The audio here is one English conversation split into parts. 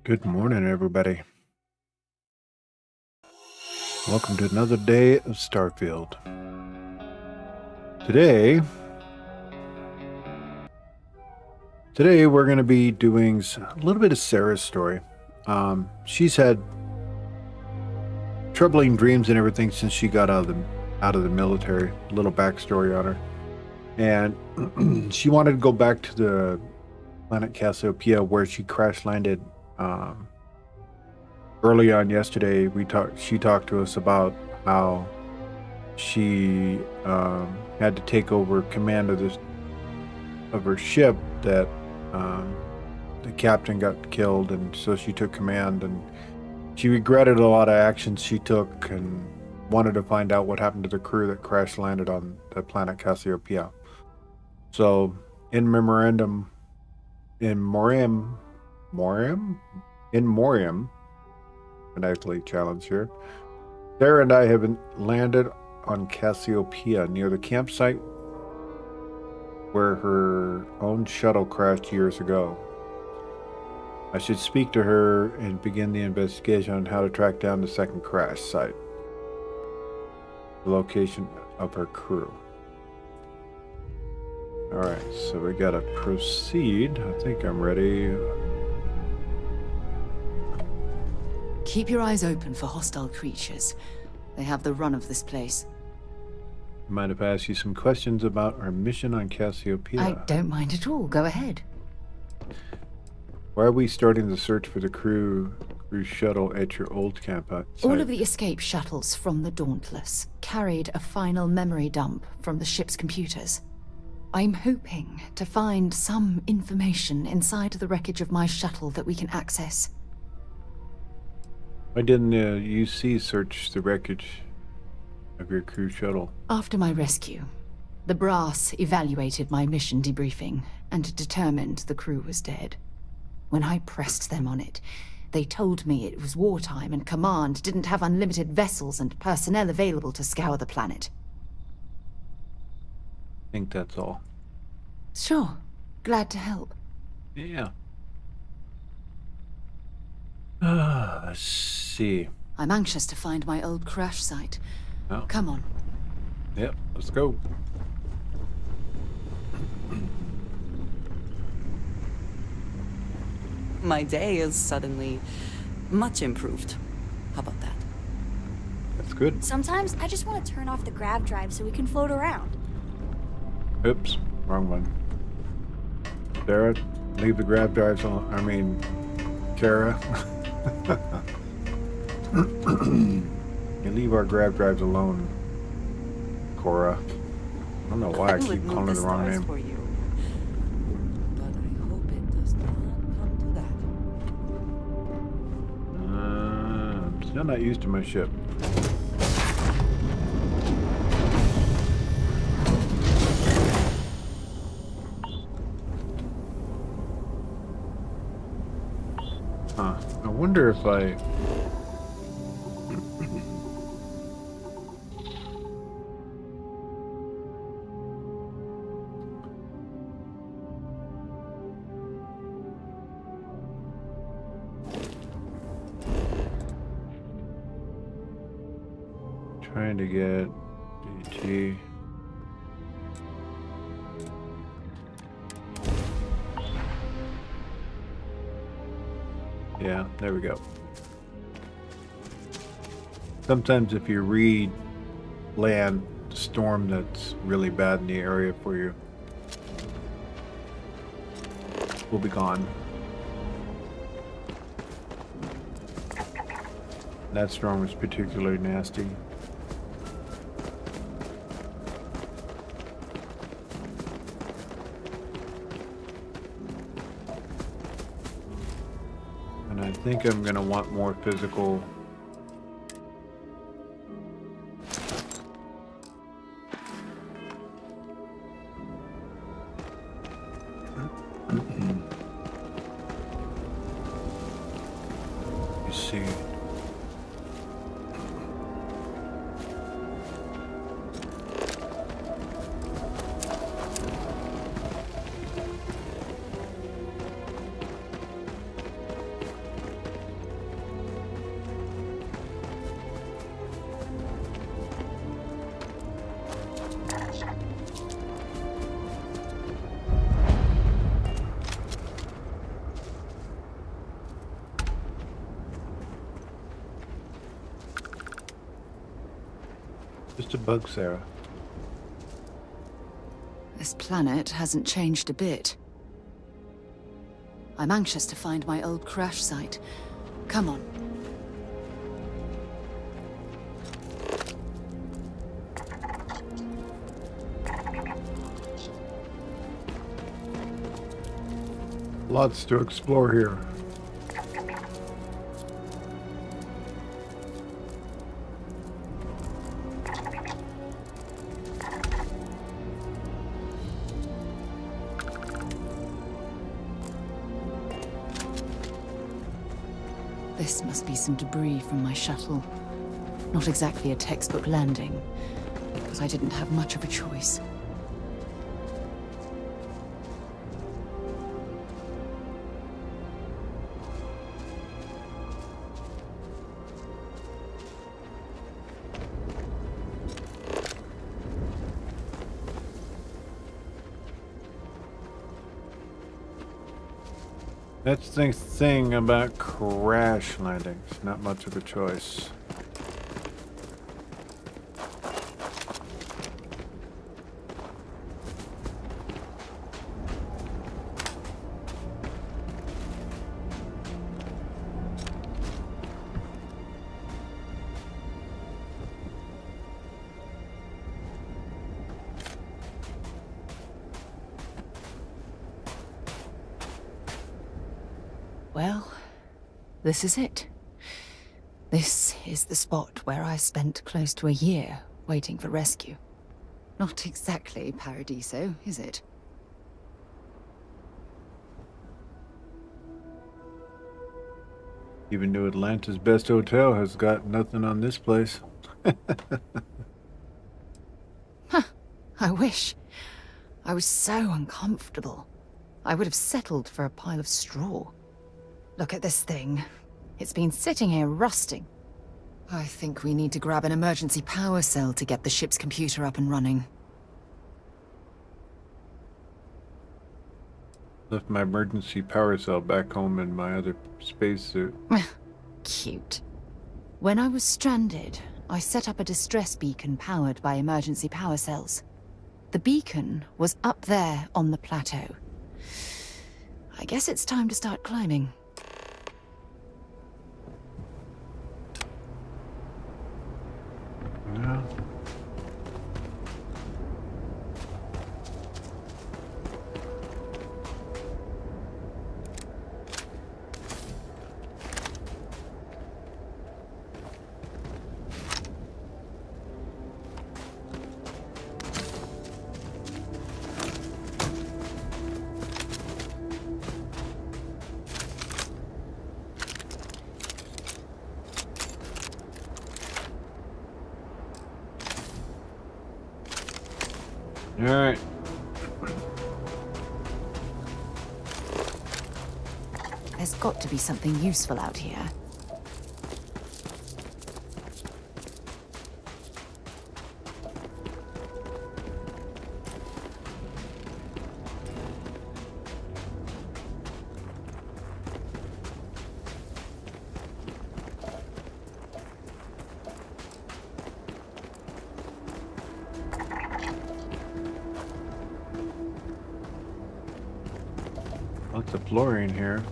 Good morning, everybody. Welcome to another day of Starfield. Today we're going to be doing a little bit of Sarah's story. She's had troubling dreams and everything since she got out of the military. A little backstory on her, and she wanted to go back to the planet Cassiopeia where she crash landed. Early on yesterday, She talked to us about how she had to take over command of her ship that the captain got killed, and so she took command, and she regretted a lot of actions she took and wanted to find out what happened to the crew that crash landed on the planet Cassiopeia. So in Memoriam, phonetically challenged here, Sarah and I have landed on Cassiopeia near the campsite where her own shuttle crashed years ago. I should speak to her and begin the investigation on how to track down the second crash site, the location of her crew. Alright, so we gotta proceed. I think I'm ready. Keep your eyes open for hostile creatures. They have the run of this place. Mind if I ask you some questions about our mission on Cassiopeia? I don't mind at all. Go ahead. Why are we starting the search for the crew shuttle at your old campsite? All of the escape shuttles from the Dauntless carried a final memory dump from the ship's computers. I'm hoping to find some information inside the wreckage of my shuttle that we can access. Why didn't the UC search the wreckage of your crew shuttle? After my rescue, the brass evaluated my mission debriefing and determined the crew was dead. When I pressed them on it, they told me it was wartime and Command didn't have unlimited vessels and personnel available to scour the planet. I think that's all. Sure. Glad to help. Yeah. Let's see. I'm anxious to find my old crash site. Oh. Come on. Yep, let's go. My day is suddenly much improved. How about that? That's good. Sometimes I just want to turn off the grav drive so we can float around. Oops, wrong one. Sarah, leave the grab drives on. I mean, Kara. You leave our grab drives alone, Cora. I don't know why I keep calling her the wrong name. For you. But I hope it does not come to that. I'm still not used to my ship. I wonder if I... Trying to get DT. Yeah, there we go. Sometimes if you read land storm that's really bad in the area for you, will be gone. That storm was particularly nasty. And I think I'm gonna want more physical. You see. Just a bug, Sarah. This planet hasn't changed a bit. I'm anxious to find my old crash site. Come on. Lots to explore here. This must be some debris from my shuttle. Not exactly a textbook landing, but I didn't have much of a choice. That's the thing about crash landings. Not much of a choice. Well, this is it. This is the spot where I spent close to a year waiting for rescue. Not exactly Paradiso, is it? Even though Atlanta's best hotel has got nothing on this place. Huh. I wish. I was so uncomfortable. I would have settled for a pile of straw. Look at this thing. It's been sitting here rusting. I think we need to grab an emergency power cell to get the ship's computer up and running. Left my emergency power cell back home in my other spacesuit. Cute. When I was stranded, I set up a distress beacon powered by emergency power cells. The beacon was up there on the plateau. I guess it's time to start climbing. Yeah. All right. There's got to be something useful out here. Lots of fluorine here.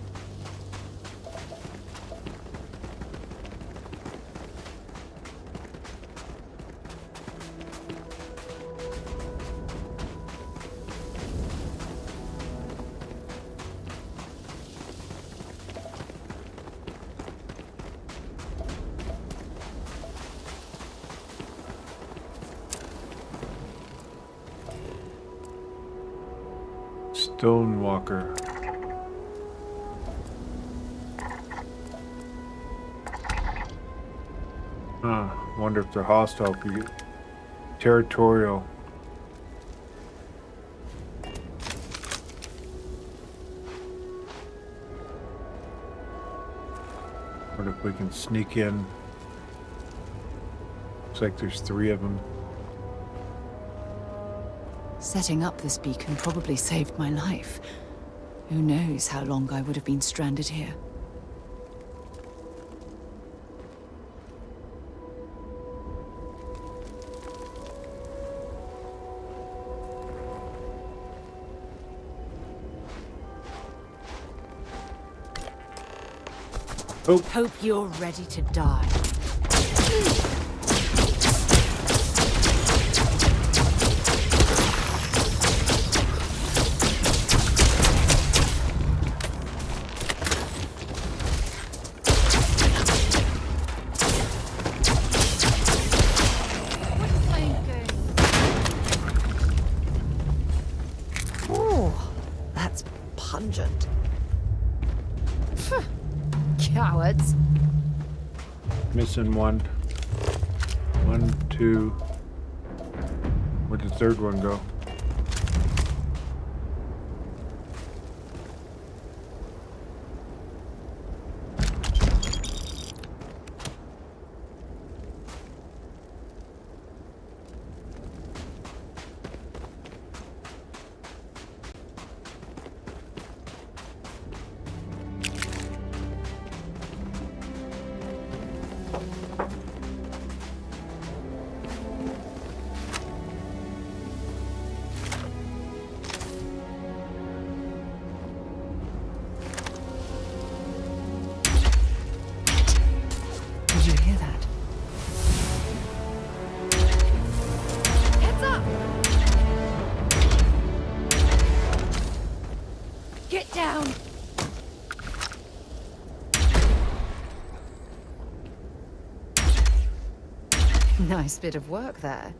Stonewalker. Wonder if they're hostile. If you get territorial. Wonder if we can sneak in. Looks like there's 3 of them. Setting up this beacon probably saved my life. Who knows how long I would have been stranded here. Oh, Hope you're ready to die. Oh, that's pungent. Cowards. missing one. 1, 2. Where'd the third one go? Did you hear that? Heads up! Get down! Nice bit of work there.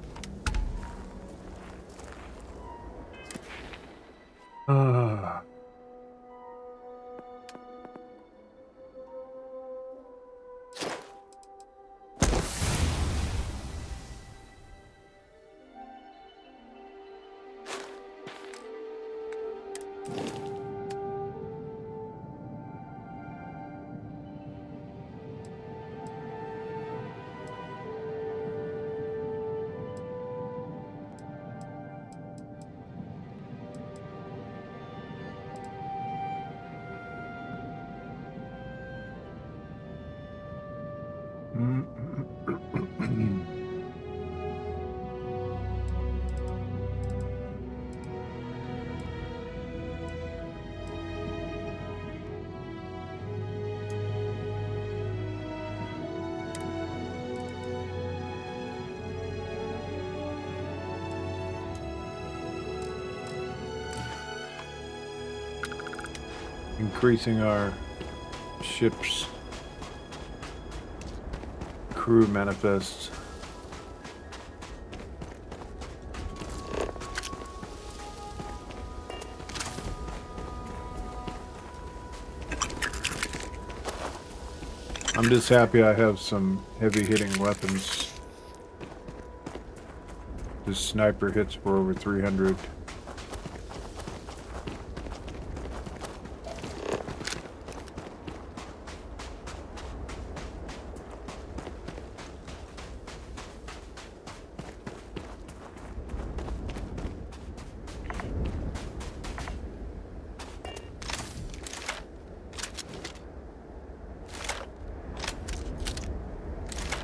Ah. Increasing our ship's crew manifests. I'm just happy I have some heavy hitting weapons. This sniper hits for over 300.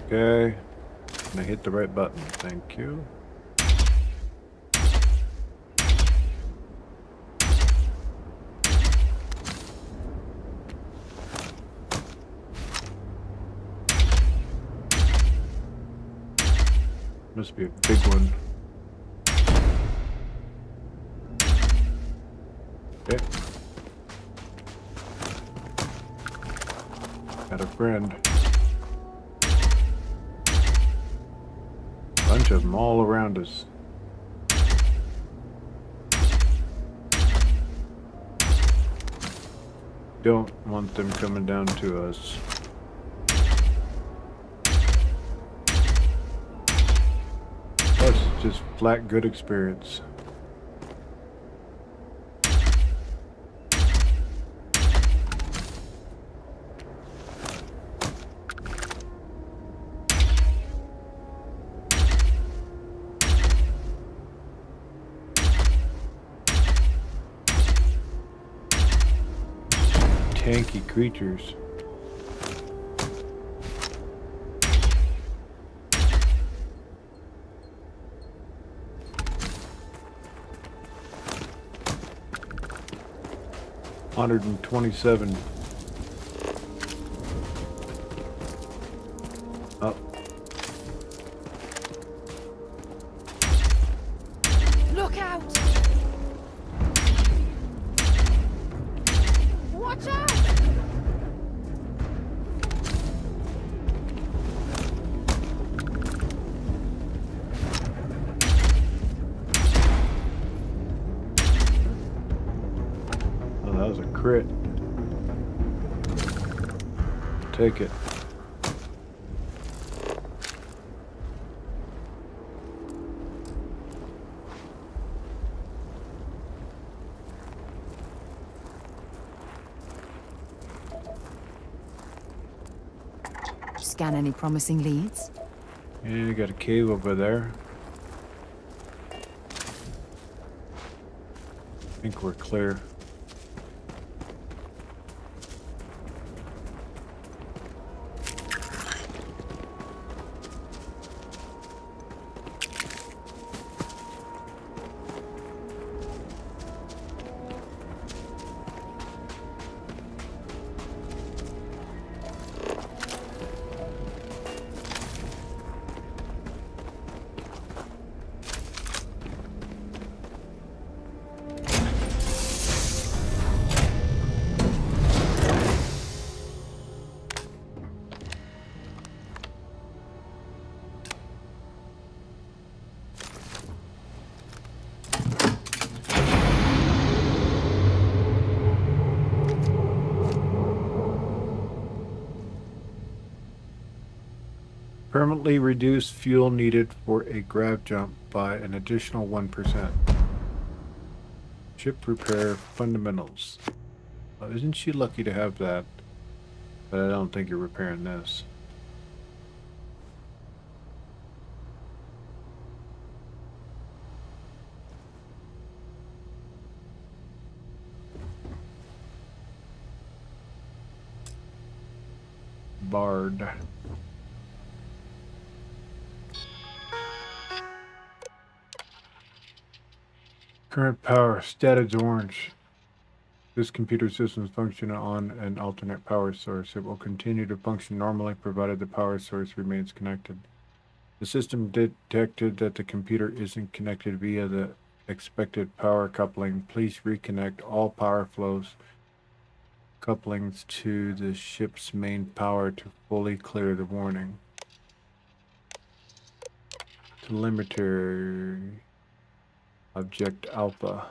Okay, and I hit the right button. Thank you. Must be a big one. Okay. Got a friend. Bunch of them all around us. Don't want them coming down to us. That's just flat good experience. Tanky creatures. $127. was a crit. Take it. Scan any promising leads? Yeah, you got a cave over there. I think we're clear. Permanently reduce fuel needed for a grav jump by an additional 1%. Ship repair fundamentals. Isn't she lucky to have that? But I don't think you're repairing this. Bard. Current power, status orange. This computer system is functioning on an alternate power source. It will continue to function normally provided the power source remains connected. The system detected that the computer isn't connected via the expected power coupling. Please reconnect all power flows couplings to the ship's main power to fully clear the warning. Telemetry object alpha.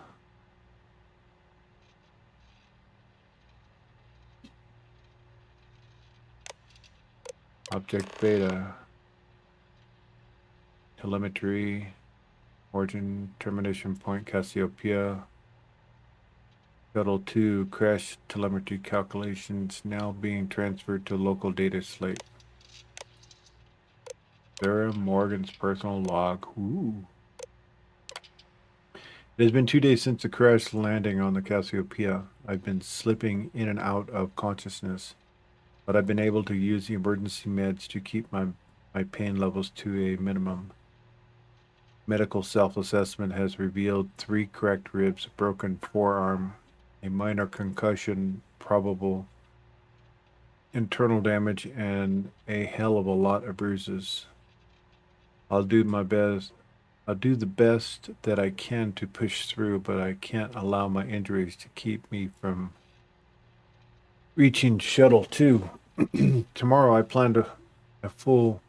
Object beta. Telemetry. Origin termination point Cassiopeia. Shuttle 2 crash telemetry calculations now being transferred to local data slate. Sarah Morgan's personal log. Ooh. It has been 2 days since the crash landing on the Cassiopeia. I've been slipping in and out of consciousness, but I've been able to use the emergency meds to keep my pain levels to a minimum. Medical self-assessment has revealed 3 cracked ribs, a broken forearm, a minor concussion, probable internal damage, and a hell of a lot of bruises. I'll do the best that I can to push through, but I can't allow my injuries to keep me from reaching Shuttle 2. Tomorrow I plan to a full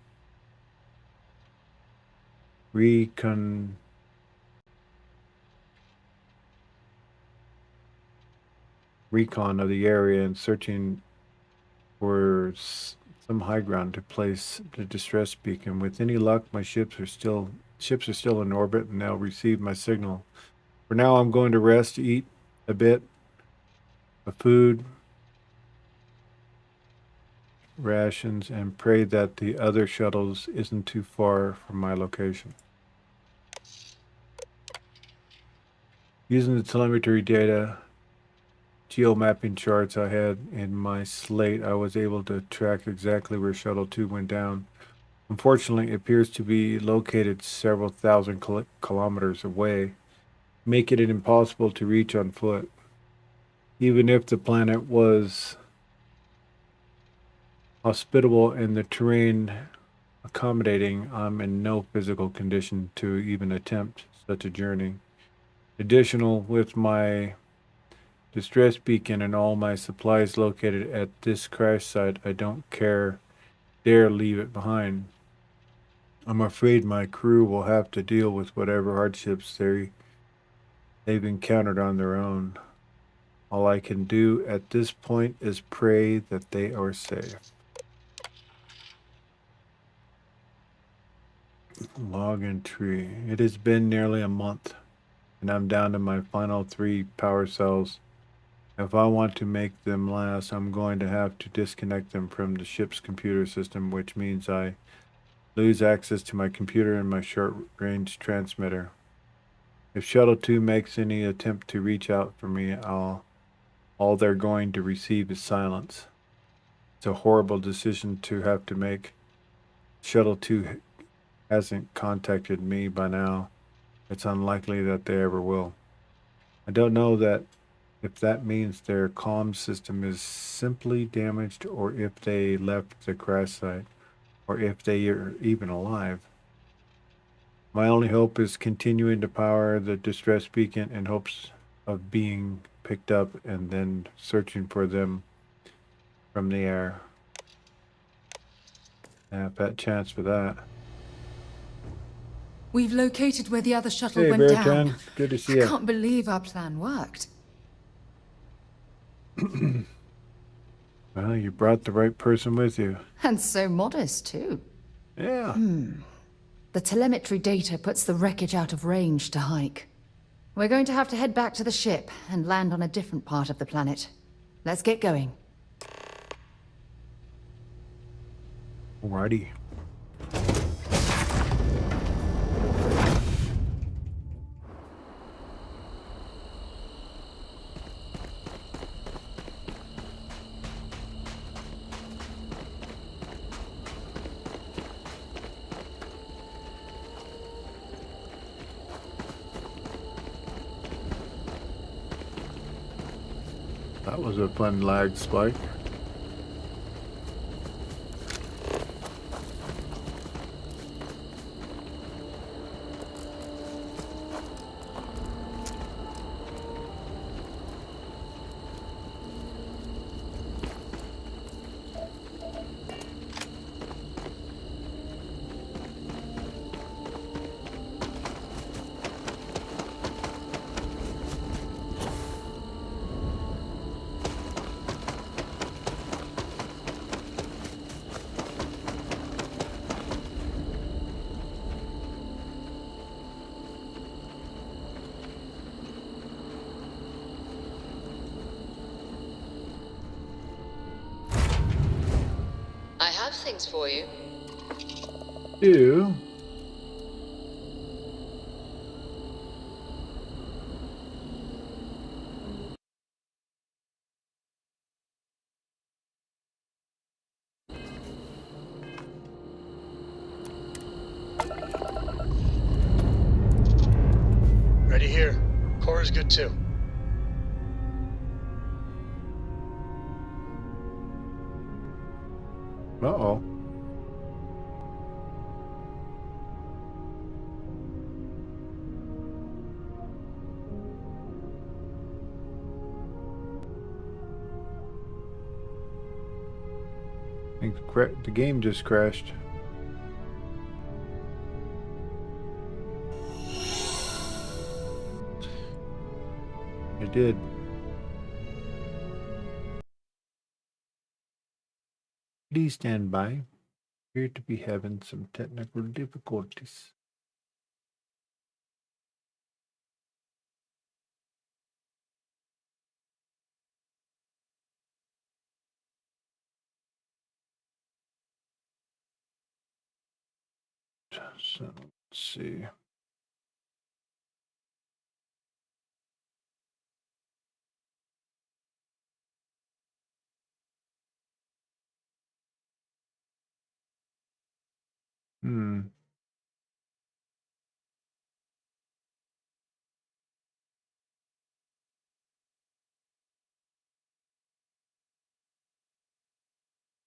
recon of the area and searching for some high ground to place the distress beacon. With any luck, my ships are still in orbit and they'll receive my signal. For now, I'm going to rest, eat a bit of food, rations, and pray that the other shuttles isn't too far from my location. Using the telemetry data, geomapping charts I had in my slate, I was able to track exactly where Shuttle 2 went down. Unfortunately, it appears to be located several thousand kilometers away, making it impossible to reach on foot. Even if the planet was hospitable and the terrain accommodating, I'm in no physical condition to even attempt such a journey. Additional, with my distress beacon and all my supplies located at this crash site, I don't dare leave it behind. I'm afraid my crew will have to deal with whatever hardships they've encountered on their own. All I can do at this point is pray that they are safe. Log and tree. It has been nearly a month, and I'm down to my final 3 power cells. If I want to make them last, I'm going to have to disconnect them from the ship's computer system, which means I lose access to my computer and my short-range transmitter. If Shuttle 2 makes any attempt to reach out for me, all they're going to receive is silence. It's a horrible decision to have to make. Shuttle 2 hasn't contacted me by now. It's unlikely that they ever will. I don't know that if that means their comm system is simply damaged, or if they left the crash site, or if they are even alive. My only hope is continuing to power the distress beacon in hopes of being picked up and then searching for them from the air. I have that chance for that. We've located where the other shuttle Hey, went down. Beartan. Good to see I you. can't believe our plan worked. Well, you brought the right person with you. And so modest, too. Yeah. The telemetry data puts the wreckage out of range to hike. We're going to have to head back to the ship and land on a different part of the planet. Let's get going. Alrighty. That was a fun lag spike. I have things for you. Ew. Ready here. Core is good too. Uh-oh. I think the game just crashed. It did. Please stand by. Appear to be having some technical difficulties. So let's see. Hmm.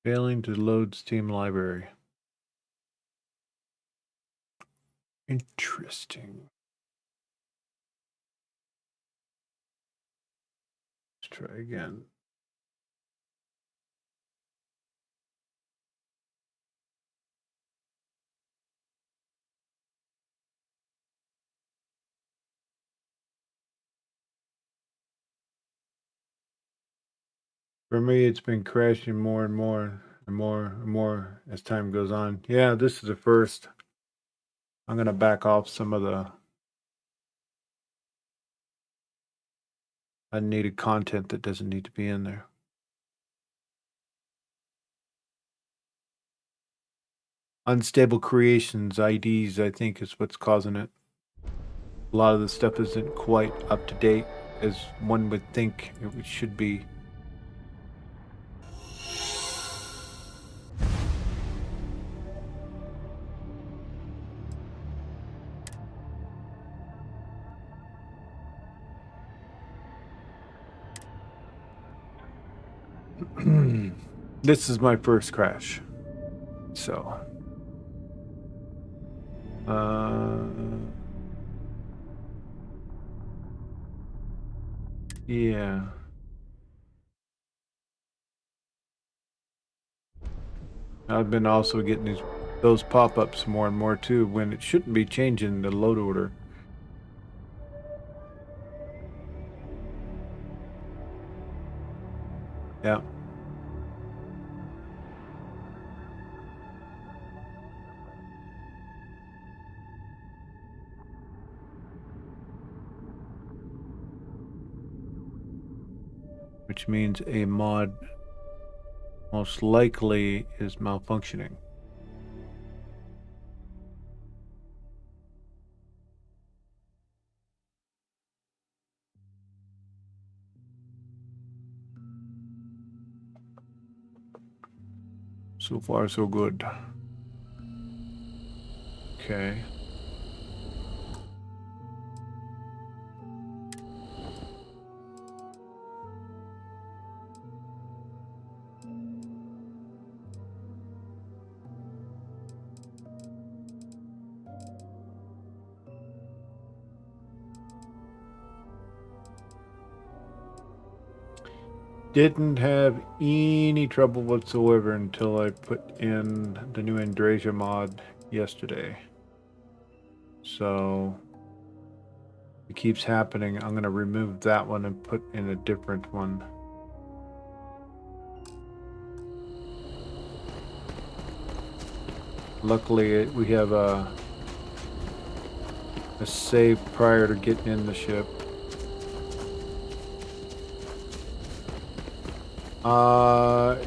Failing to load Steam library. Interesting. Let's try again. For me, it's been crashing more and more and more and more as time goes on. Yeah, this is the first. I'm going to back off some of the unneeded content that doesn't need to be in there. Unstable creations, IDs, I think, is what's causing it. A lot of the stuff isn't quite up to date as one would think it should be. This is my first crash. So. Yeah. I've been also getting those pop-ups more and more too when it shouldn't be changing the load order. Yeah. Which means a mod most likely is malfunctioning. So far, so good. Okay. Didn't have any trouble whatsoever until I put in the new Andrasia mod yesterday. So it keeps happening. I'm going to remove that one and put in a different one. Luckily, we have a save prior to getting in the ship.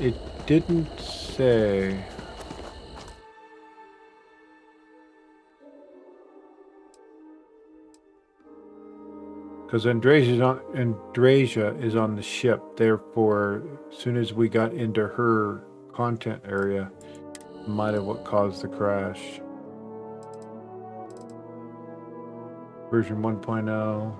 It didn't say. Because Andrasia is on the ship. Therefore, as soon as we got into her content area, might have what caused the crash. Version 1.0.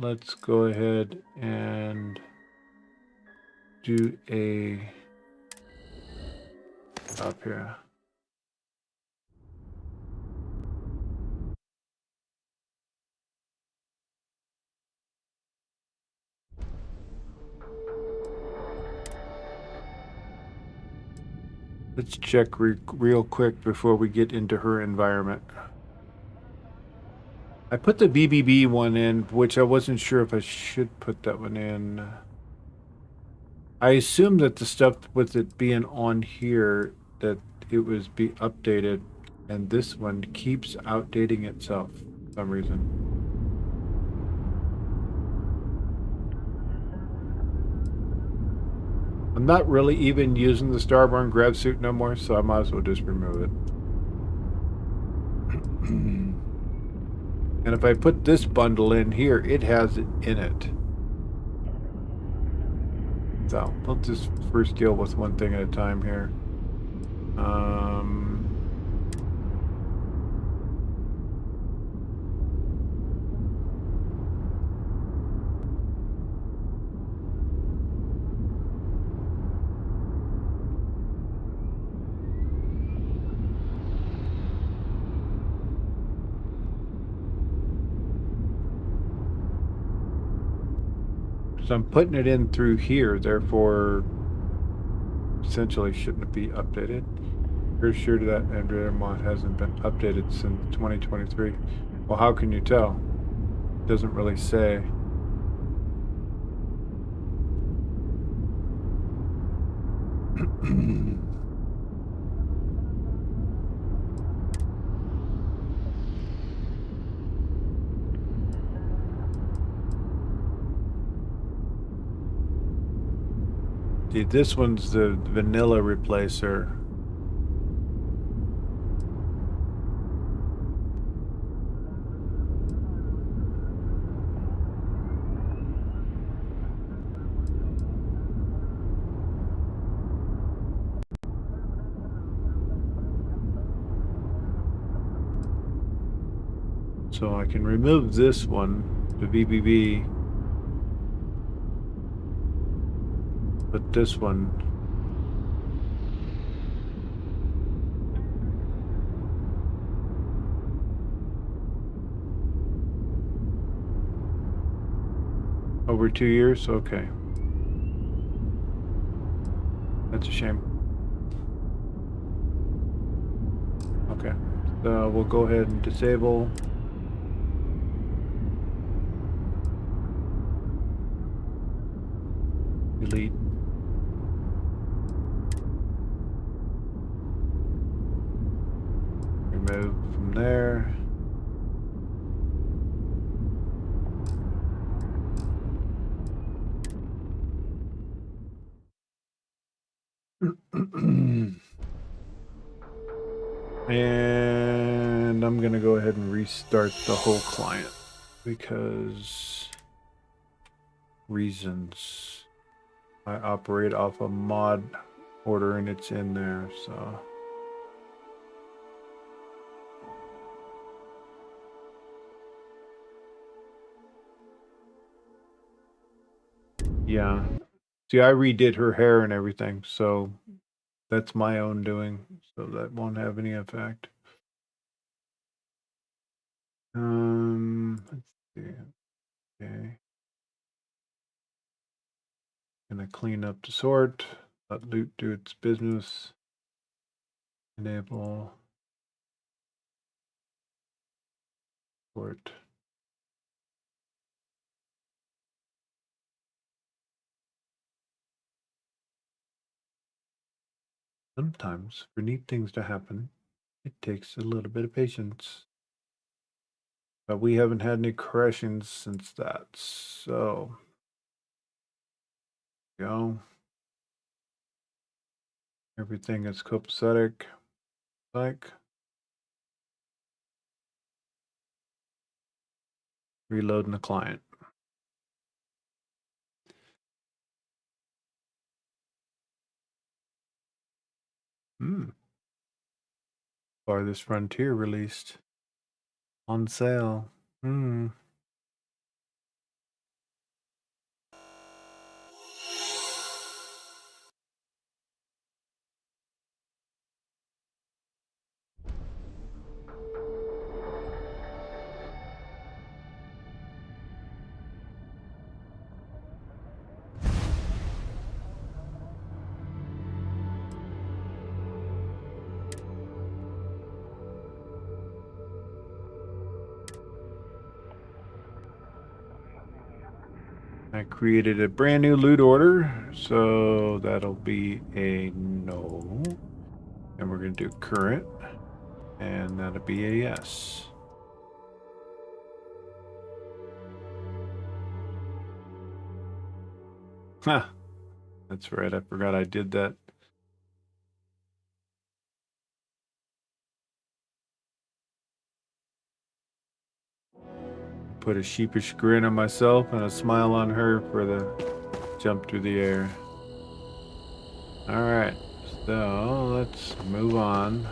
Let's go ahead and do a up here. Let's check real quick before we get into her environment. I put the BBB one in, which I wasn't sure if I should put that one in. I assume that the stuff with it being on here, that it was be updated, and this one keeps outdating itself for some reason. I'm not really even using the Starborn grab suit no more, so I might as well just remove it. And if I put this bundle in here, it has it in it. So we'll just first deal with one thing at a time here. So I'm putting it in through here, therefore essentially shouldn't it be updated? Pretty sure that Andrea mod hasn't been updated since 2023. Well, how can you tell? It doesn't really say. See, this one's the vanilla replacer. So I can remove this one, the VBB, but this one, over 2 years? Okay. That's a shame. Okay, so we'll go ahead and disable. Delete. Remove from there. And I'm gonna go ahead and restart the whole client because reasons. I operate off a mod order and it's in there, so. Yeah. See, I redid her hair and everything, so that's my own doing, so that won't have any effect. Let's see. Okay. Gonna clean up the sort, let loot do its business. Enable sort. Sometimes for neat things to happen, it takes a little bit of patience. But we haven't had any crashings since that, so go. Everything is copacetic, like. Reloading the client. Farthest Frontier released. On sale. I created a brand new loot order, so that'll be a no. And we're going to do current, and that'll be a yes. Huh. That's right, I forgot I did that. Put a sheepish grin on myself and a smile on her for the jump through the air. Alright, so let's move on.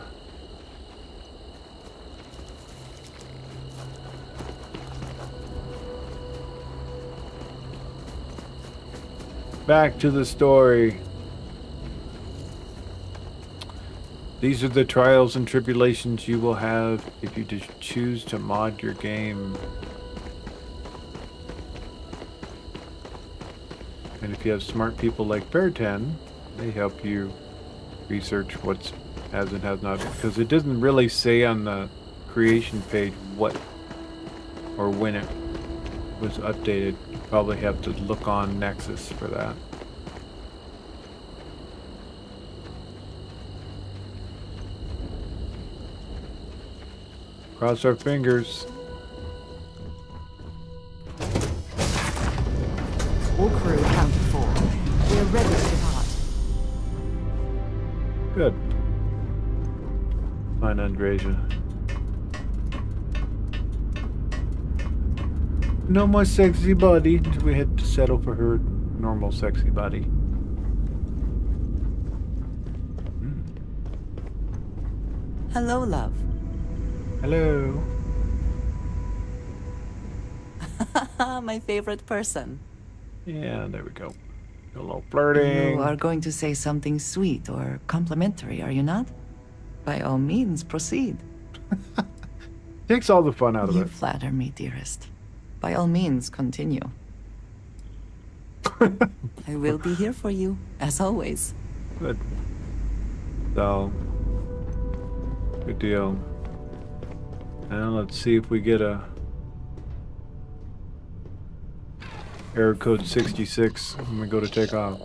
Back to the story. These are the trials and tribulations you will have if you choose to mod your game. And if you have smart people like Beartan, they help you research what's has and has not, because it doesn't really say on the creation page what or when it was updated. You probably have to look on Nexus for that. Cross our fingers. All crew accounted for. We're ready to depart. Good. Fine, Andreja. No more sexy body. We had to settle for her normal sexy body. Hello, love. Hello. My favorite person. Yeah, there we go. A little flirting. You are going to say something sweet or complimentary, are you not? By all means, proceed. Takes all the fun out of You it. flatter me, dearest. By all means, continue. I will be here for you, as always. Good. So, good deal. Now let's see if we get a error code 66 when we go to take off.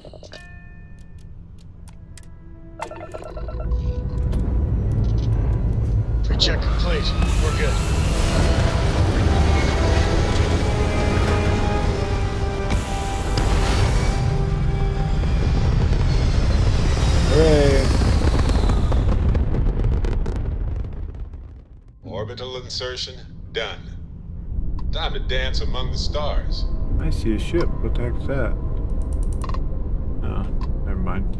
Pre-check complete. We're good. Hooray! Orbital insertion done. Time to dance among the stars. I see a ship. What the heck's that? Oh, never mind.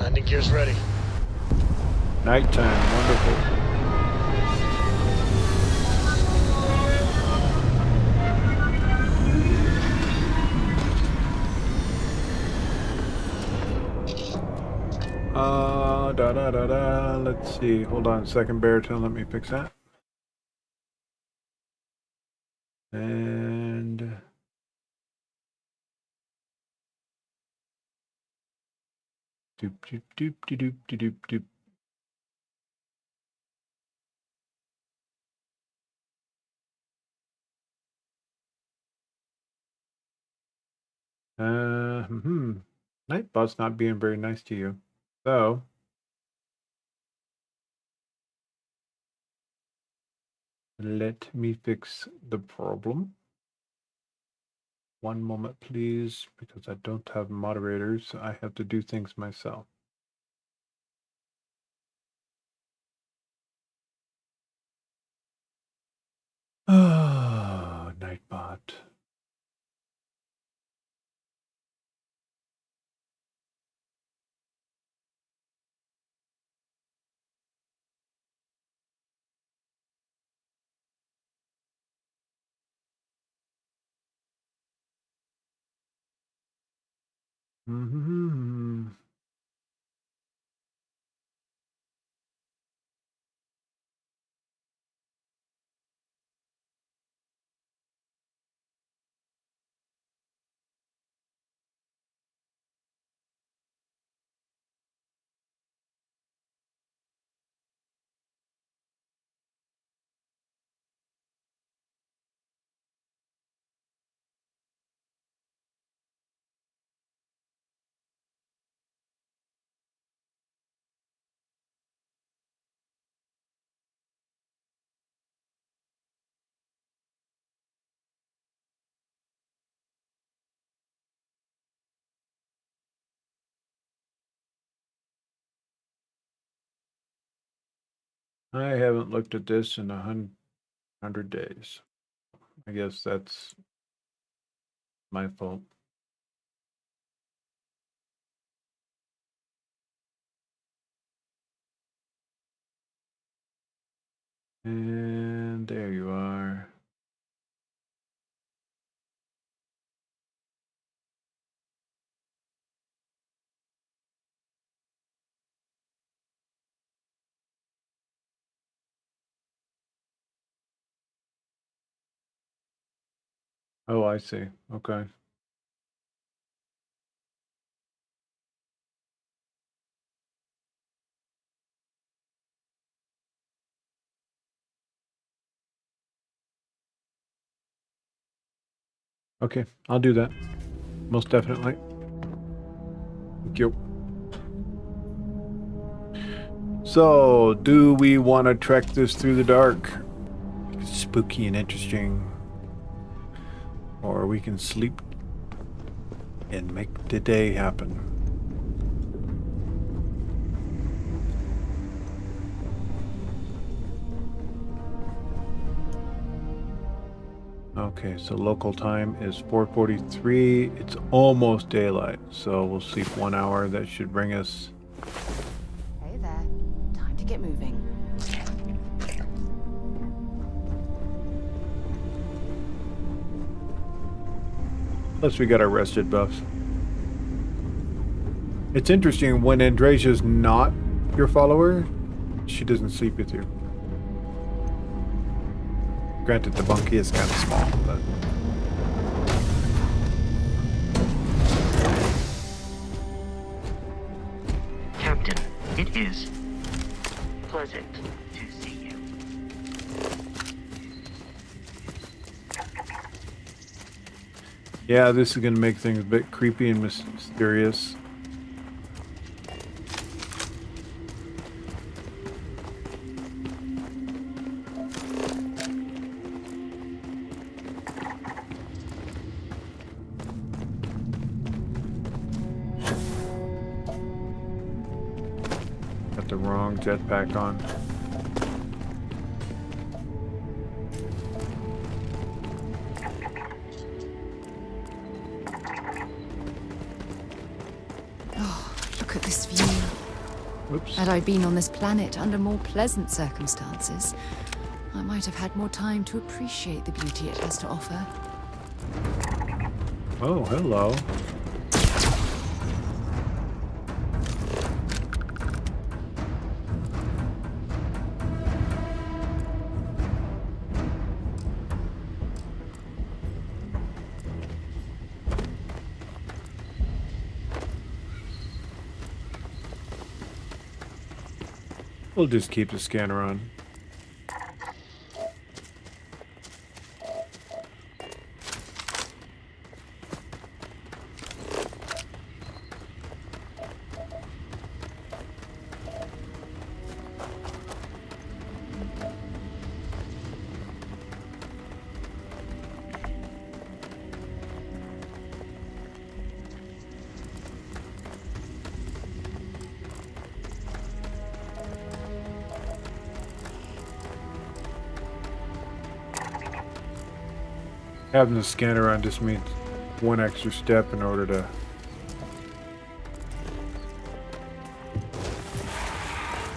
Landing gear's ready. Nighttime. Wonderful. Let's see. Hold on a second, Baritone. Let me fix that. And doop doop doop doop doop doop doop. Nightbot's not being very nice to you. So let me fix the problem. One moment, please, because I don't have moderators. I have to do things myself. Oh, Nightbot. Mm-hmm. I haven't looked at this in 100 days. I guess that's my fault. And there you are. Oh, I see. Okay. Okay, I'll do that. Most definitely. Thank you. So, do we want to trek this through the dark? It's spooky and interesting. Or we can sleep and make the day happen. Okay, so local time is 4:43. It's almost daylight, so we'll sleep 1 hour. That should bring us... Hey there. Time to get moving. Plus we got our rested buffs. It's interesting, when Andresia's not your follower, she doesn't sleep with you. Granted, the bunk is kind of small, but... Captain, it is pleasant to see you. Yeah, this is going to make things a bit creepy and mysterious. Got the wrong jetpack on. Look at this view. Oops. Had I been on this planet under more pleasant circumstances, I might have had more time to appreciate the beauty it has to offer. Oh, hello. We'll just keep the scanner on. Having the scanner on just means one extra step in order to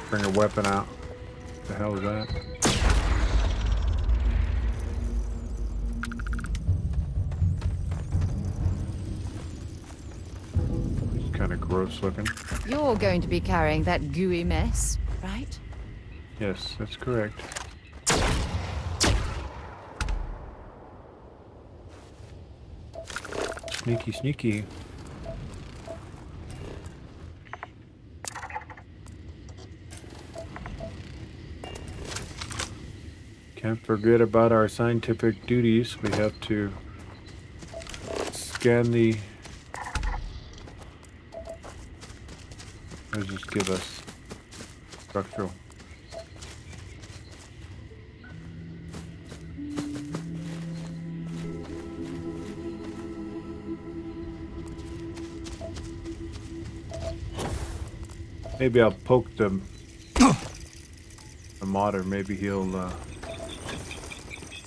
bring a weapon out. What the hell is that? It's kind of gross looking. You're going to be carrying that gooey mess, right? Yes, that's correct. Sneaky, sneaky. Can't forget about our scientific duties. We have to scan the... Let's just give us structural. Maybe I'll poke the modder. Maybe he'll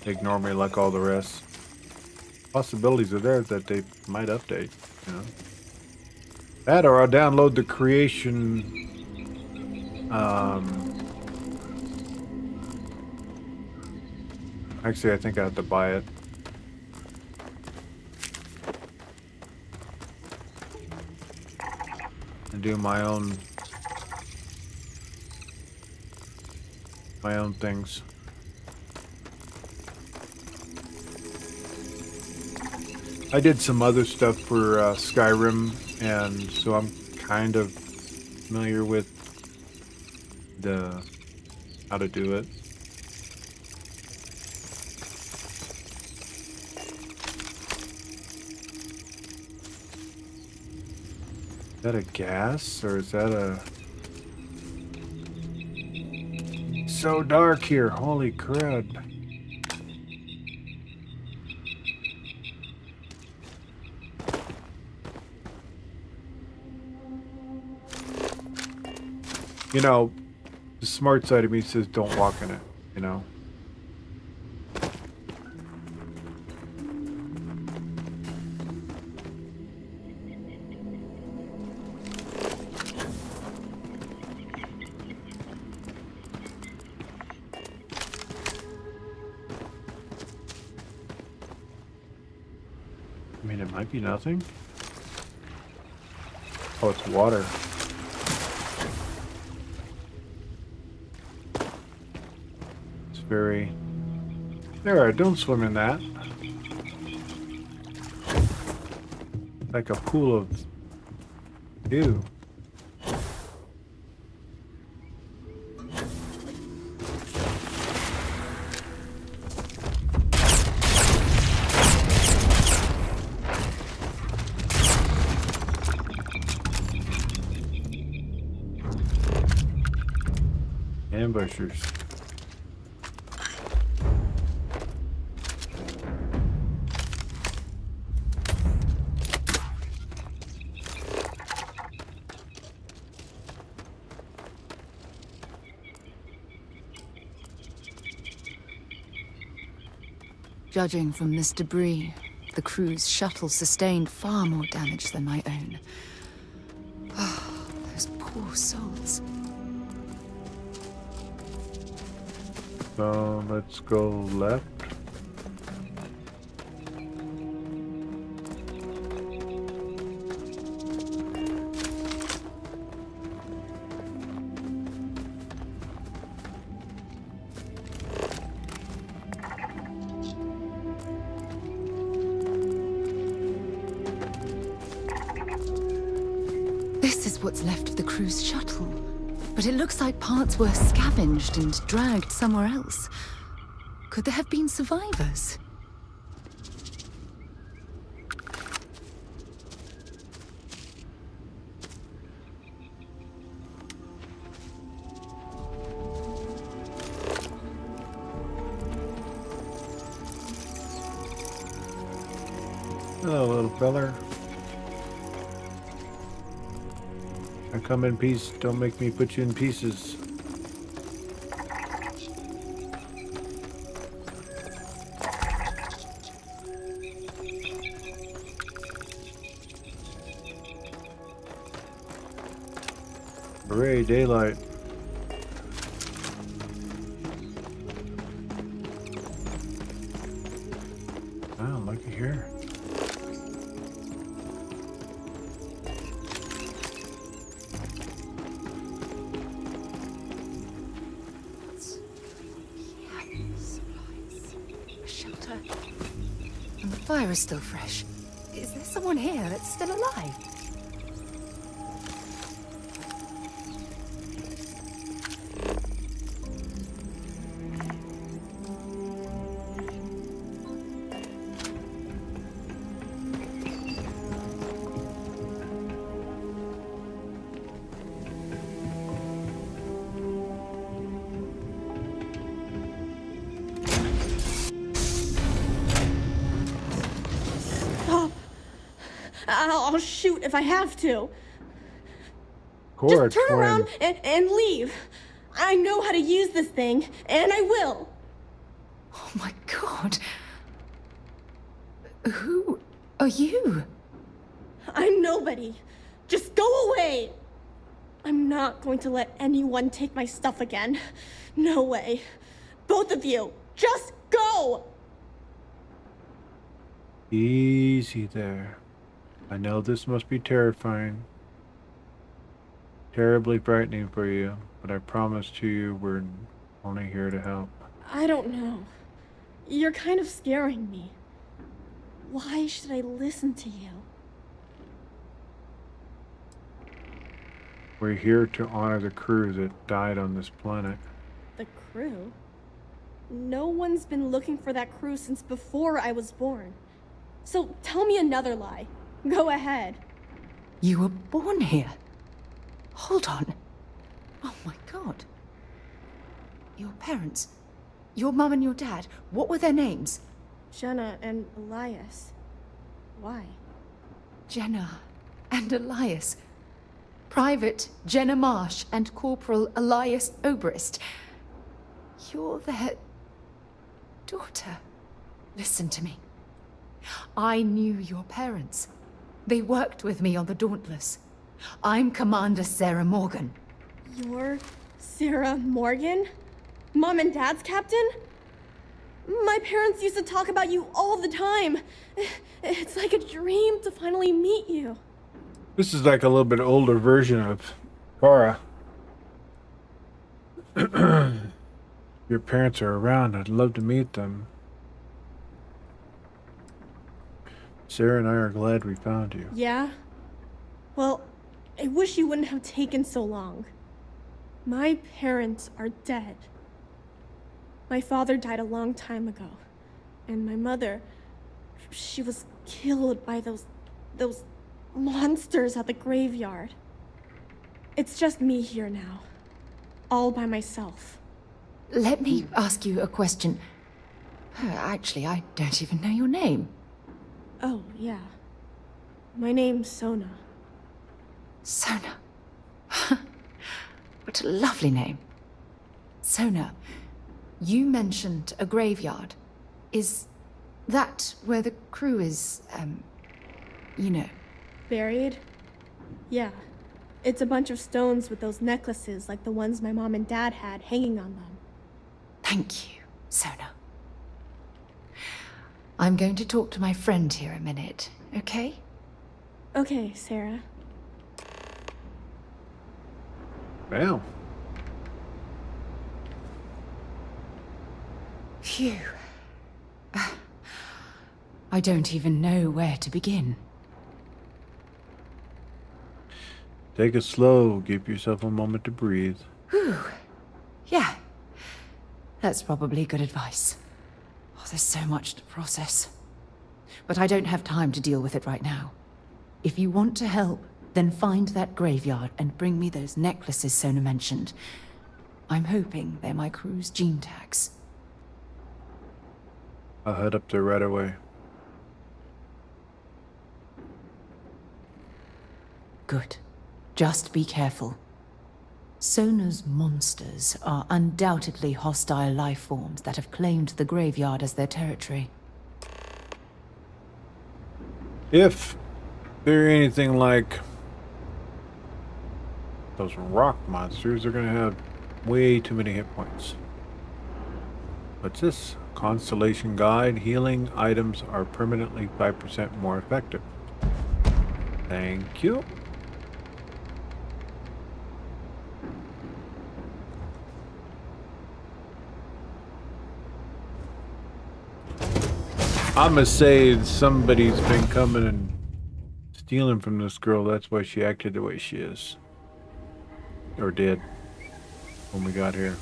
ignore me like all the rest. Possibilities are there that they might update, you know. That, or I'll download the creation actually I think I have to buy it. And do my own things. I did some other stuff for Skyrim, and so I'm kind of familiar with how to do it. Is that a gas, or is that a... So dark here, holy crud. You know, the smart side of me says don't walk in it, you know? I mean, it might be nothing. Oh, it's water. It's very... There, don't swim in that. Like a pool of... Ew. Ambushers. Judging from this debris, the crew's shuttle sustained far more damage than my own. Oh, those poor souls. So let's go left. This is what's left of the crew's shuttle. But it looks like parts were scavenged and dragged somewhere else. Could there have been survivors? Hello, little feller. I come in peace. Don't make me put you in pieces. Hooray, daylight. Wow, looky here. And the fire is still fresh. Is there someone here that's still alive? I'll shoot if I have to. Cord, Just turn when- around and leave. I know how to use this thing, and I will. Oh my god. Who are you? I'm nobody. Just go away. I'm not going to let anyone take my stuff again. No way. Both of you, just go! Easy there. I know this must be terrifying. Terribly frightening for you, but I promise to you we're only here to help. I don't know. You're kind of scaring me. Why should I listen to you? We're here to honor the crew that died on this planet. The crew? No one's been looking for that crew since before I was born. So tell me another lie. Go ahead. You were born here? Hold on. Oh my god. Your parents, your mum and your dad, what were their names? Jenna and Elias. Why? Jenna and Elias. Private Jenna Marsh and Corporal Elias Obrist. You're their daughter. Listen to me. I knew your parents. They worked with me on the Dauntless. I'm Commander Sarah Morgan. You're Sarah Morgan? Mom and Dad's captain? My parents used to talk about you all the time. It's like a dream to finally meet you. This is like a little bit older version of Kara. Your parents are around. I'd love to meet them. Sarah and I are glad we found you. Yeah? Well, I wish you wouldn't have taken so long. My parents are dead. My father died a long time ago. And my mother, she was killed by those monsters at the graveyard. It's just me here now. All by myself. Let me ask you a question. Actually, I don't even know your name. Oh, yeah. My name's Sona. Sona. What a lovely name. Sona, you mentioned a graveyard. Is that where the crew is, you know? Buried? Yeah. It's a bunch of stones with those necklaces like the ones my mom and dad had hanging on them. Thank you, Sona. I'm going to talk to my friend here a minute, okay? Okay, Sarah. Well, Phew. I don't even know where to begin. take it slow. Give yourself a moment to breathe. Whew. Yeah. That's probably good advice. Oh, there's so much to process. But I don't have time to deal with it right now. If you want to help, then find that graveyard and bring me those necklaces Sona mentioned. I'm hoping they're my crew's gene tags. I'll head up there right away. Good. Just be careful. Sona's monsters are undoubtedly hostile life forms that have claimed the graveyard as their territory. If they're anything like those rock monsters, they're gonna have way too many hit points. What's this? Constellation Guide. Healing items are permanently 5% more effective. Thank you. I'm gonna say somebody's been coming and stealing from this girl. That's why she acted the way she is. Or did. When we got here.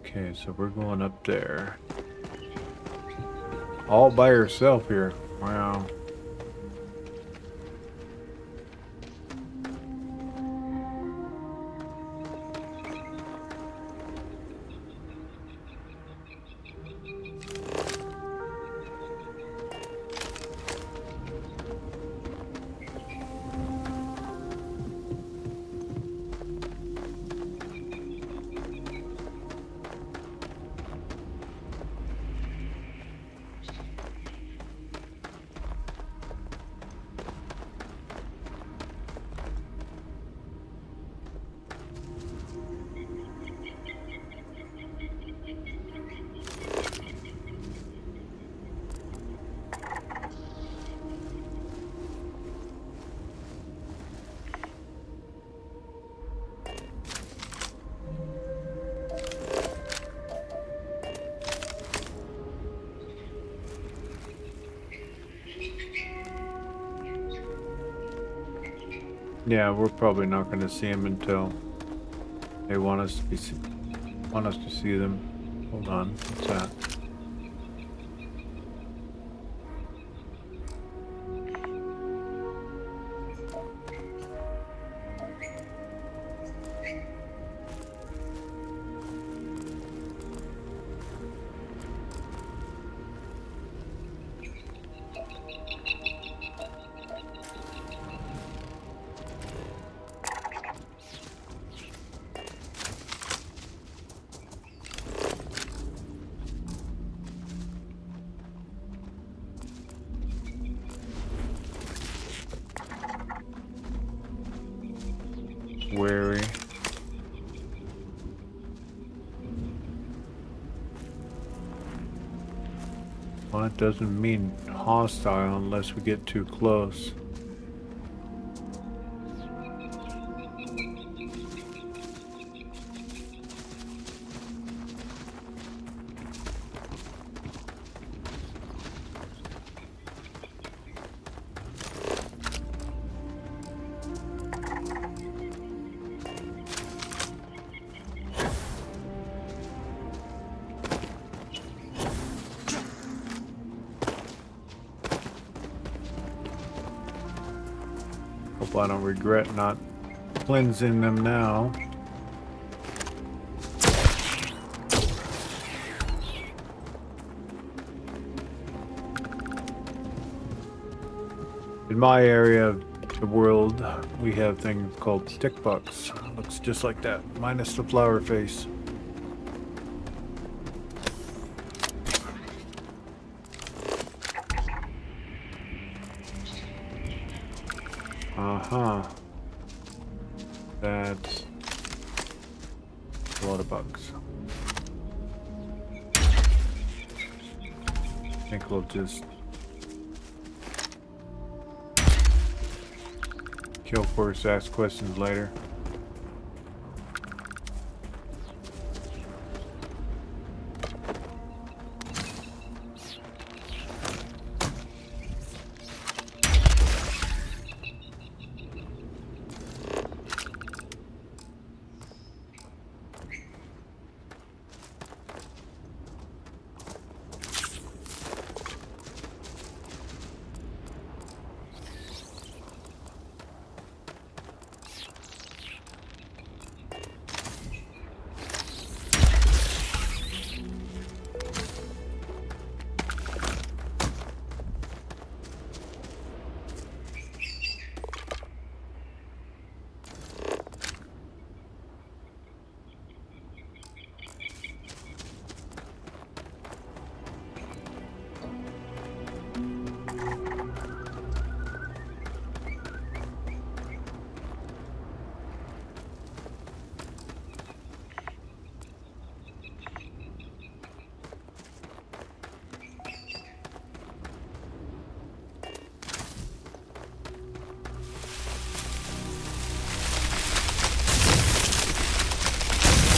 Okay, so we're going up there. All by herself here. Wow. Yeah, we're probably not going to see them until they want us to see them. Hold on, what's that? Wary. Well, it doesn't mean hostile unless we get too close. Hope I don't regret not cleansing them now. In my area of the world, we have things called stick bugs. Looks just like that, minus the flower face. Uh-huh. That's a lot of bugs. I think we'll just kill first, ask questions later.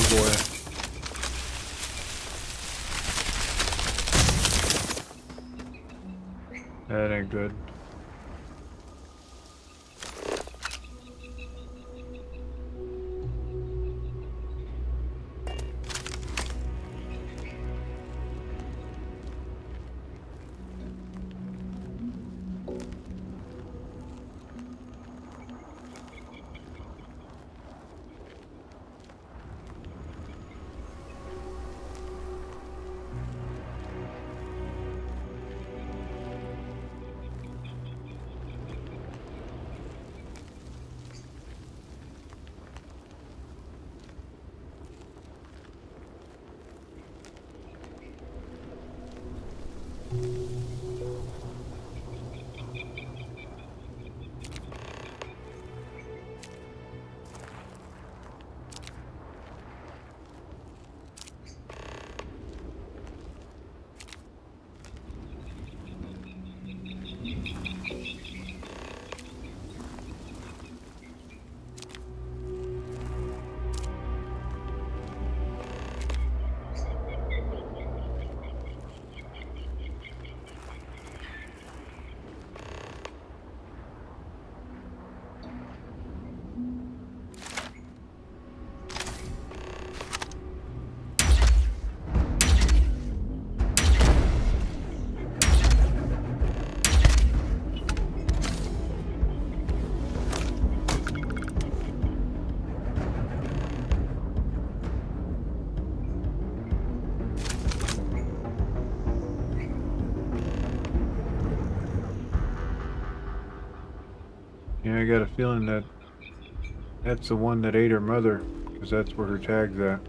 Boy. That ain't good. Yeah, I got a feeling that that's the one that ate her mother, because that's where her tag's at.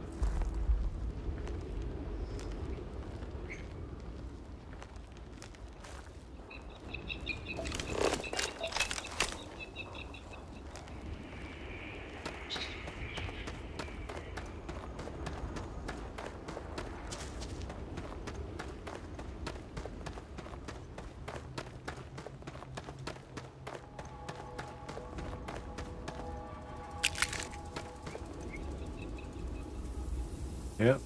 Yep.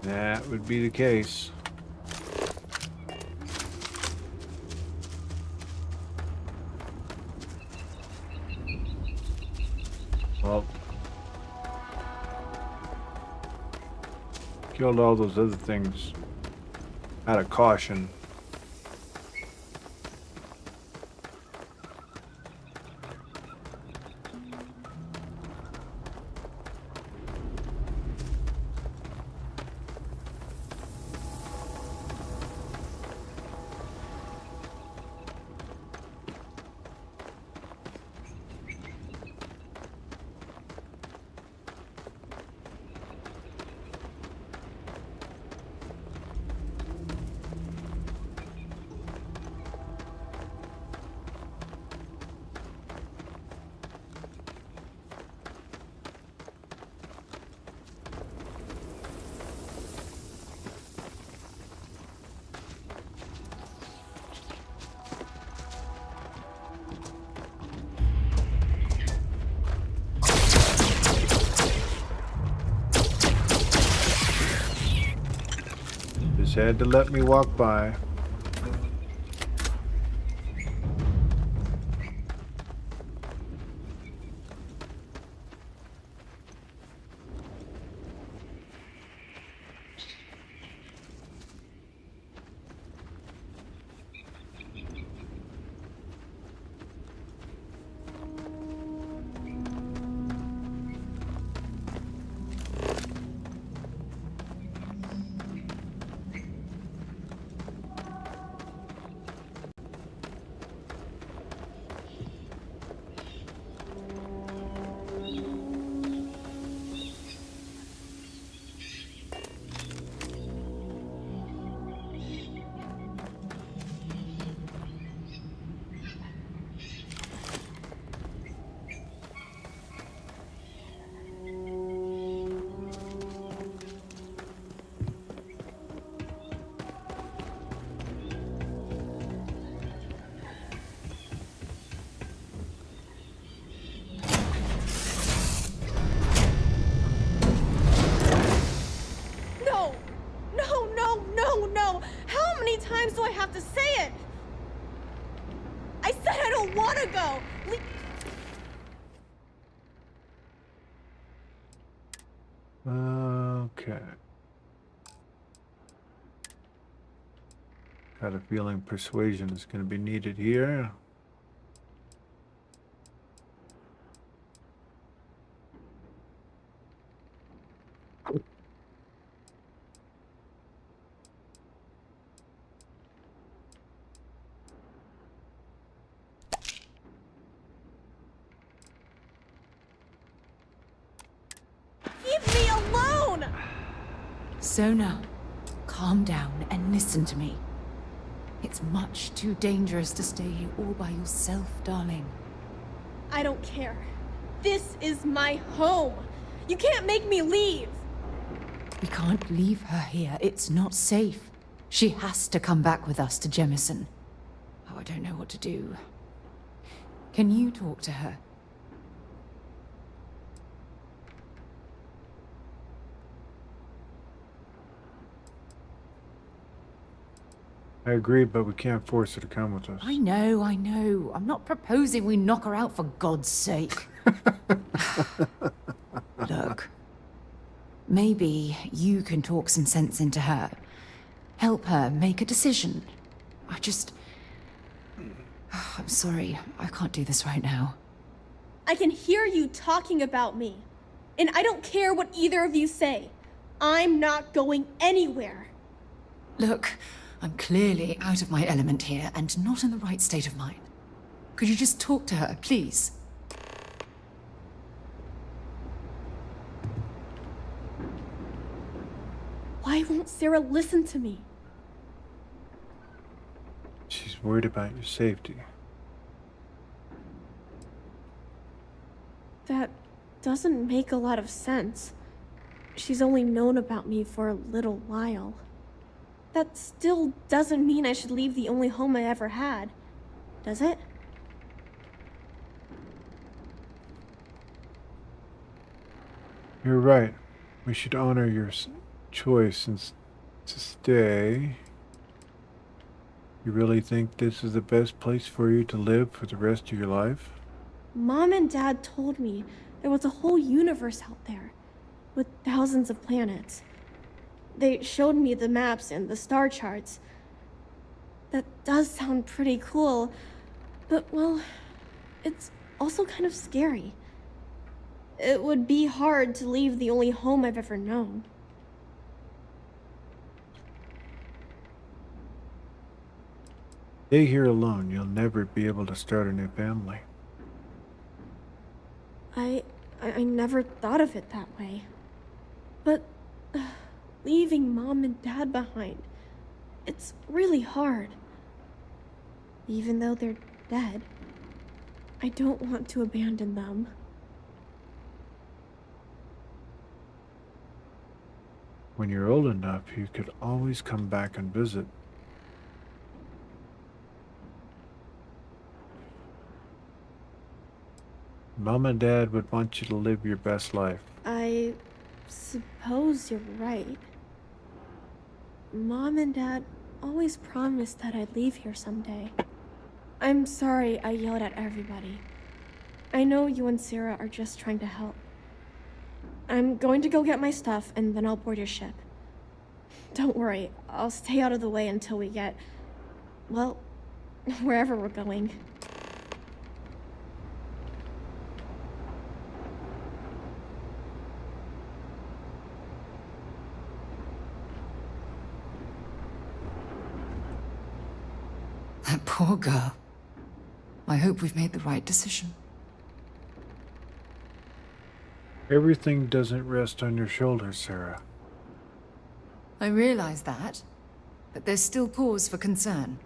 That would be the case. Well, killed all those other things out of caution. Just had to let me walk by. No! No, no, no, no! How many times do I have to say it? I said I don't want to go! Okay. Got a feeling persuasion is going to be needed here. Leave me alone! Sona, calm down and listen to me. It's much too dangerous to stay here all by yourself, darling. I don't care. This is my home. You can't make me leave. We can't leave her here. It's not safe. She has to come back with us to Jemison. Oh, I don't know what to do. Can you talk to her? I agree, but we can't force her to come with us. I know, I know. I'm not proposing we knock her out for God's sake. Look, maybe you can talk some sense into her. Help her make a decision. I'm sorry, I can't do this right now. I can hear you talking about me. And I don't care what either of you say. I'm not going anywhere. Look, I'm clearly out of my element here and not in the right state of mind. Could you just talk to her, please? Why won't Sarah listen to me? She's worried about your safety. That doesn't make a lot of sense. She's only known about me for a little while. That still doesn't mean I should leave the only home I ever had, does it? You're right. We should honor your choice and to stay. You really think this is the best place for you to live for the rest of your life? Mom and Dad told me there was a whole universe out there, with thousands of planets. They showed me the maps and the star charts. That does sound pretty cool, but well, it's also kind of scary. It would be hard to leave the only home I've ever known. Stay here alone. You'll never be able to start a new family. I never thought of it that way. But leaving Mom and Dad behind, it's really hard. Even though they're dead, I don't want to abandon them. When you're old enough, you could always come back and visit. Mom and Dad would want you to live your best life. I suppose you're right. Mom and Dad always promised that I'd leave here someday. I'm sorry I yelled at everybody. I know you and Sarah are just trying to help. I'm going to go get my stuff and then I'll board your ship. Don't worry, I'll stay out of the way until we get, well, wherever we're going. That poor girl. I hope we've made the right decision. Everything doesn't rest on your shoulders, Sarah. I realize that, but there's still cause for concern.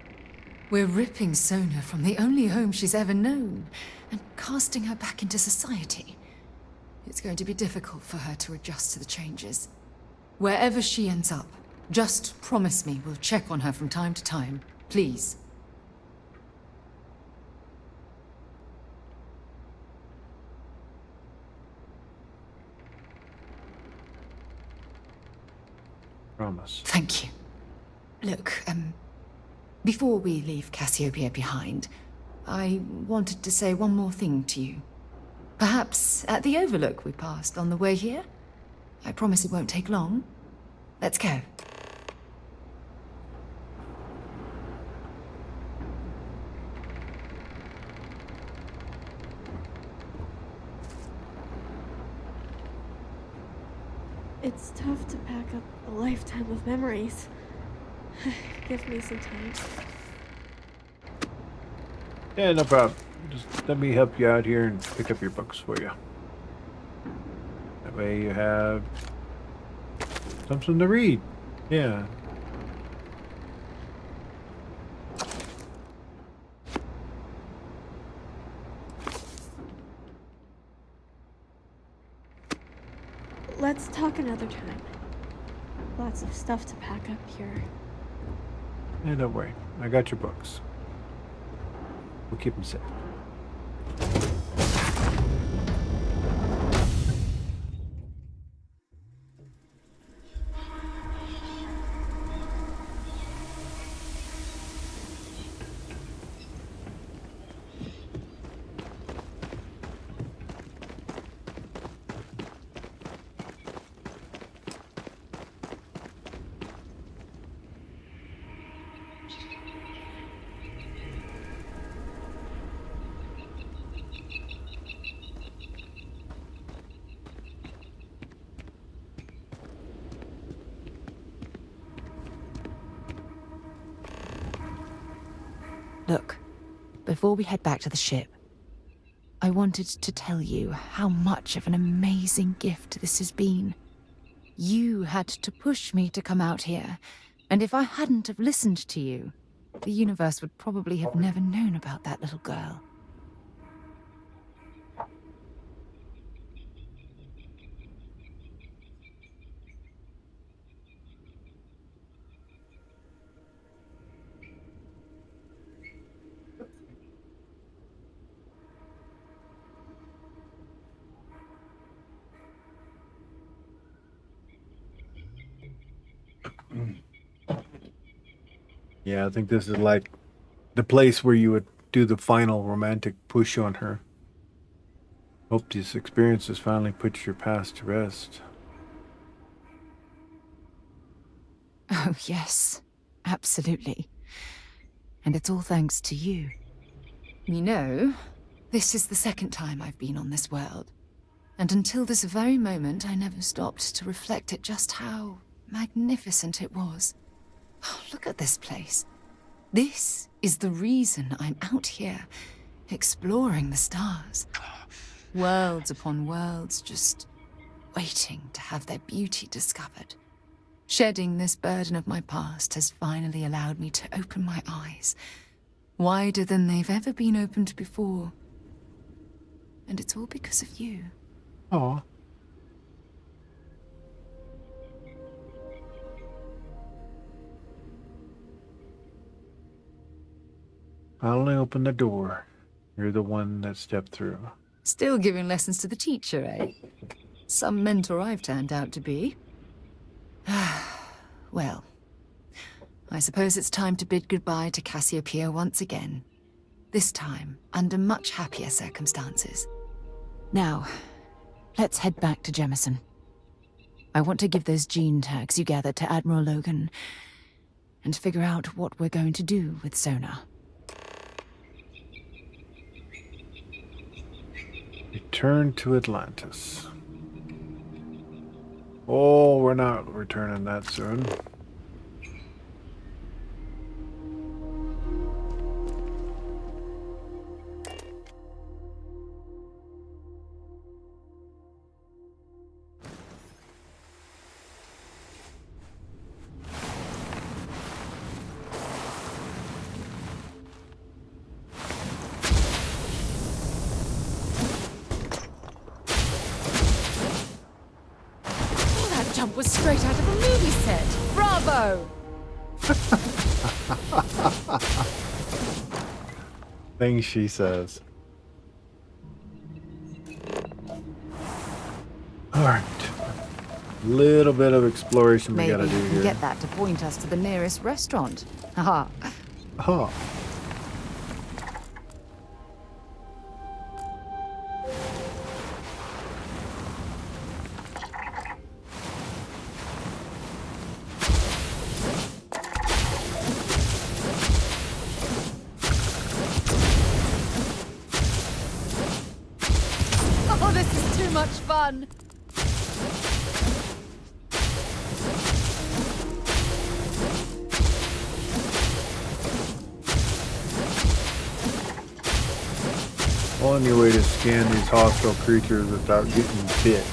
We're ripping Sona from the only home she's ever known and casting her back into society. It's going to be difficult for her to adjust to the changes. Wherever she ends up, just promise me we'll check on her from time to time, please. Promise. Thank you. Look, before we leave Cassiopeia behind, I wanted to say one more thing to you. Perhaps at the overlook we passed on the way here? I promise it won't take long. Let's go. It's tough to pack up a lifetime of memories. Give me some time. Yeah, no problem. Just let me help you out here and pick up your books for you. That way you have something to read. Yeah. Let's talk another time. Lots of stuff to pack up here. Yeah, don't worry. I got your books. We'll keep them safe. Look, before we head back to the ship, I wanted to tell you how much of an amazing gift this has been. You had to push me to come out here, and if I hadn't have listened to you, the universe would probably have never known about that little girl. Yeah, I think this is like the place where you would do the final romantic push on her. Hope these experiences finally put your past to rest. Oh, yes. Absolutely. And it's all thanks to you. You know, this is the second time I've been on this world. And until this very moment, I never stopped to reflect at just how magnificent it was. Oh, look at this place. This is the reason I'm out here, exploring the stars. Worlds upon worlds, just waiting to have their beauty discovered. Shedding this burden of my past has finally allowed me to open my eyes, wider than they've ever been opened before. And it's all because of you. Aw. I only opened the door. You're the one that stepped through. Still giving lessons to the teacher, eh? Some mentor I've turned out to be. Well, I suppose it's time to bid goodbye to Cassiopeia once again. This time, under much happier circumstances. Now, let's head back to Jemison. I want to give those gene tags you gathered to Admiral Logan and figure out what we're going to do with Sona. Return to Atlantis. Oh, we're not returning that soon. Jump was straight out of a movie set. Bravo! Things she says. Alright. Little bit of exploration we Maybe gotta you do can here. get that to point us to the nearest restaurant. Haha. Oh. Oh, this is too much fun. On your way to scan these hostile creatures without getting bit.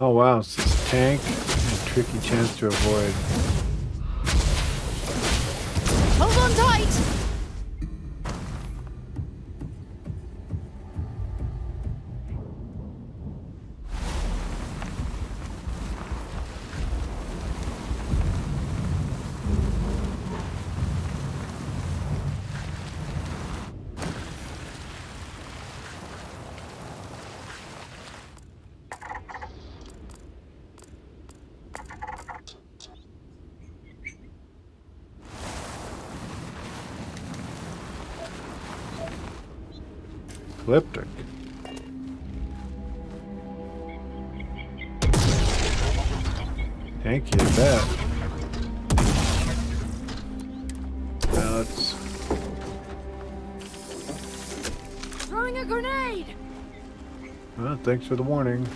Oh wow, it's this tank and tricky chance to avoid. Hold on tight! Ecliptic. Thank you, bet. Now let's... Throwing a grenade! Well, thanks for the warning.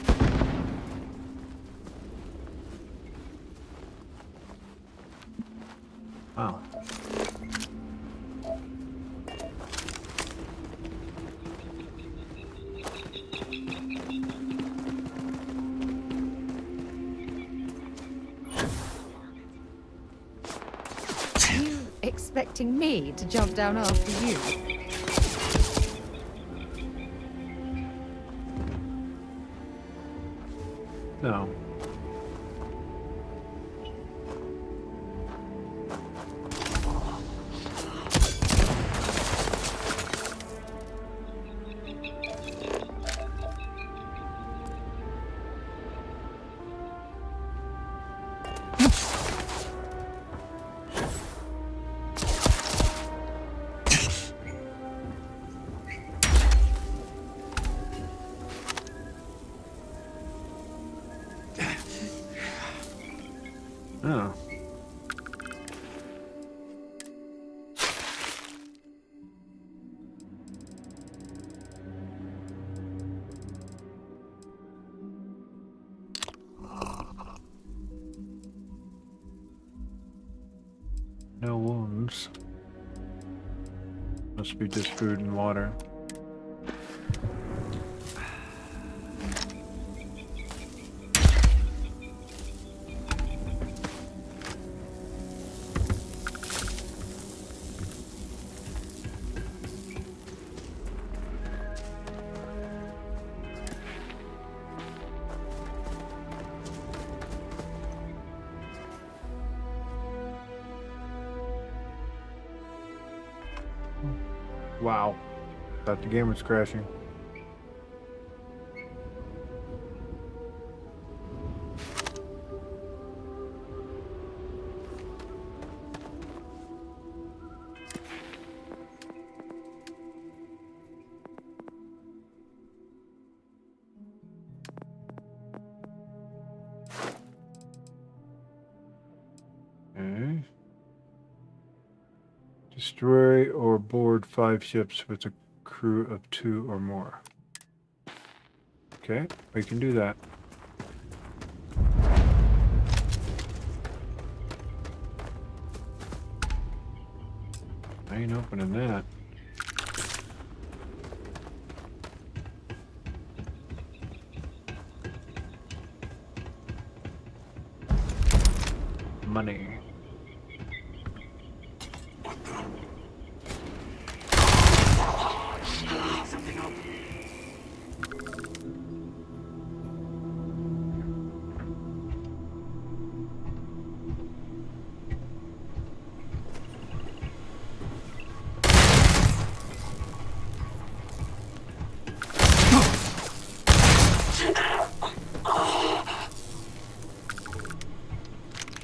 Wow. You expecting me to jump down after you? No. Oh. No wounds. Must be just food and water. Wow. Thought the game was crashing. Okay. Destroy or board 5 ships with a crew of 2 or more. Okay, we can do that. I ain't opening that. Money.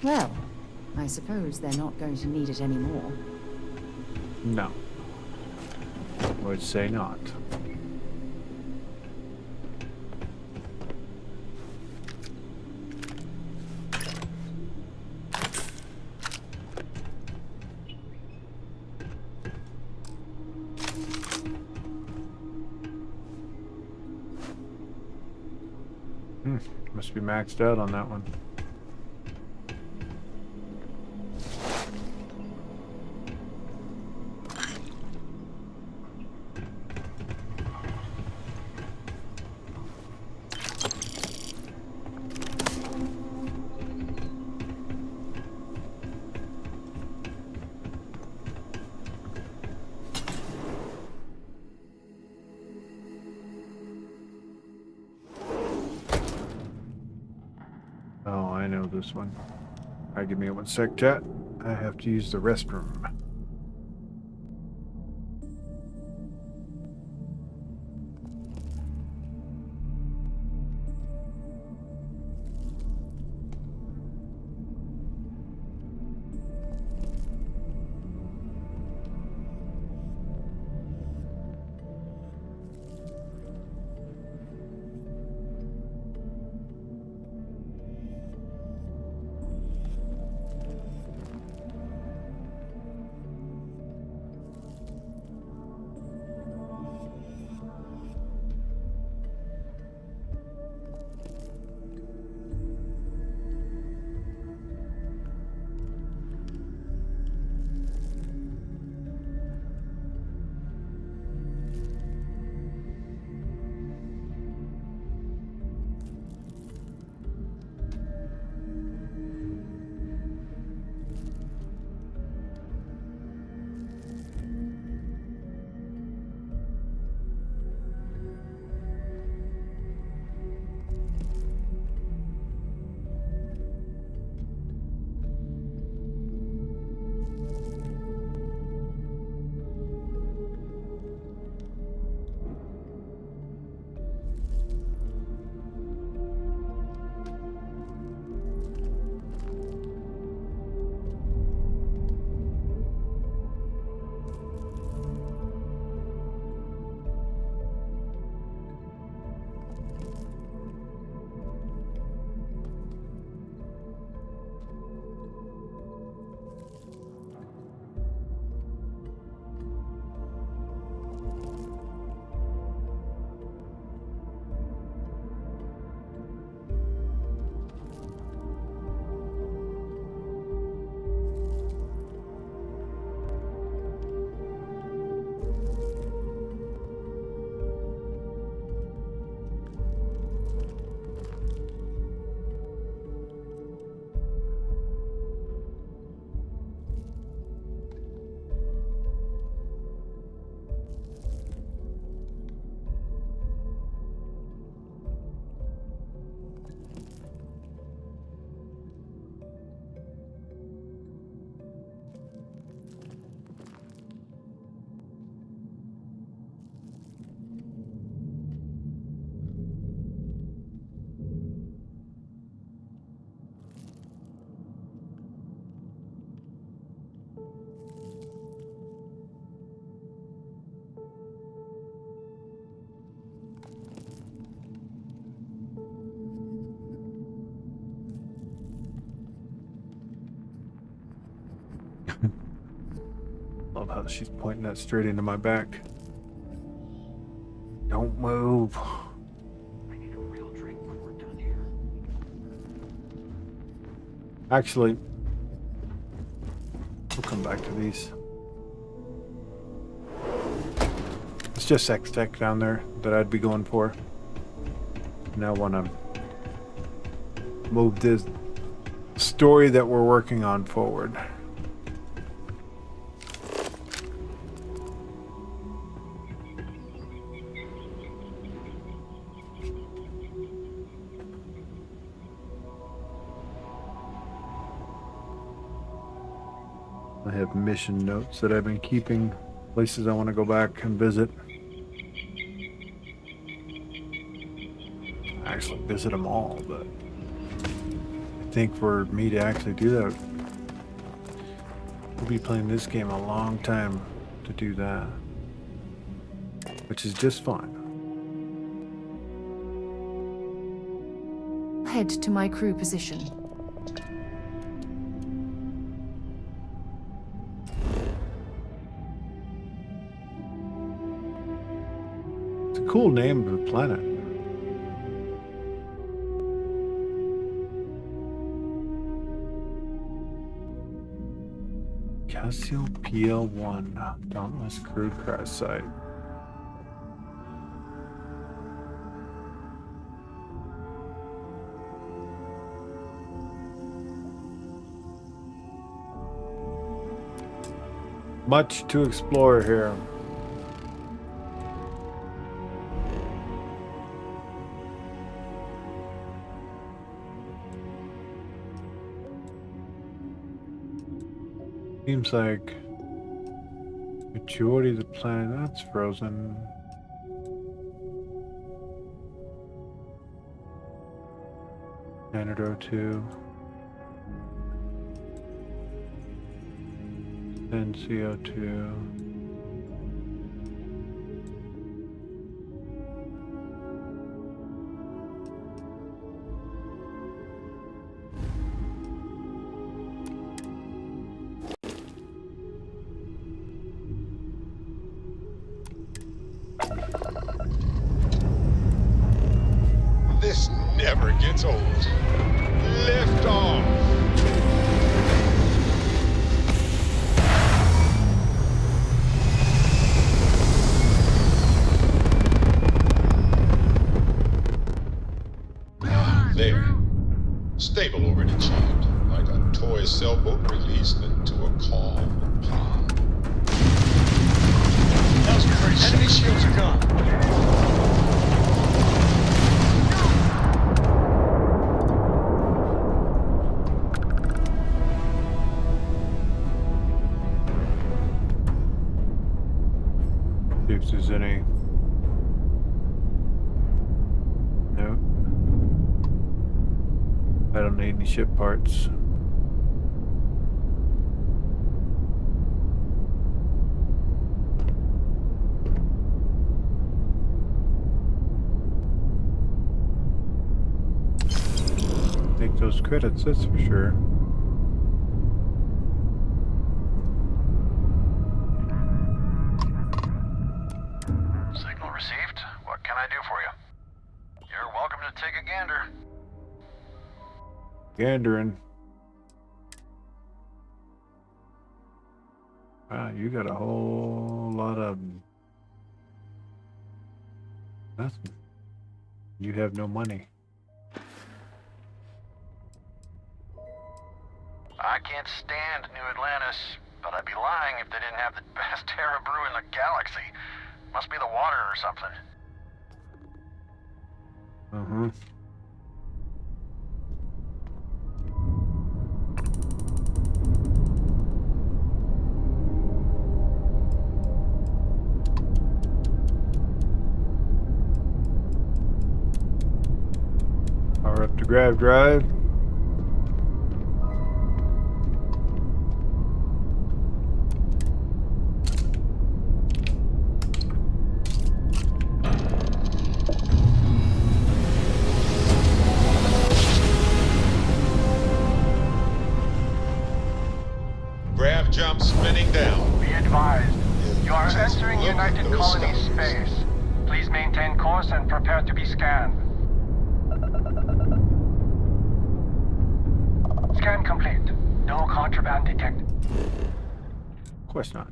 Well, I suppose they're not going to need it anymore. No. Would say not. Must be maxed out on that one. Oh, I know this one. Alright, give me 1 sec, chat. I have to use the restroom. She's pointing that straight into my back. Don't move. I need a real drink when we're done here. Actually, we'll come back to these. It's just X-Tech down there that I'd be going for. Now want to move this story that we're working on forward. I have mission notes that I've been keeping, places I want to go back and visit. Actually visit them all, but I think for me to actually do that, we'll be playing this game a long time to do that, which is just fine. Head to my crew position. It's a cool name of the planet. Cassiopeia 1, Dauntless Crew crash site. Much to explore here. Seems like majority of the planet that's frozen. Planet 02. Then CO2. This never gets old. Lift off! There. Stable already achieved, like a toy sailboat released into a calm pond. That was crazy. Enemy shields are gone. See if there's any. Nope. I don't need any ship parts. Take those credits, that's for sure. Signal received. What can I do for you? You're welcome to take a gander. Gandering. Wow, you got a whole lot of nothing. You have no money. I can't stand New Atlantis, but I'd be lying if they didn't have the best Terra brew in the galaxy. Must be the water or something. Uh-huh. Power up to grav drive. Grav jump spinning down. Be advised, detected no colony scoundrels. space. Please maintain course and prepare to be scanned. Scan complete. No contraband detected. Of course not.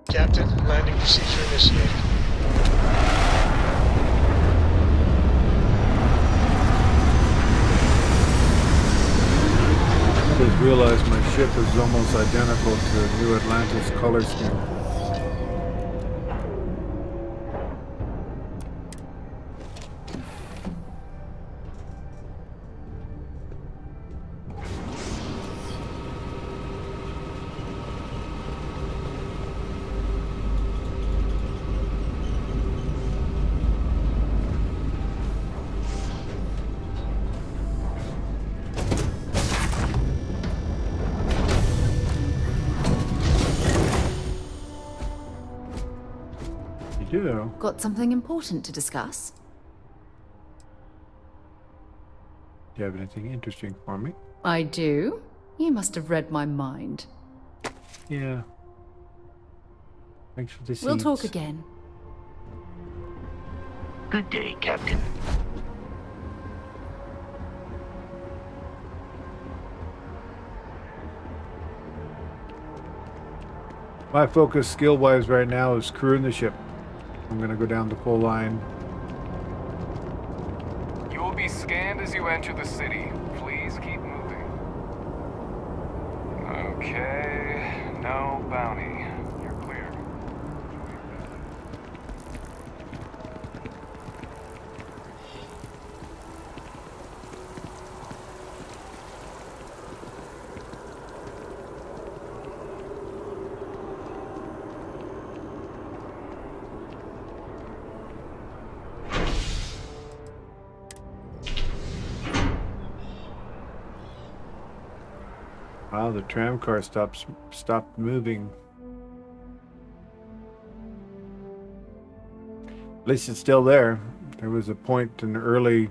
Captain, landing procedure initiated. I just realized my ship is almost identical to New Atlantis color scheme. You do? Got something important to discuss? Do you have anything interesting for me? I do. You must have read my mind. Yeah. Thanks for the seeds. We'll talk again. Good day, Captain. My focus skill-wise right now is crewing the ship. I'm gonna go down the full line. You will be scanned as you enter the city. Please keep moving. Okay, no bounty. You're clear. Wow, the tram car stopped moving. At least it's still there. There was a point in the early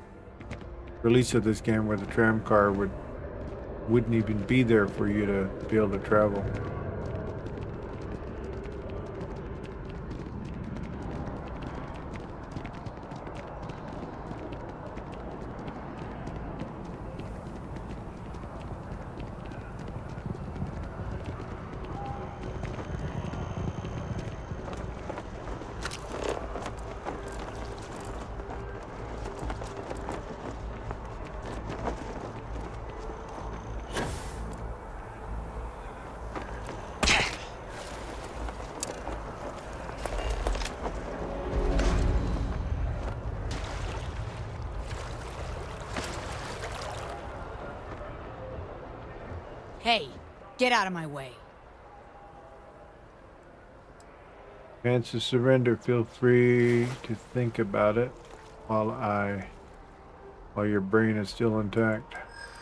release of this game where the tram car wouldn't even be there for you to be able to travel. Hey, get out of my way. Chance to surrender. Feel free to think about it while your brain is still intact.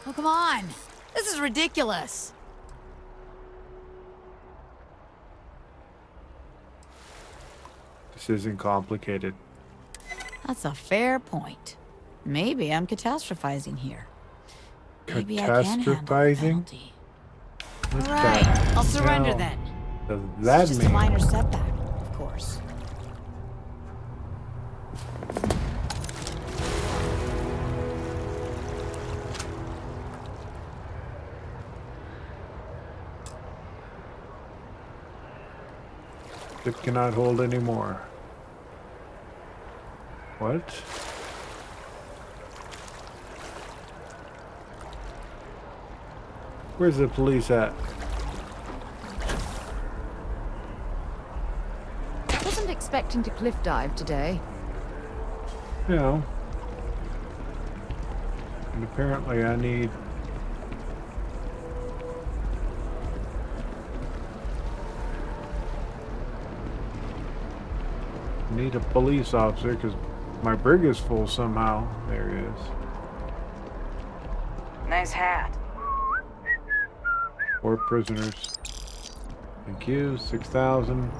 Oh, come on. This is ridiculous. This isn't complicated. That's a fair point. Maybe I'm catastrophizing here. Maybe I can handle the Catastrophizing? penalty. What All right, the I'll surrender hell then. does It's that just mean? a minor setback, of course. It cannot hold anymore. What? Where's the police at? Wasn't expecting to cliff dive today. No. And apparently I need... a police officer because my brig is full somehow. There he is. Nice hat. 4 prisoners. Thank you. 6,000.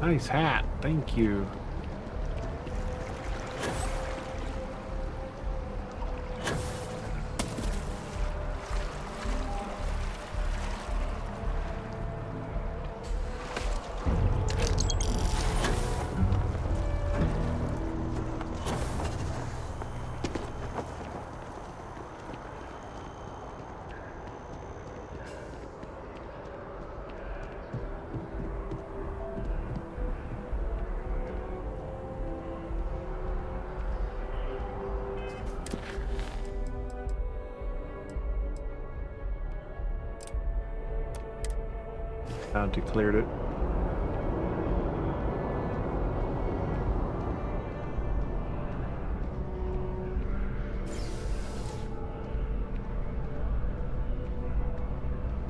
Nice hat. Thank you. Now declared it.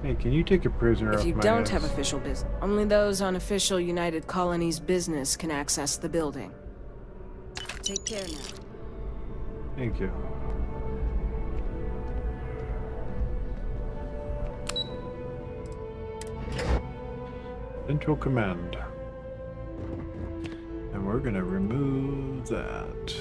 Hey, can you take a prisoner off If you my don't ass? have official business, only those on official United Colonies business can access the building. Take care now. Thank you. Central Command. And we're gonna remove that.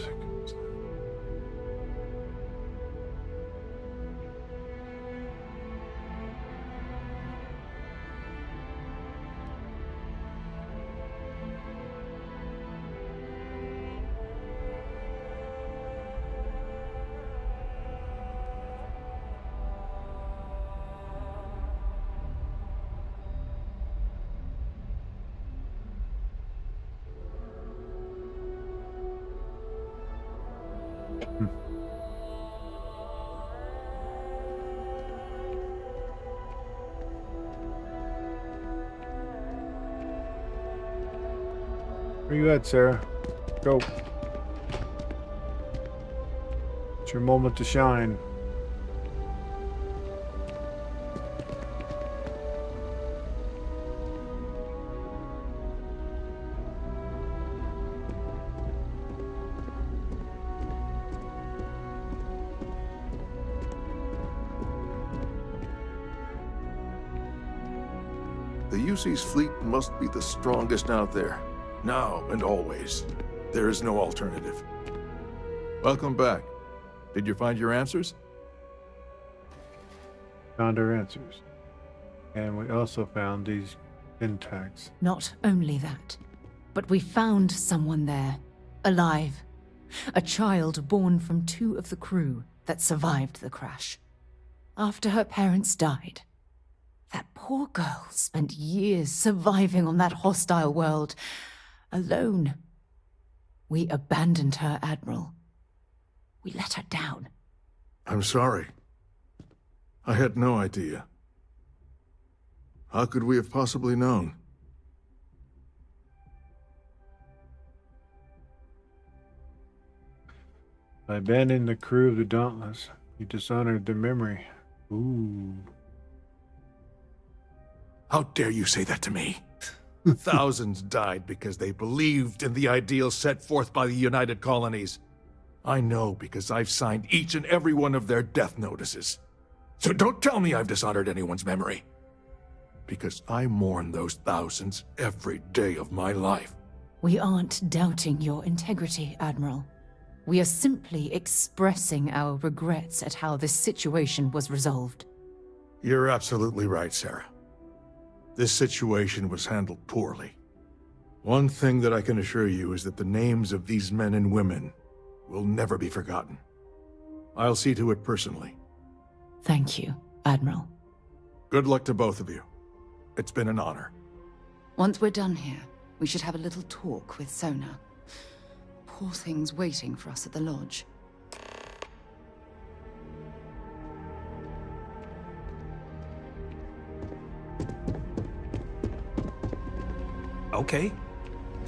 Where you at, Sarah? Go. It's your moment to shine. The UC's fleet must be the strongest out there. Now and always. There is no alternative. Welcome back. Did you find your answers? Found our answers. And we also found these intags. Not only that, but we found someone there, alive. A child born from 2 of the crew that survived the crash. After her parents died, that poor girl spent years surviving on that hostile world, alone. We abandoned her, Admiral. We let her down. I'm sorry. I had no idea. How could we have possibly known? By abandoning the crew of the Dauntless, you dishonored their memory. Ooh. How dare you say that to me? Thousands died because they believed in the ideals set forth by the United Colonies. I know because I've signed each and every one of their death notices. So don't tell me I've dishonored anyone's memory. Because I mourn those thousands every day of my life. We aren't doubting your integrity, Admiral. We are simply expressing our regrets at how this situation was resolved. You're absolutely right, Sarah. This situation was handled poorly. One thing that I can assure you is that the names of these men and women will never be forgotten. I'll see to it personally. Thank you, Admiral. Good luck to both of you. It's been an honor. Once we're done here, we should have a little talk with Sona. Poor thing's waiting for us at the lodge. Okay.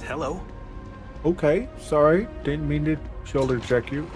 Hello. Okay, sorry. Didn't mean to shoulder check you.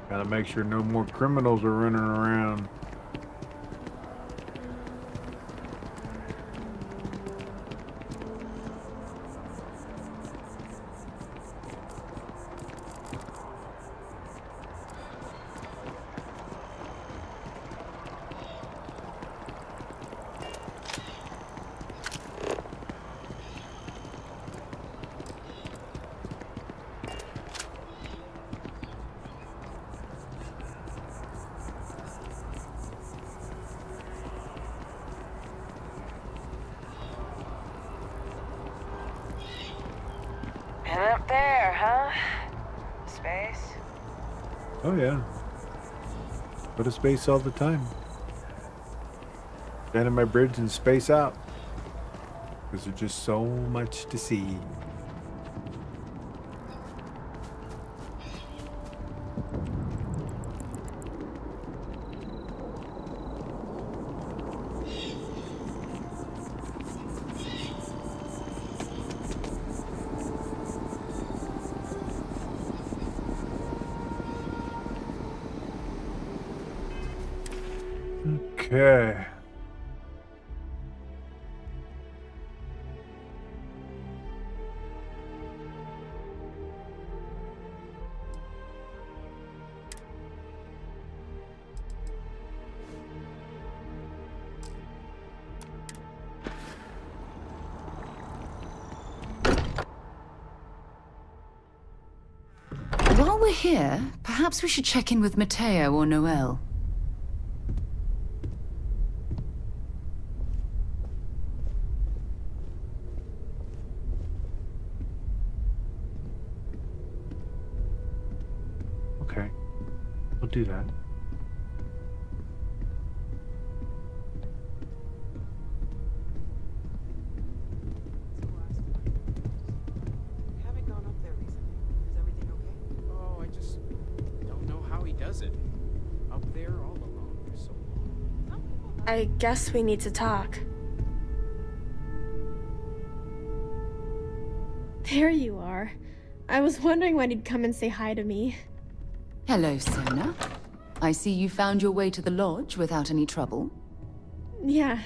Gotta make sure no more criminals are running around. And up there, huh? Space? Oh yeah. Go to space all the time. Stand in my bridge and space out. Because there's just so much to see. Okay. While we're here, perhaps we should check in with Mateo or Noel. Okay. We'll do that. Oh, I just don't know how he does it. Up there all alone for so long. I guess we need to talk. There you are. I was wondering when you'd come and say hi to me. Hello, Sona. I see you found your way to the lodge without any trouble. Yeah,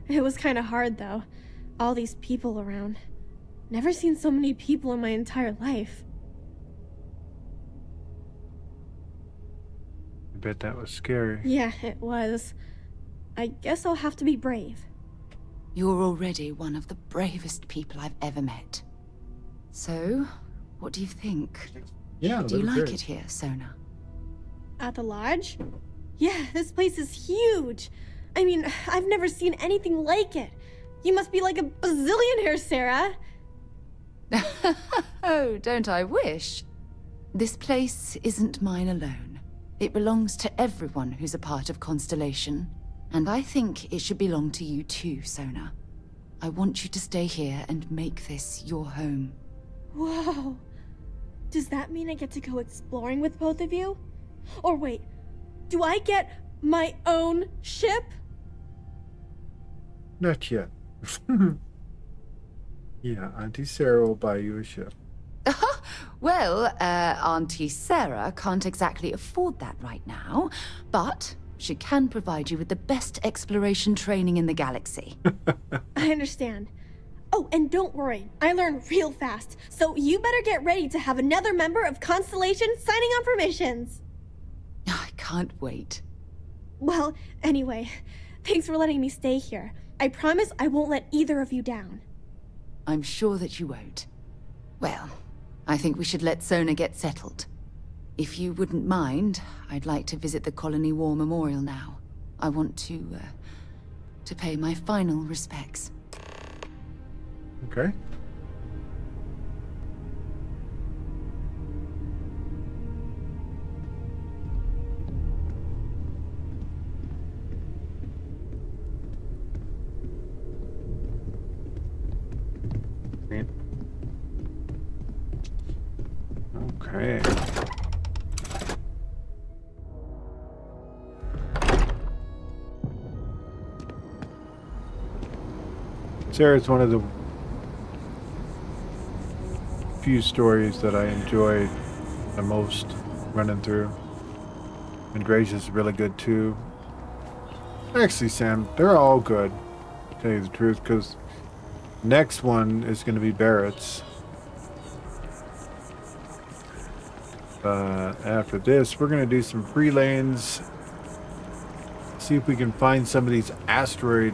it was kind of hard though. All these people around. Never seen so many people in my entire life. I bet that was scary. Yeah, it was. I guess I'll have to be brave. You're already one of the bravest people I've ever met. So, what do you think? Yeah, do you that was like great. it here, Sona? At the lodge? Yeah, this place is huge. I mean, I've never seen anything like it. You must be like a bazillionaire, Sarah. Oh, don't I wish? This place isn't mine alone. It belongs to everyone who's a part of Constellation. And I think it should belong to you too, Sona. I want you to stay here and make this your home. Whoa. Does that mean I get to go exploring with both of you? Or wait, do I get my own ship? Not yet. Yeah, Auntie Sarah will buy you a ship. Well, Auntie Sarah can't exactly afford that right now, but she can provide you with the best exploration training in the galaxy. I understand. Oh, and don't worry, I learn real fast, so you better get ready to have another member of Constellation signing on for missions. I can't wait. Well, anyway, thanks for letting me stay here. I promise I won't let either of you down. I'm sure that you won't. Well, I think we should let Sona get settled. If you wouldn't mind, I'd like to visit the Colony War Memorial now. I want to pay my final respects. Okay. Okay. Sarah's one of the few stories that I enjoyed the most running through. And Gracious is really good too. Actually, Sam, they're all good, to tell you the truth, because next one is going to be Barrett's. After this, we're going to do some free lanes. See if we can find some of these asteroid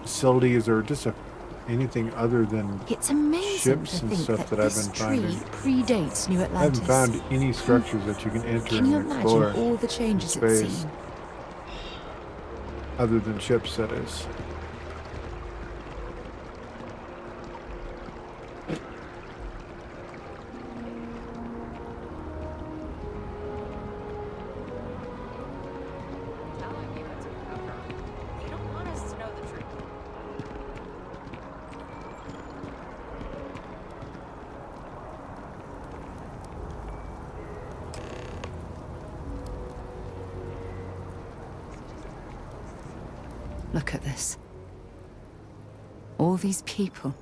facilities or just anything other than It's amazing ships to and think stuff that I've this been tree finding. predates New I Atlantis. haven't found any structures that you can enter Can you and imagine explore all the changes in it's space, seen? other than ships, that is. They don't want us to know the truth. Look at this. All these people.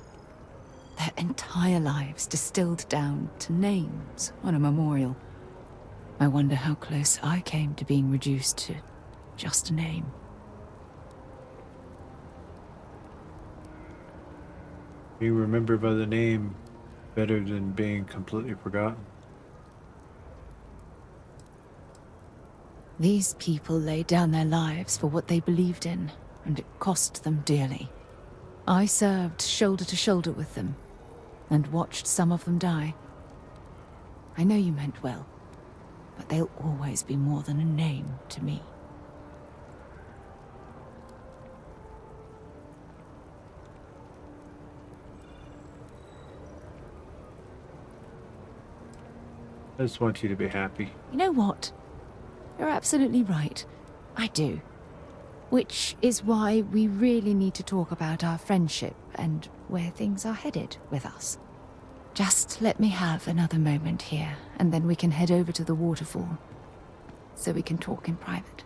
Their entire lives distilled down to names on a memorial. I wonder how close I came to being reduced to just a name. Being remembered by the name better than being completely forgotten. These people laid down their lives for what they believed in, and it cost them dearly. I served shoulder to shoulder with them, and watched some of them die. I know you meant well, but they'll always be more than a name to me. I just want you to be happy. You know what? You're absolutely right. I do. Which is why we really need to talk about our friendship and where things are headed with us. Just let me have another moment here, and then we can head over to the waterfall, so we can talk in private.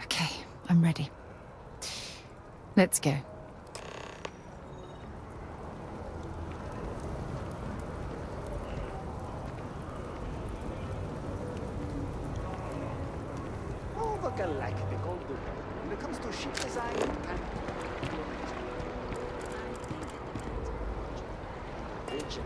Okay, I'm ready. Let's go. All the galactic old dude. When it comes to ship design and vision.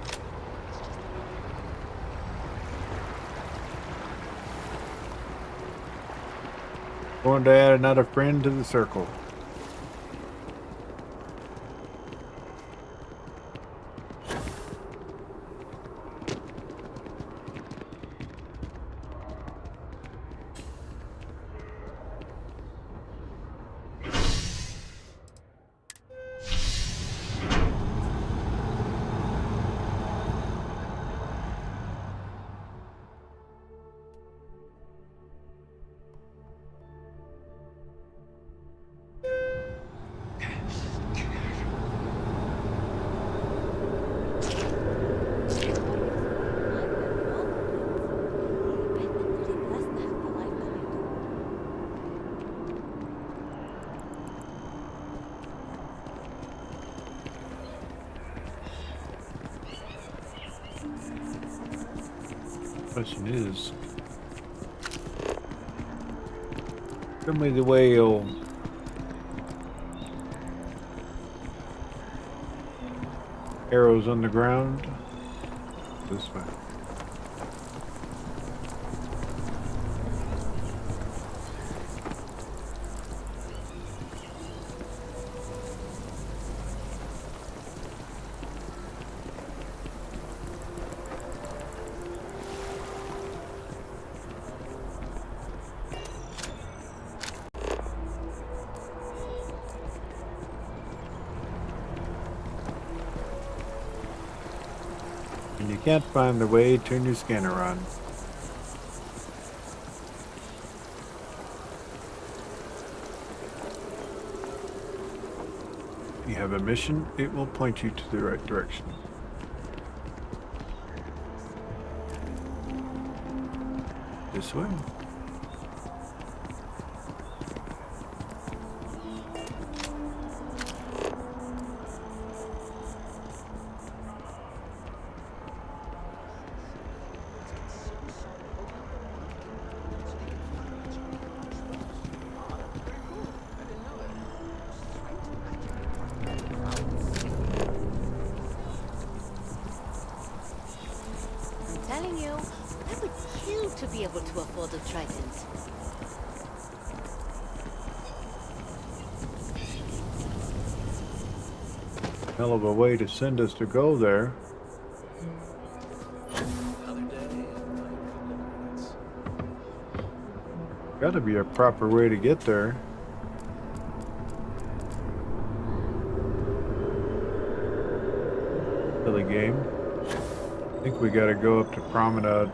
Going to add another friend to the circle. Question is, show me the whale. Arrows on the ground. This way. When you can't find the way, turn your scanner on. If you have a mission, it will point you to the right direction. This way. Telling you, I would kill to be able to afford a Trident. Hell of a way to send us to go there. Gotta be a proper way to get there. Silly game. I think we gotta go up to Promenade.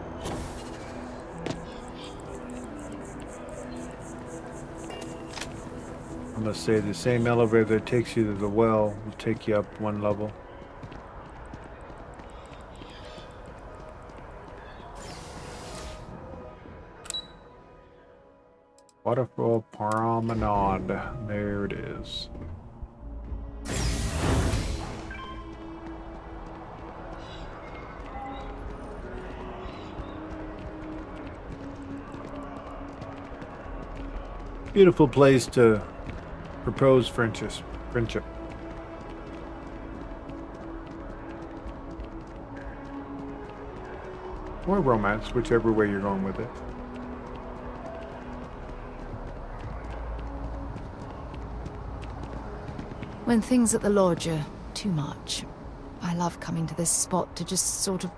I'm gonna say the same elevator that takes you to the well will take you up one level. Waterfall Promenade. There it is. Beautiful place to propose friendship. Or romance, whichever way you're going with it. When things at the lodge are too much, I love coming to this spot to just sort of,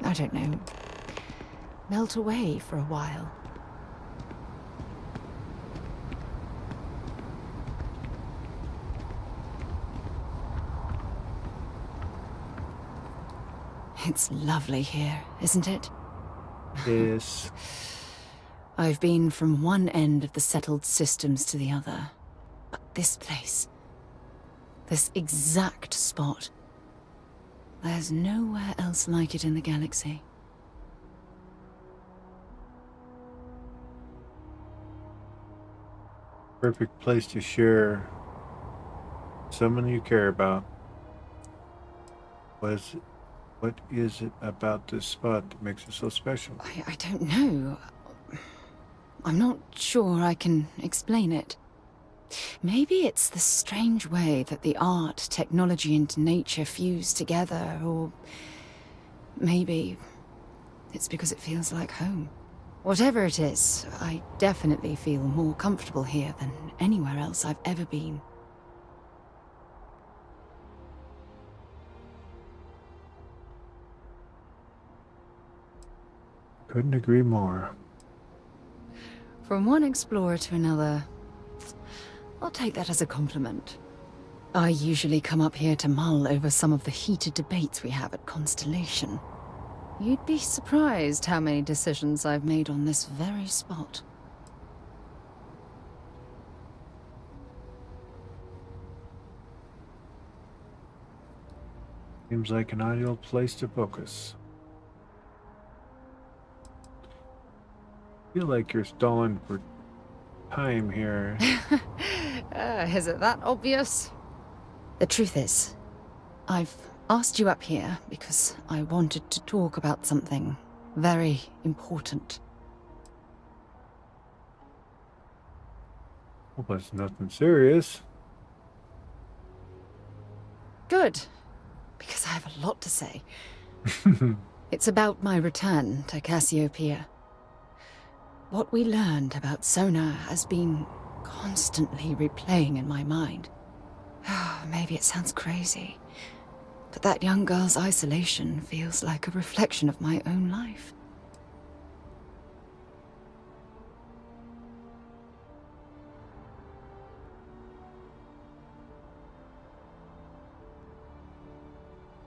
I don't know, melt away for a while. It's lovely here, isn't it? Yes. I've been from one end of the settled systems to the other. But this place, this exact spot, there's nowhere else like it in the galaxy. Perfect place to share someone you care about. What is it about this spot that makes it so special? I don't know. I'm not sure I can explain it. Maybe it's the strange way that the art, technology, and nature fuse together, or maybe it's because it feels like home. Whatever it is, I definitely feel more comfortable here than anywhere else I've ever been. Couldn't agree more. From one explorer to another, I'll take that as a compliment. I usually come up here to mull over some of the heated debates we have at Constellation. You'd be surprised how many decisions I've made on this very spot. Seems like an ideal place to focus. Feel like you're stalling for time here. Is it that obvious? The truth is, I've asked you up here because I wanted to talk about something very important. Hope it's nothing serious. Good, because I have a lot to say. It's about my return to Cassiopeia. What we learned about Sona has been constantly replaying in my mind. Maybe it sounds crazy, but that young girl's isolation feels like a reflection of my own life.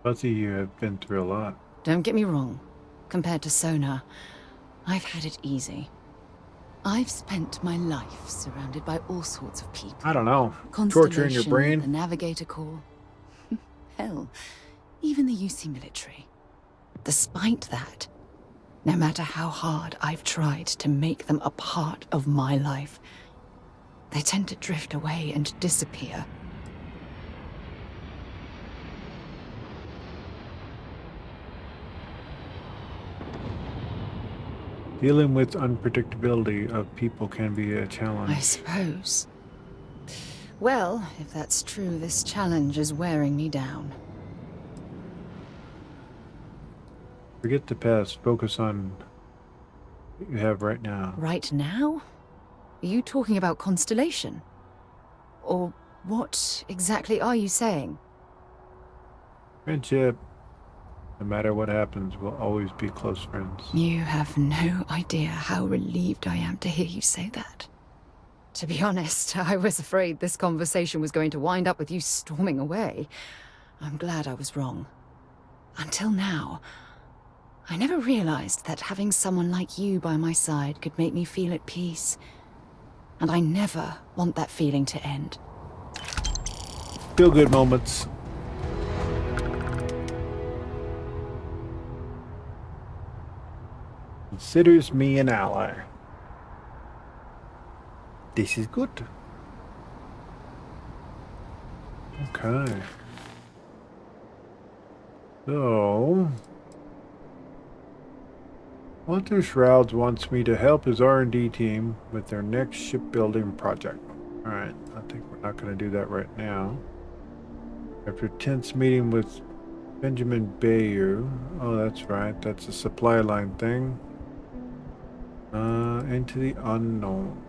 Both of you have been through a lot. Don't get me wrong. Compared to Sona, I've had it easy. I've spent my life surrounded by all sorts of people. I don't know. Torturing your brain. The Navigator Corps. Hell, even the UC military. Despite that, No matter how hard I've tried to make them a part of my life, they tend to drift away and disappear. Dealing with unpredictability of people can be a challenge. I suppose. Well, if that's true, this challenge is wearing me down. Forget the past. Focus on what you have right now. Right now? Are you talking about Constellation? Or what exactly are you saying? Friendship. No matter what happens, we'll always be close friends. You have no idea how relieved I am to hear you say that. To be honest, I was afraid this conversation was going to wind up with you storming away. I'm glad I was wrong. Until now, I never realized that having someone like you by my side could make me feel at peace. And I never want that feeling to end. Feel good moments. Considers me an ally. This is good. Okay. So, Walter Shrouds wants me to help his R&D team with their next shipbuilding project. Alright, I think we're not going to do that right now. After a tense meeting with Benjamin Bayou. Oh, that's right. That's a supply line thing. Into the unknown.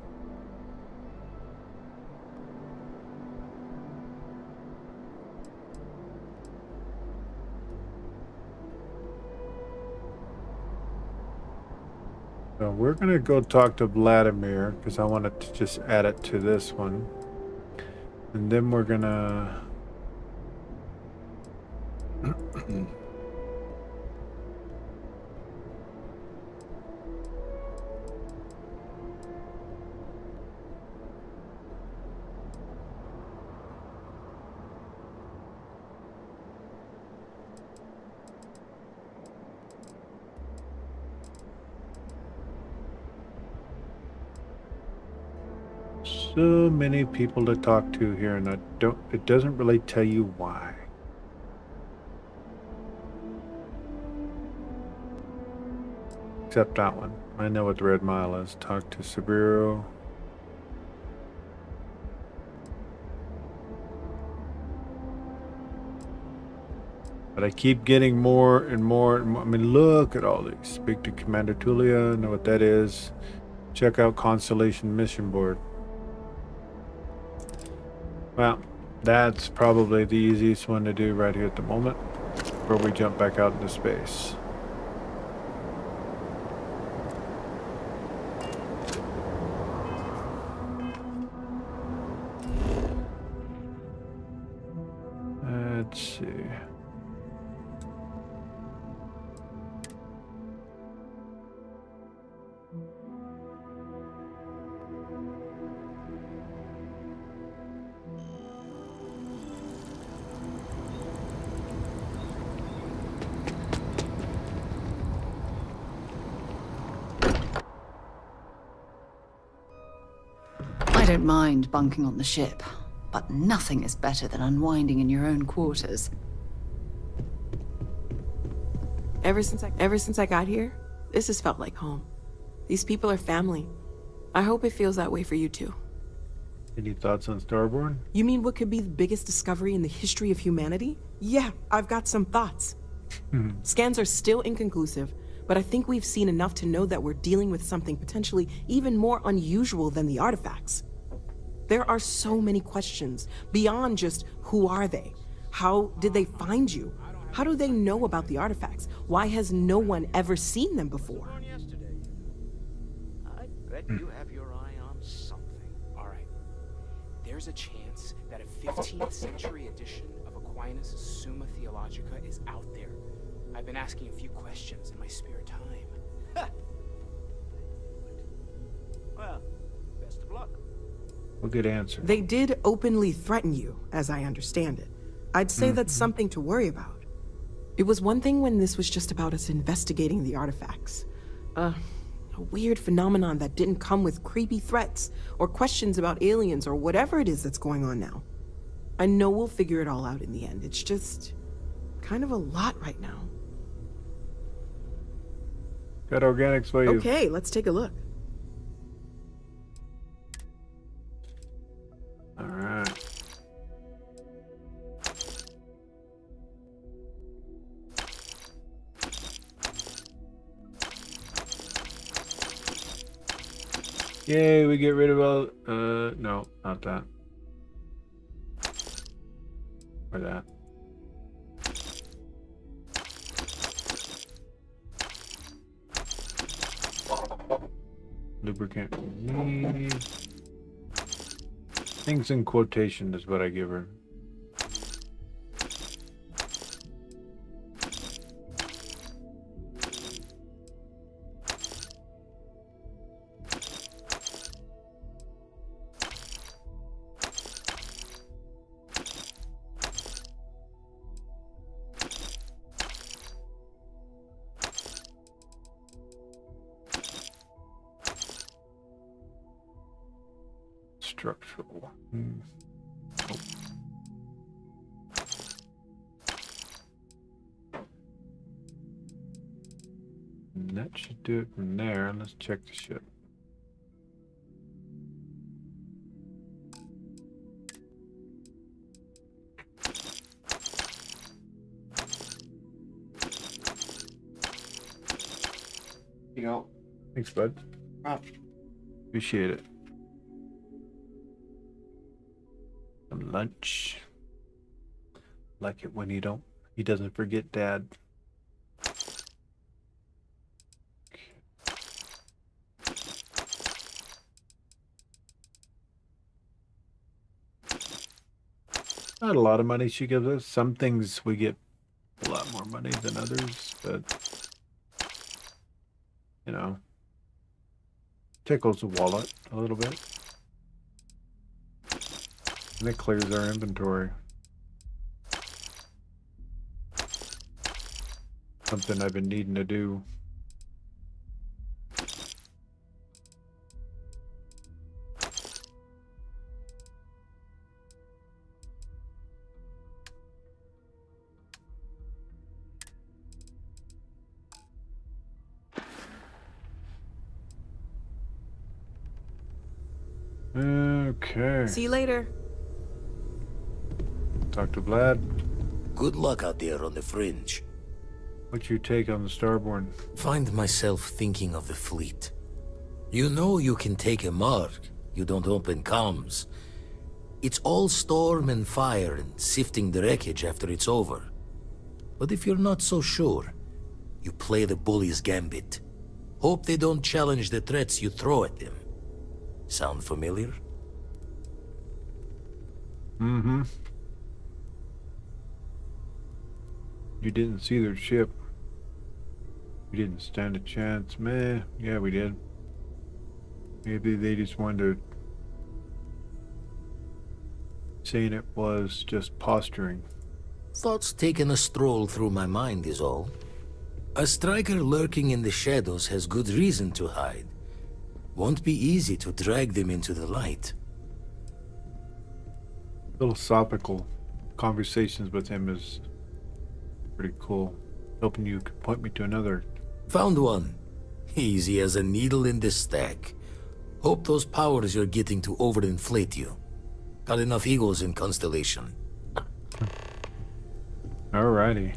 So we're gonna go talk to Vladimir because I wanted to just add it to this one, and then we're gonna so many people to talk to here, and it doesn't really tell you why. Except that one. I know what the Red Mile is. Talk to Sabiro. But I keep getting more and more and more. I mean, look at all these. Speak to Commander Tulia. Know what that is. Check out Constellation Mission Board. Well, that's probably the easiest one to do right here at the moment, before we jump back out into space. Let's see. I don't mind bunking on the ship, but nothing is better than unwinding in your own quarters. Ever since I got here, this has felt like home. These people are family. I hope it feels that way for you too. Any thoughts on Starborn? You mean what could be the biggest discovery in the history of humanity? Yeah, I've got some thoughts. Scans are still inconclusive, but I think we've seen enough to know that we're dealing with something potentially even more unusual than the artifacts. There are so many questions beyond just who are they? How did they find you? How do they know about the artifacts? Why has no one ever seen them before? I bet you have your eye on something. All right. There's a chance that a 15th century edition of Aquinas' Summa Theologica is out there. I've been asking a few questions in my spare time. Well, best of luck. Well, good answer. They did openly threaten you, as I understand it. I'd say that's something to worry about. It was one thing when this was just about us investigating the artifacts, A weird phenomenon that didn't come with creepy threats or questions about aliens or whatever it is that's going on now. I know we'll figure it all out in the end. It's just kind of a lot right now. Got organics for you. Okay, let's take a look. All right. Yay, we get rid of all, no, not that. Or that. Lubricant. Things in quotation is what I give her. Structural. Oh. And that should do it from there. Let's check the ship. You go. Thanks, bud. Appreciate it. Some lunch. Like it when he doesn't forget Dad. Not a lot of money she gives us. Some things we get a lot more money than others, but you know, tickles the wallet a little bit. And it clears our inventory. Something I've been needing to do. Okay. See you later. Talk to Vlad. Good luck out there on the fringe. What's your take on the Starborn? Find myself thinking of the fleet. You know you can take a mark. You don't open comms. It's all storm and fire and sifting the wreckage after it's over. But if you're not so sure, you play the bully's gambit. Hope they don't challenge the threats you throw at them. Sound familiar? Mm-hmm. You didn't see their ship. We didn't stand a chance. Meh. Yeah, we did. Maybe they just wanted to... saying it was just posturing. Thoughts taking a stroll through my mind is all. A striker lurking in the shadows has good reason to hide. Won't be easy to drag them into the light. Philosophical conversations with him is pretty cool. Hoping you could point me to another. Found one. Easy as a needle in the stack. Hope those powers you're getting to overinflate you. Got enough egos in Constellation. Alrighty.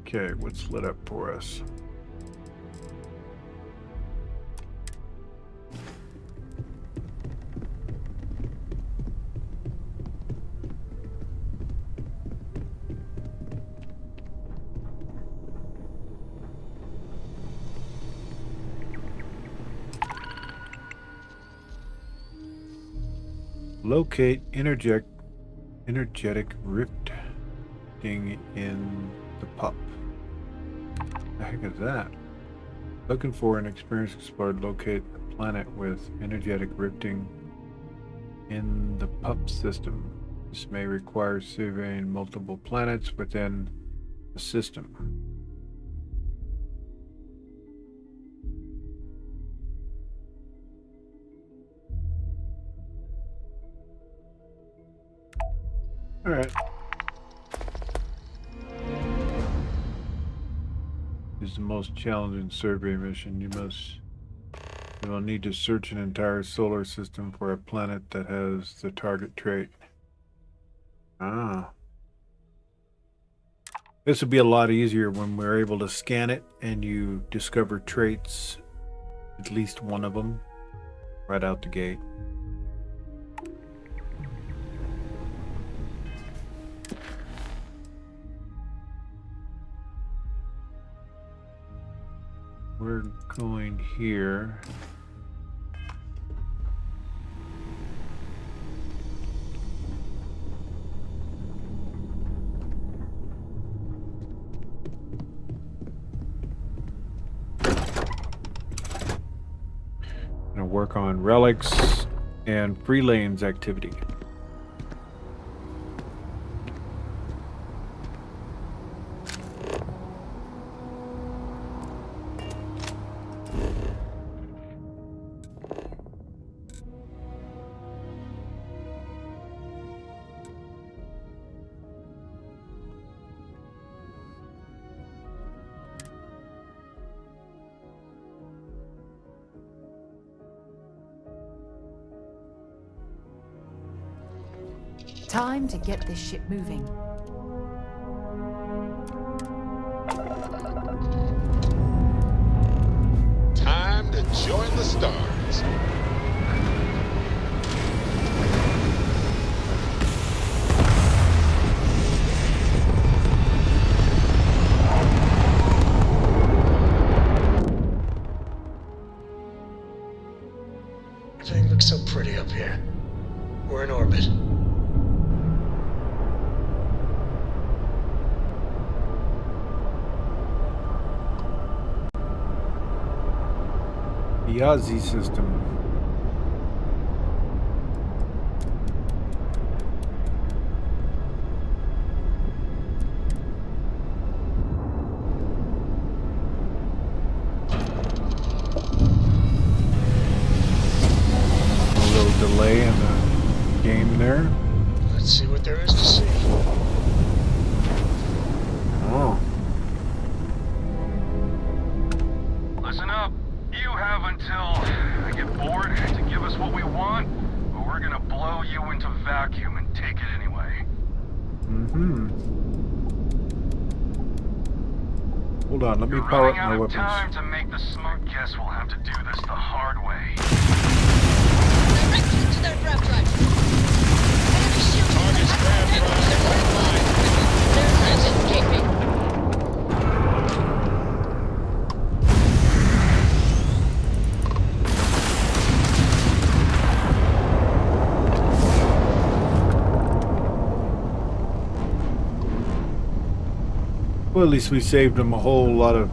Okay, what's lit up for us? Locate energetic rifting in the pup. The heck is that? Looking for an experienced explorer to locate a planet with energetic rifting in the PUP system. This may require surveying multiple planets within the system. All right. This is the most challenging survey mission. You will need to search an entire solar system for a planet that has the target trait. Ah. This would be a lot easier when we're able to scan it and you discover traits, at least one of them, right out the gate. We're going here. Gonna work on relics and free lanes activity. Time to get this ship moving. Time to join the stars. Everything looks so pretty up here. We're in orbit. The Yazzie system. A little delay in the game there. Let's see what there is to see. Oh. Listen up. You have until I get bored to give us what we want, or we're gonna blow you into vacuum and take it anyway. Mm-hmm. Hold on, let me You're power up running out my of weapons. time to make the smart. Guess we'll have to do this the hard way. Directions to their grav drives. Enemy shields. Target's grav drives are online. Their transit escaping. Well, at least we saved him a whole lot of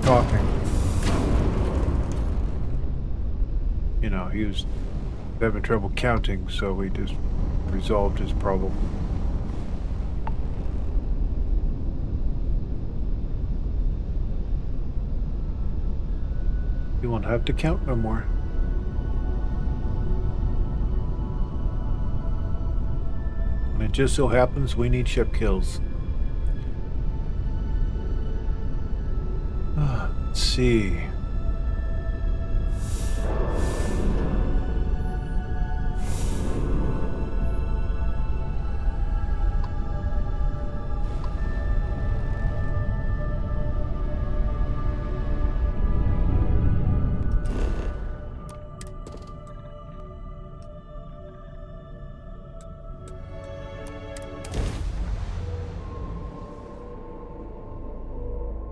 talking. You know, he was having trouble counting, so we just resolved his problem. You won't have to count no more. And it just so happens we need ship kills. Let's see.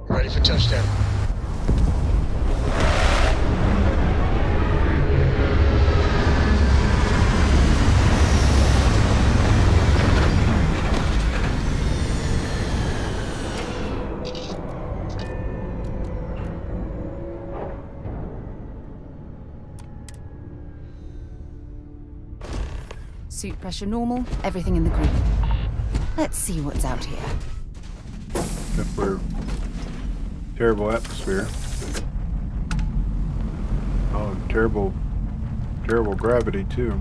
Ready for touchdown. Suit pressure normal, everything in the green. Let's see what's out here. Except for terrible atmosphere. Oh, terrible gravity too.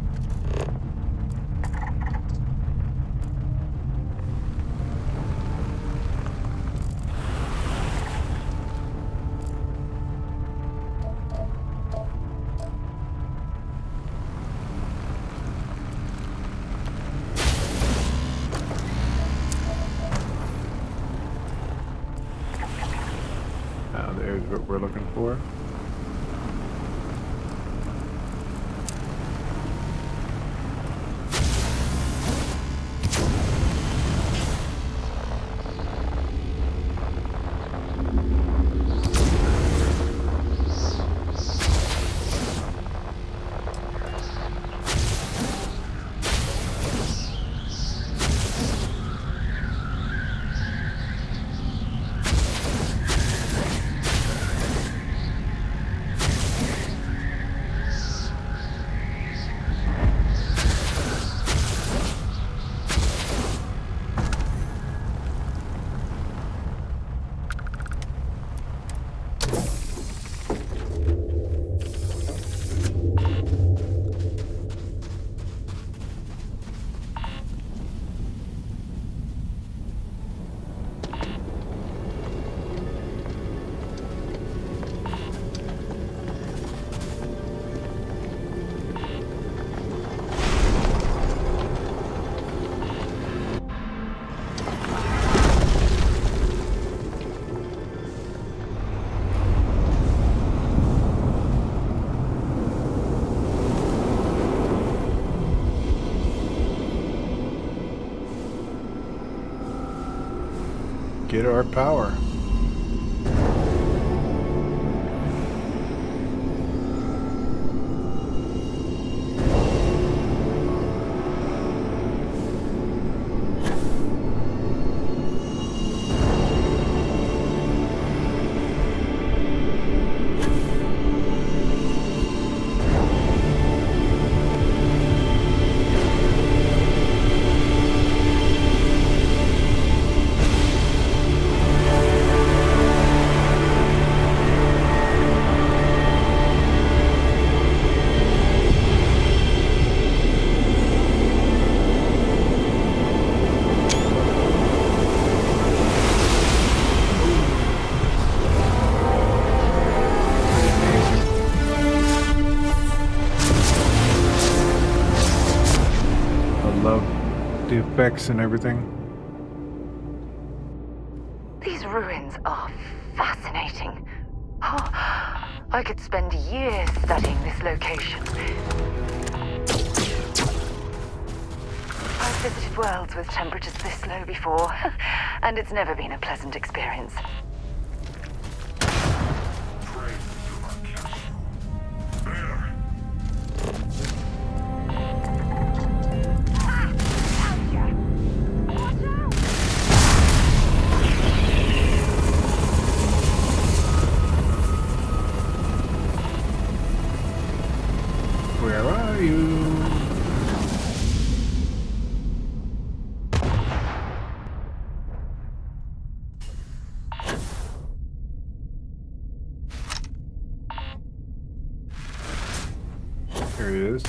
Now there's what we're looking for. Get our power. The effects and everything. These ruins are fascinating. Oh, I could spend years studying this location. I've visited worlds with temperatures this low before, and it's never been a pleasant experience. Where are you? There he is.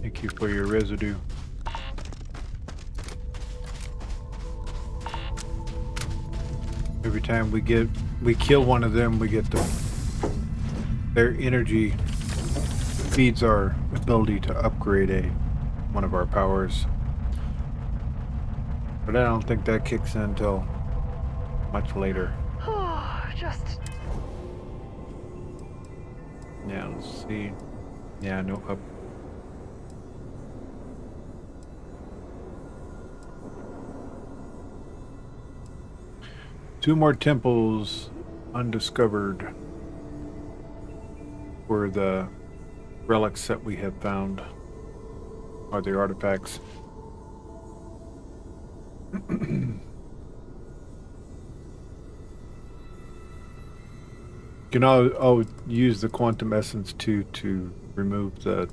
Thank you for your residue. Every time we kill one of them, we get their energy feeds our ability to upgrade one of our powers. But I don't think that kicks in until much later. Oh, just... Yeah, let's see. Yeah, no up. Two more temples undiscovered were the relics that we have found, or the artifacts. can use the quantum essence to remove the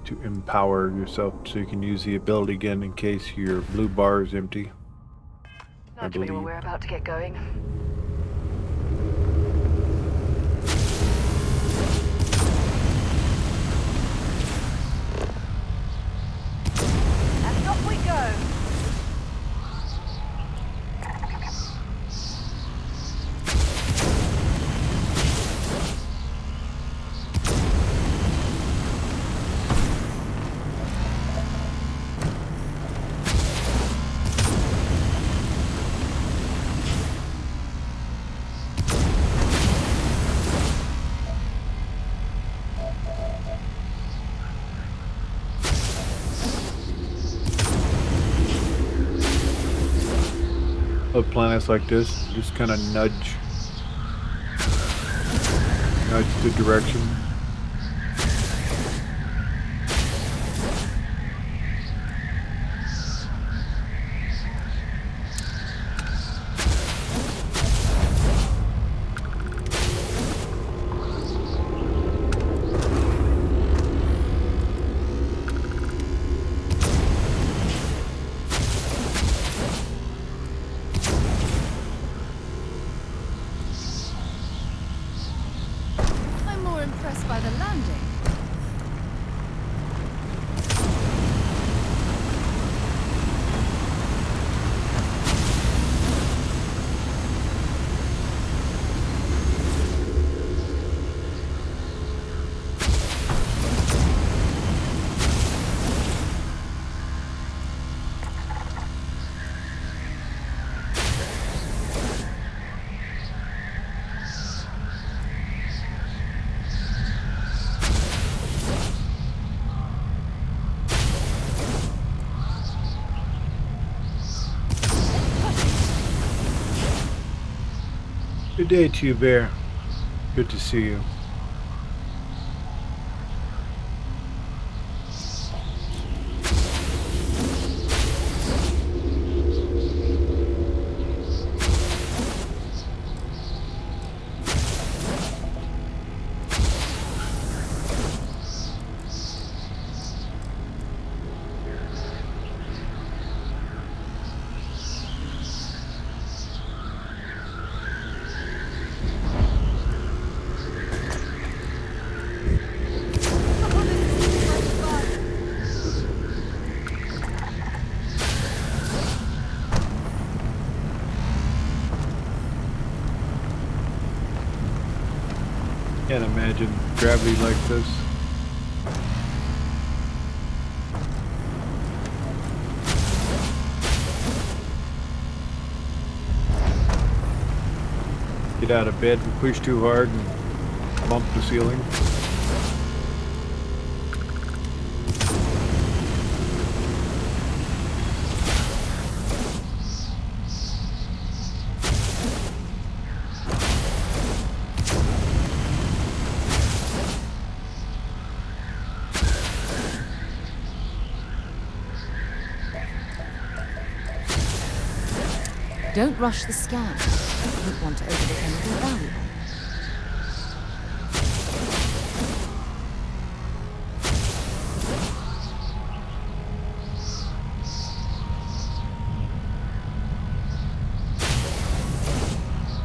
to empower yourself, so you can use the ability again in case your blue bar is empty. Nudge me when we're about to get going. And off we go. Of planets like this, just kind of nudge the direction. Impressed by the landing. Good day to you, Bear. Good to see you. Can't imagine gravity like this. Get out of bed and push too hard and bump the ceiling. Don't rush the scan. You don't want to overlook anything valuable.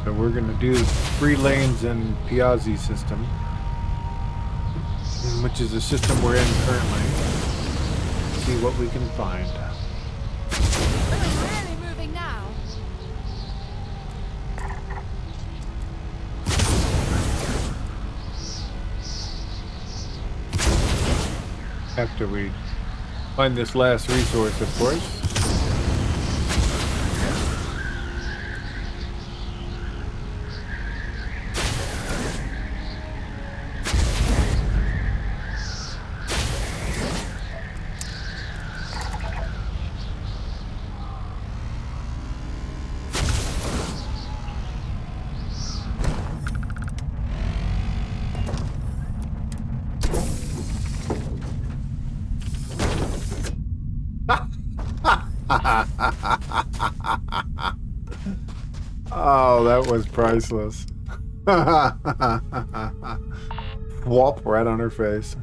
So we're going to do 3 lanes in Piazzi's system, which is the system we're in currently. See what we can find. After we find this last resource, of course. Oh, that was priceless. Whoop, right on her face.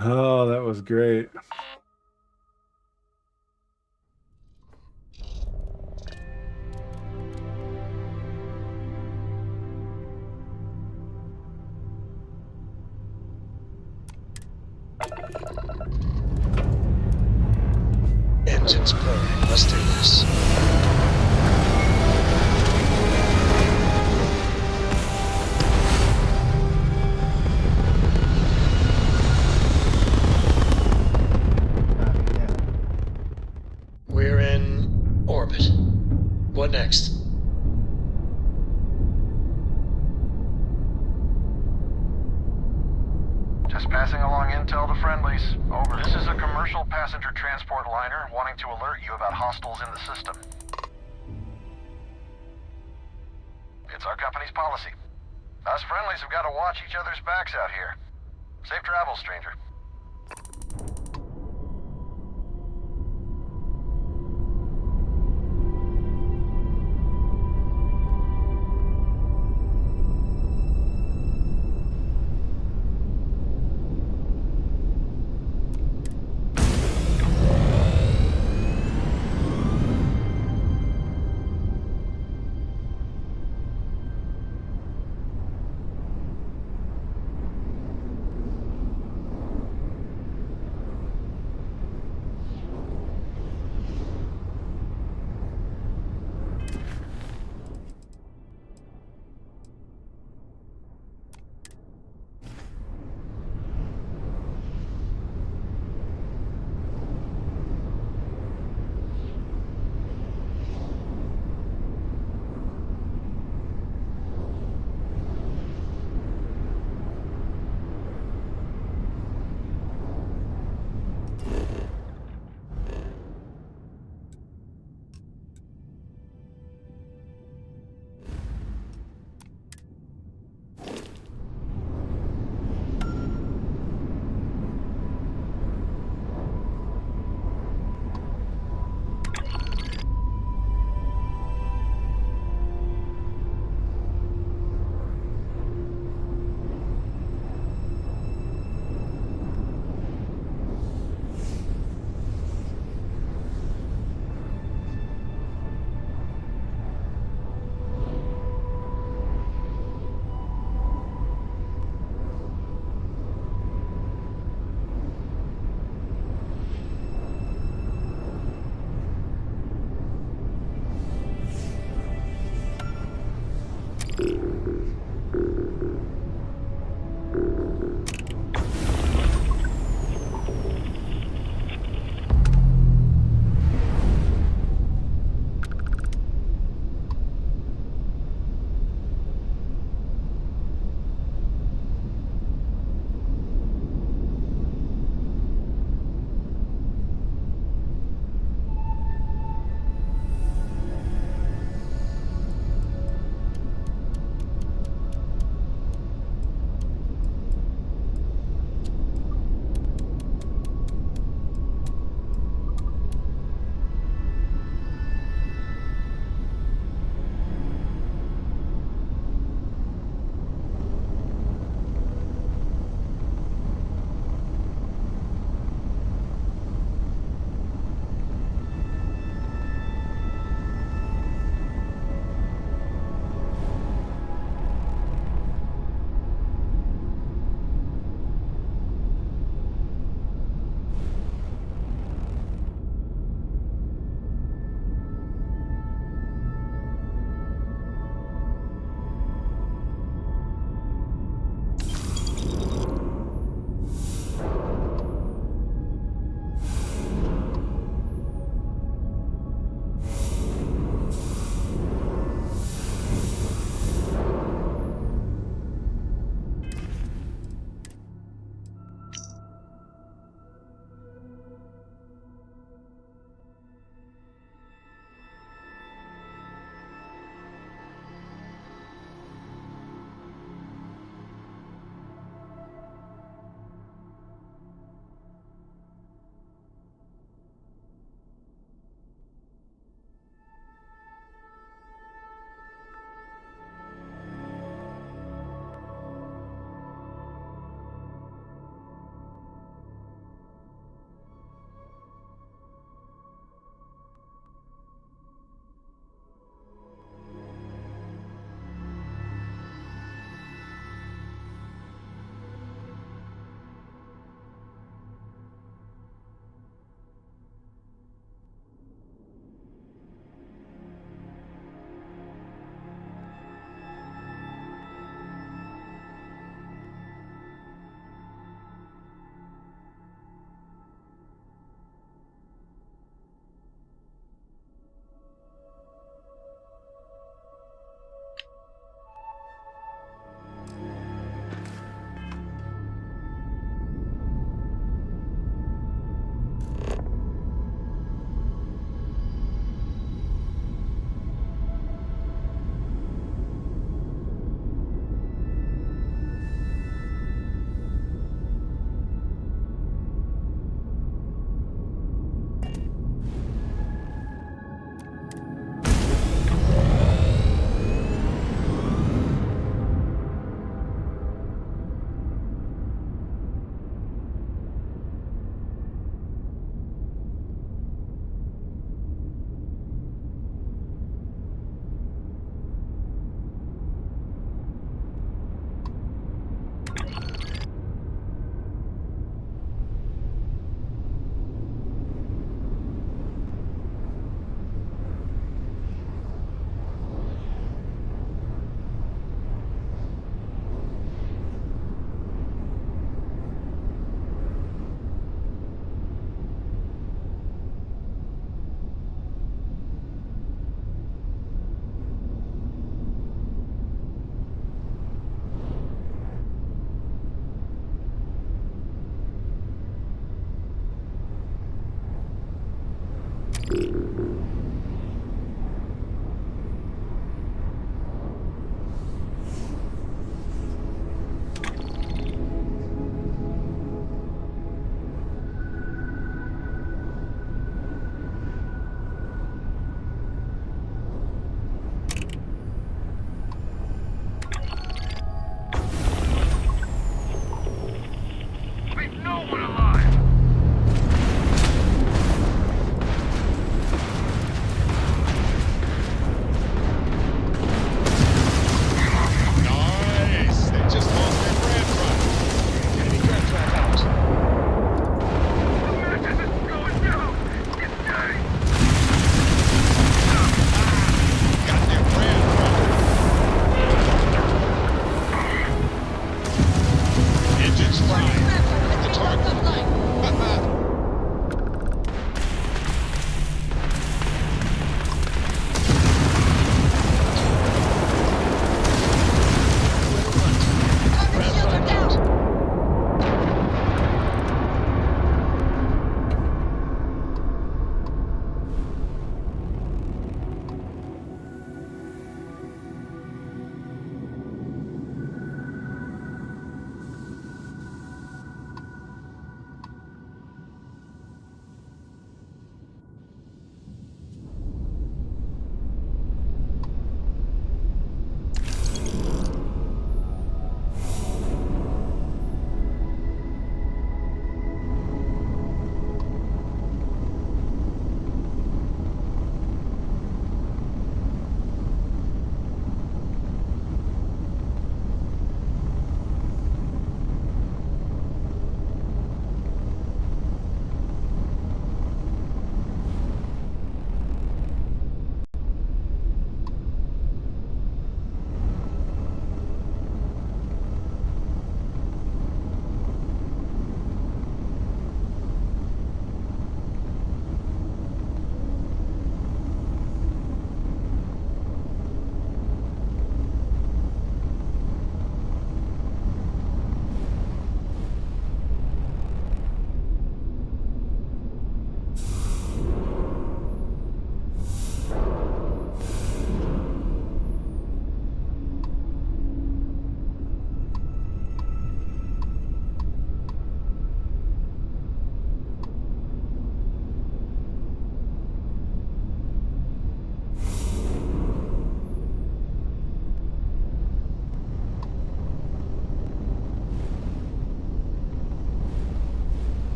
Oh, that was great. Engines purring. Let's do this. We're in orbit. What next? Just passing along intel to friendlies. Over. This is a commercial passenger transport liner wanting to alert you about hostiles in the system. It's our company's policy. Us friendlies have got to watch each other's backs out here. Safe travels, stranger.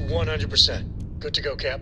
100%. Good to go, Cap.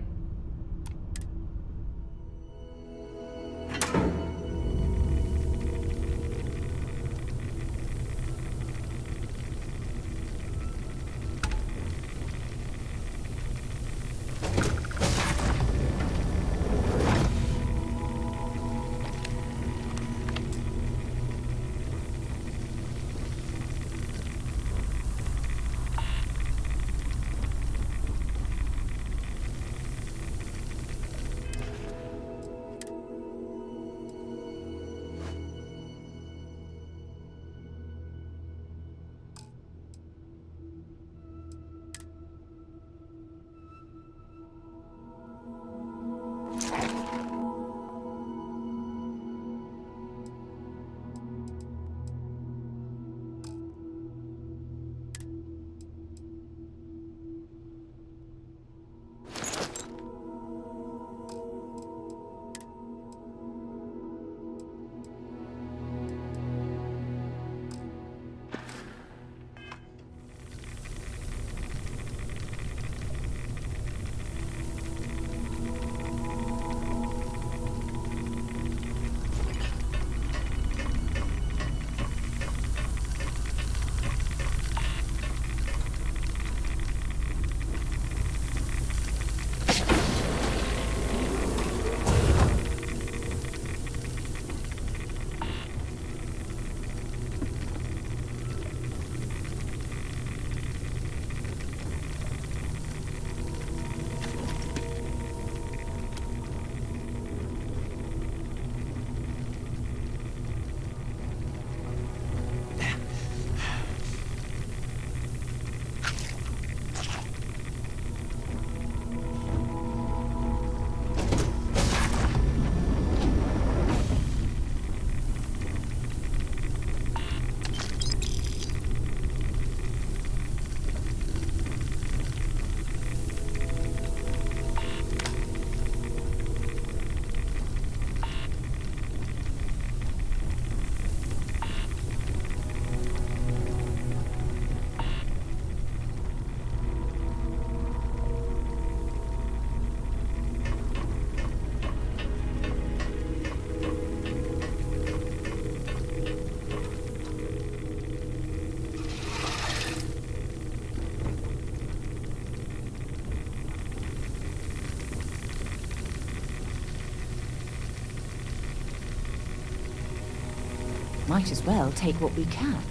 Might as well take what we can.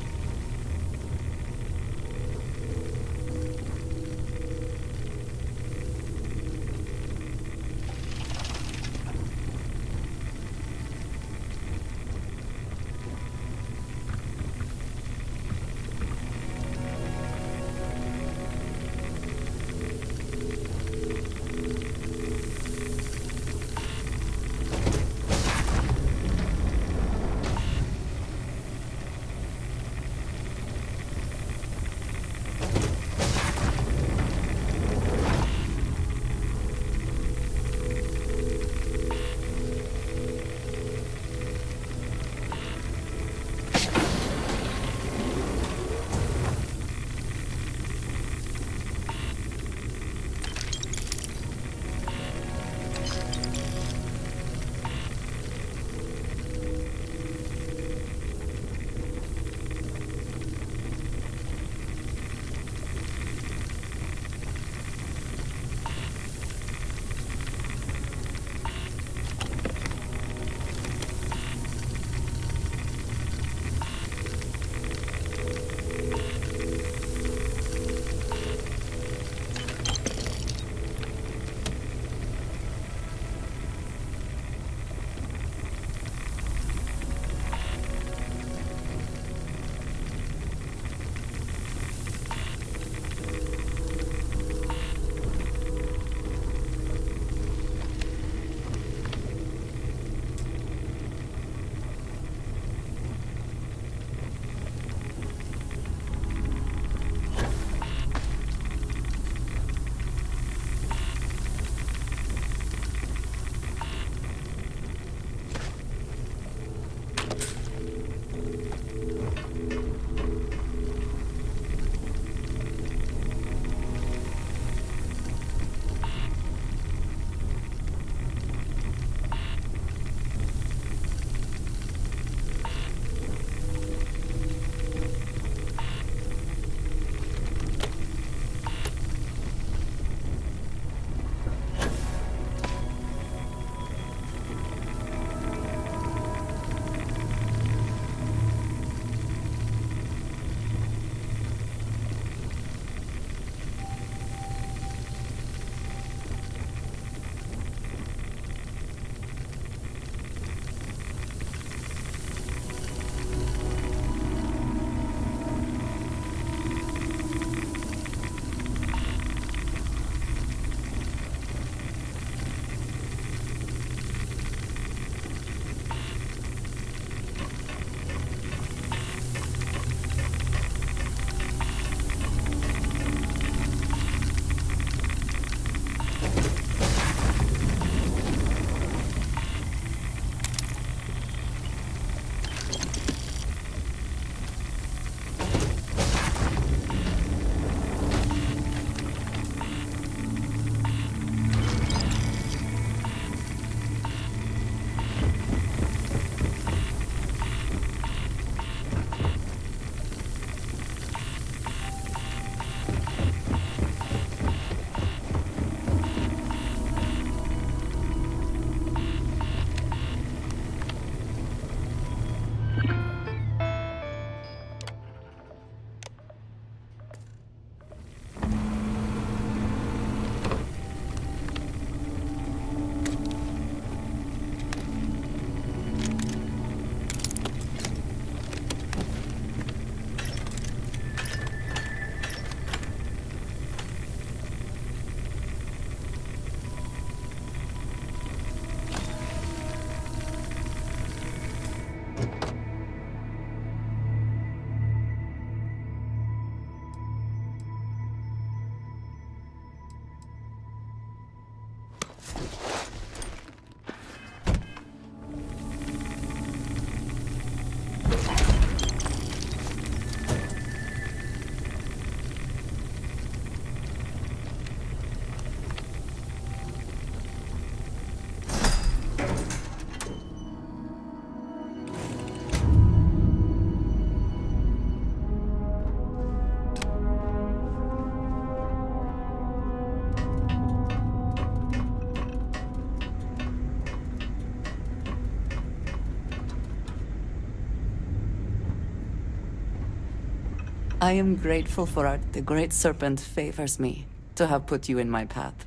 I am grateful for art. The Great Serpent favors me to have put you in my path.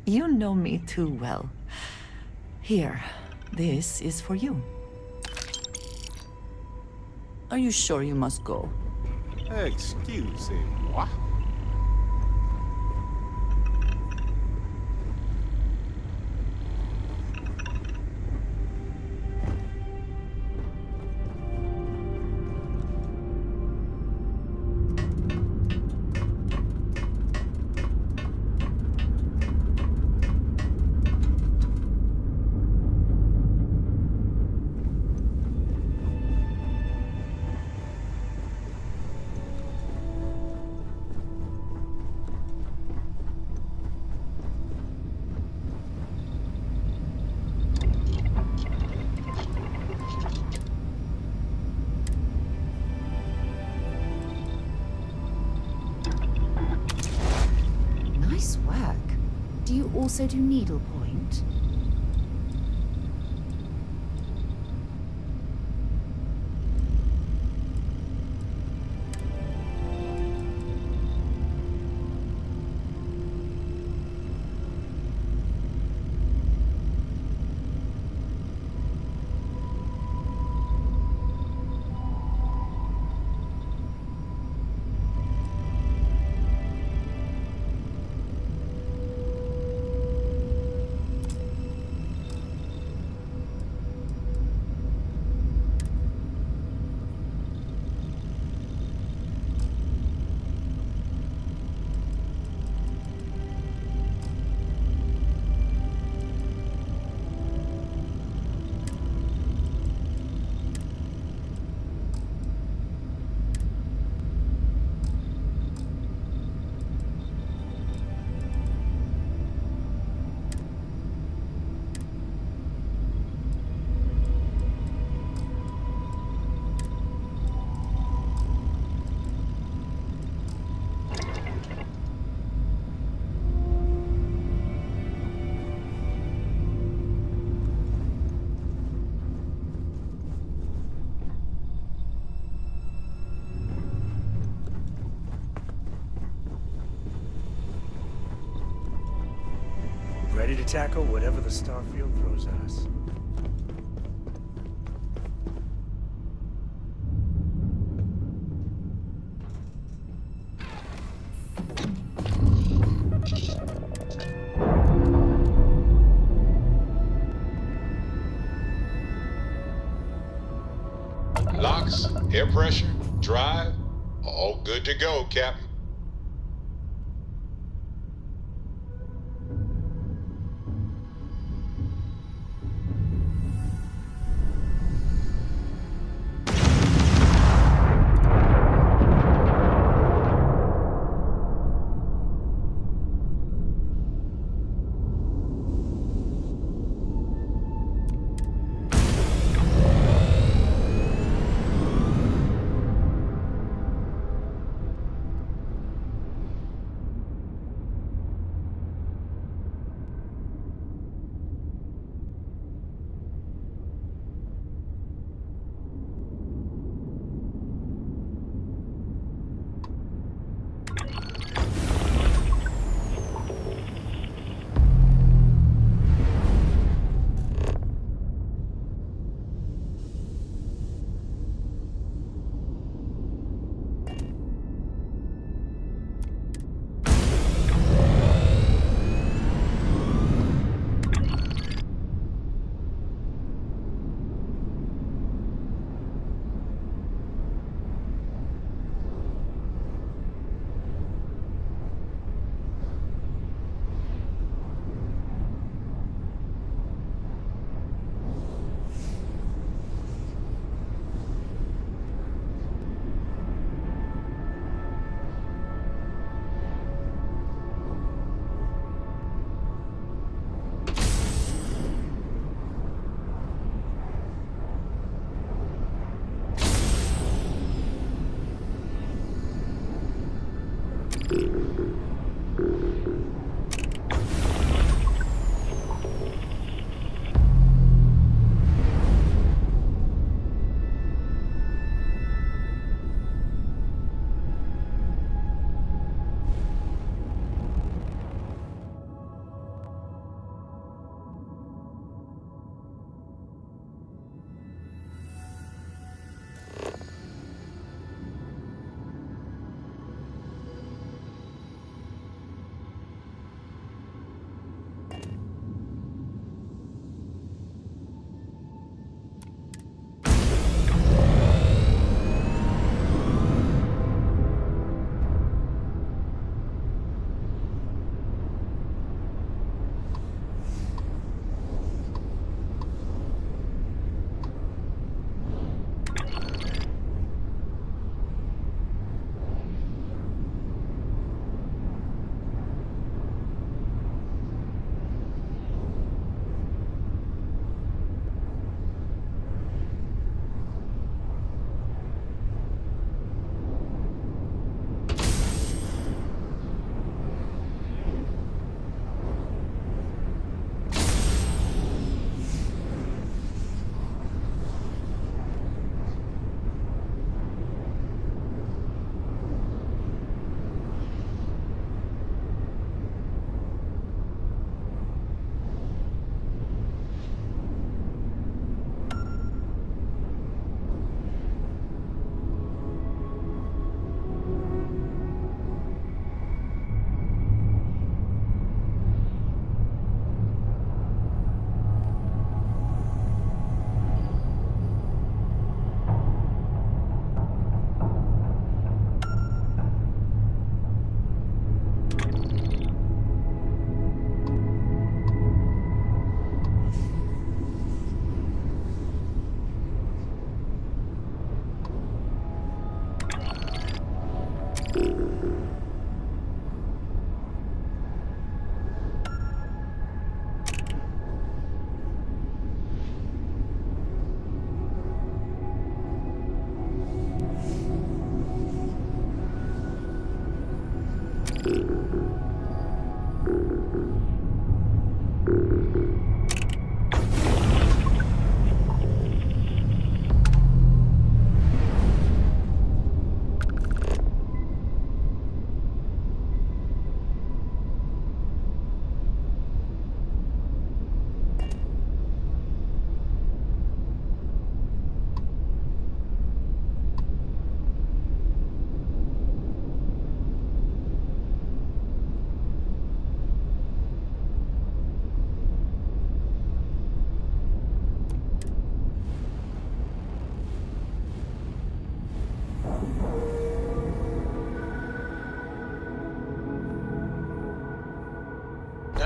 You know me too well. Here, this is for you. Are you sure you must go? Excusez-moi. Nice work. Do you also do needlepoint? Ready to tackle whatever the Starfield throws at us. Locks, air pressure, drive, all good to go, Captain.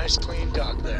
Nice clean dock there.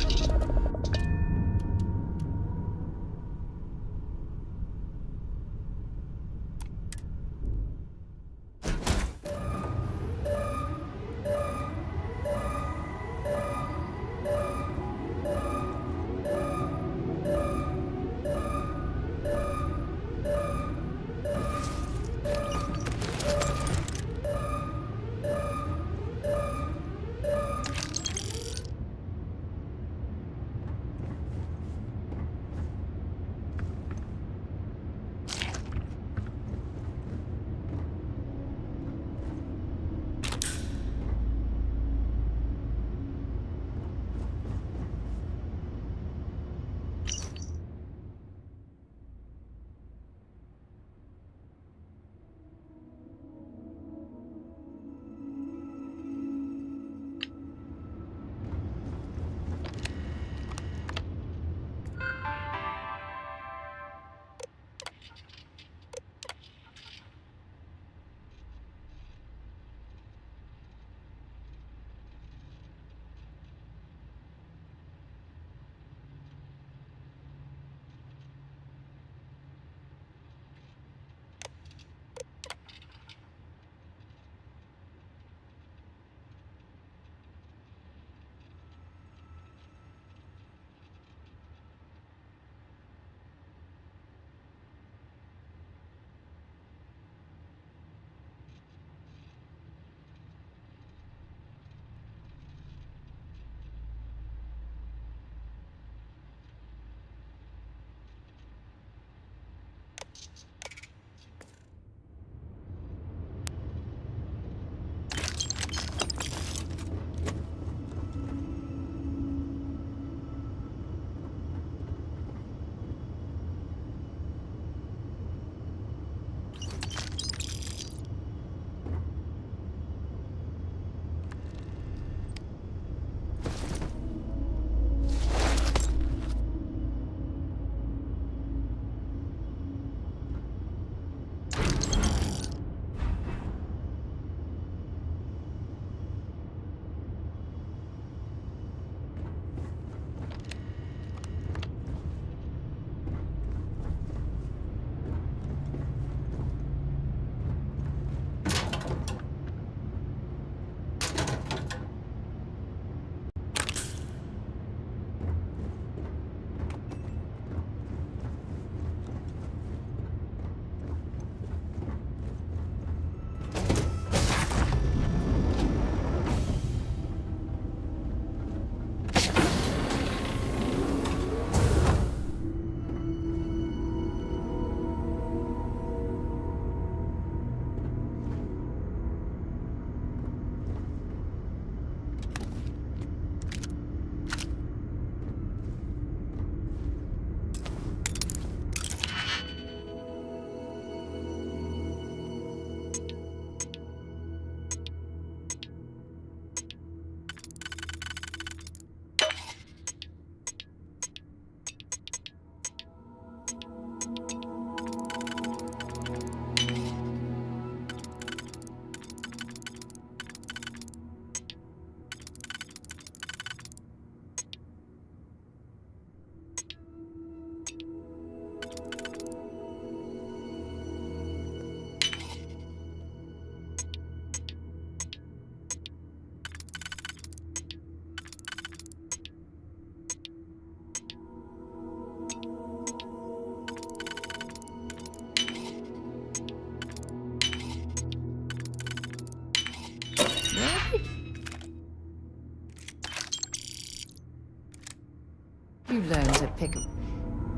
You learn to pick...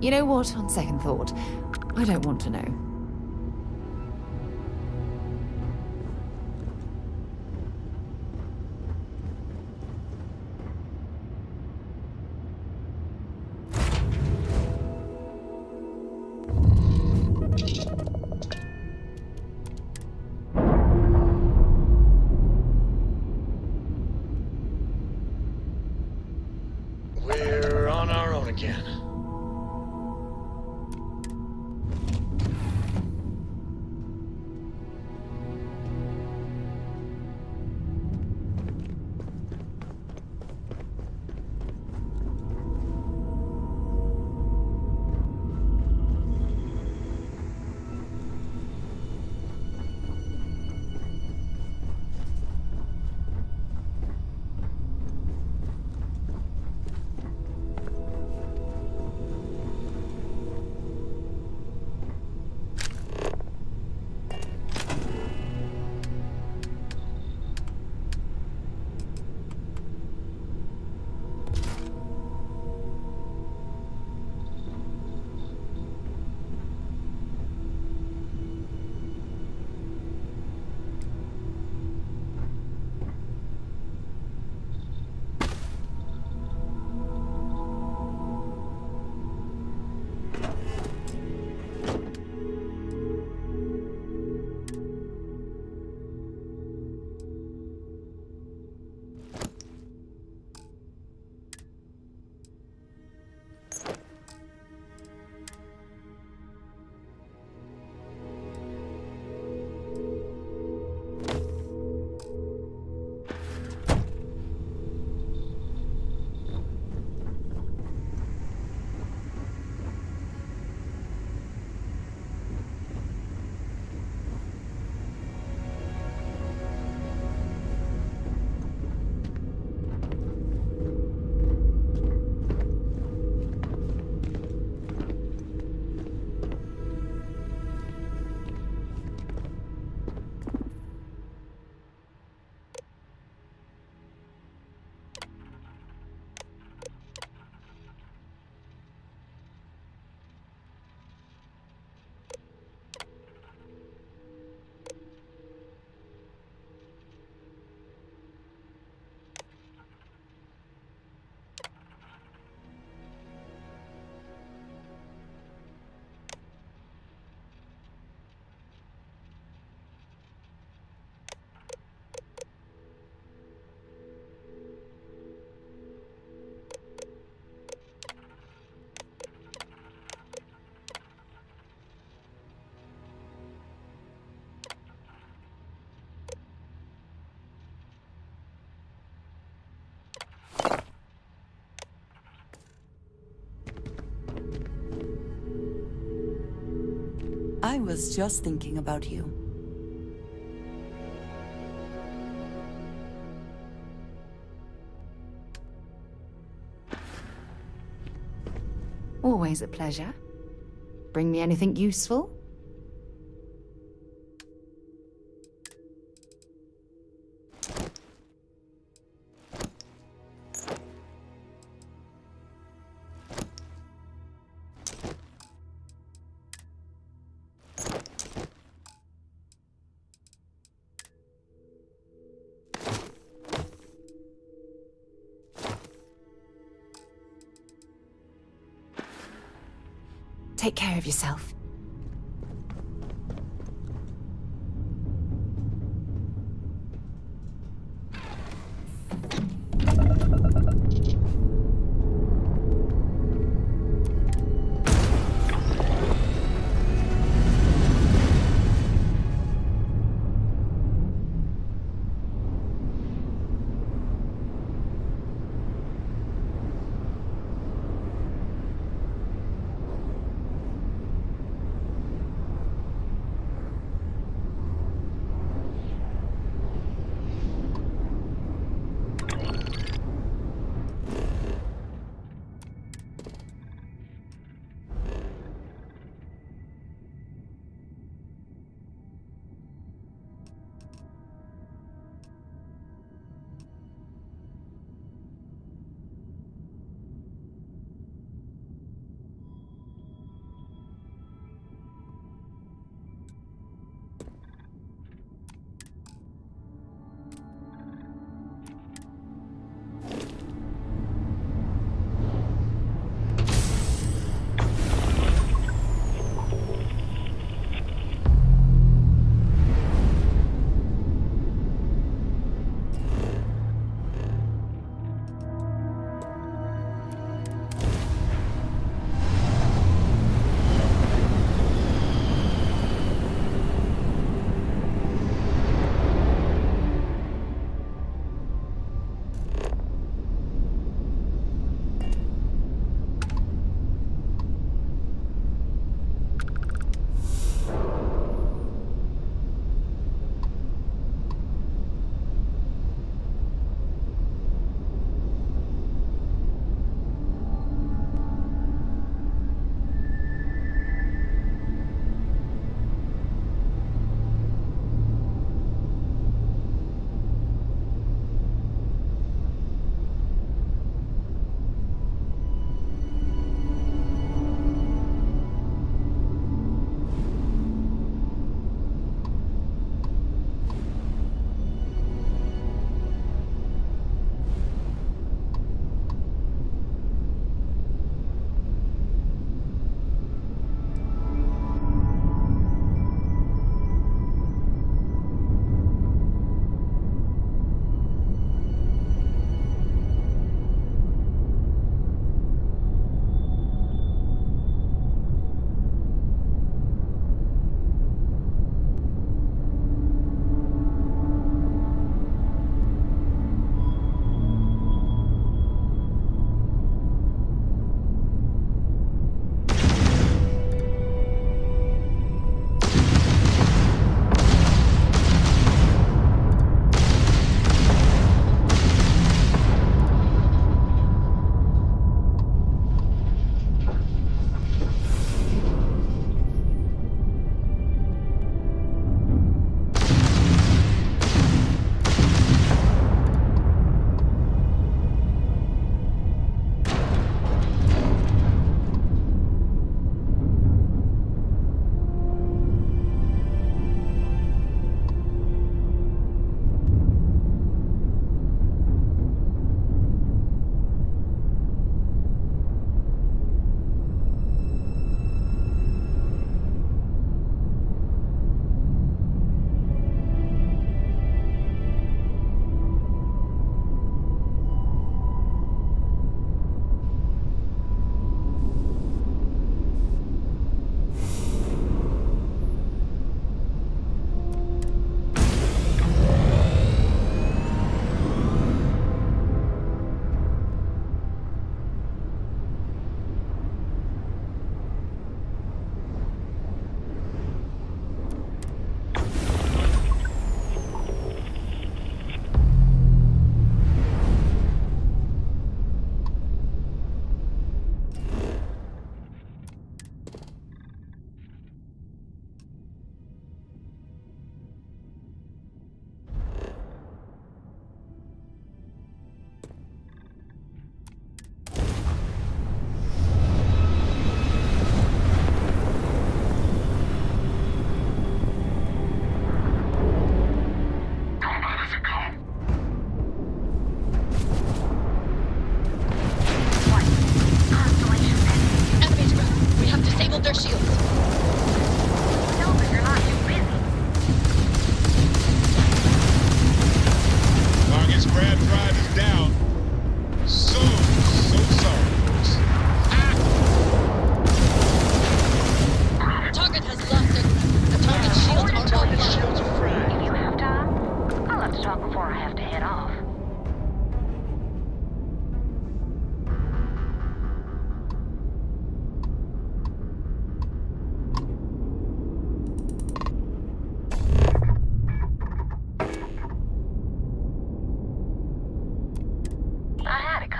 You know what? On second thought, I don't want to know. We're on our own again. I was just thinking about you. Always a pleasure. Bring me anything useful? Take care of yourself.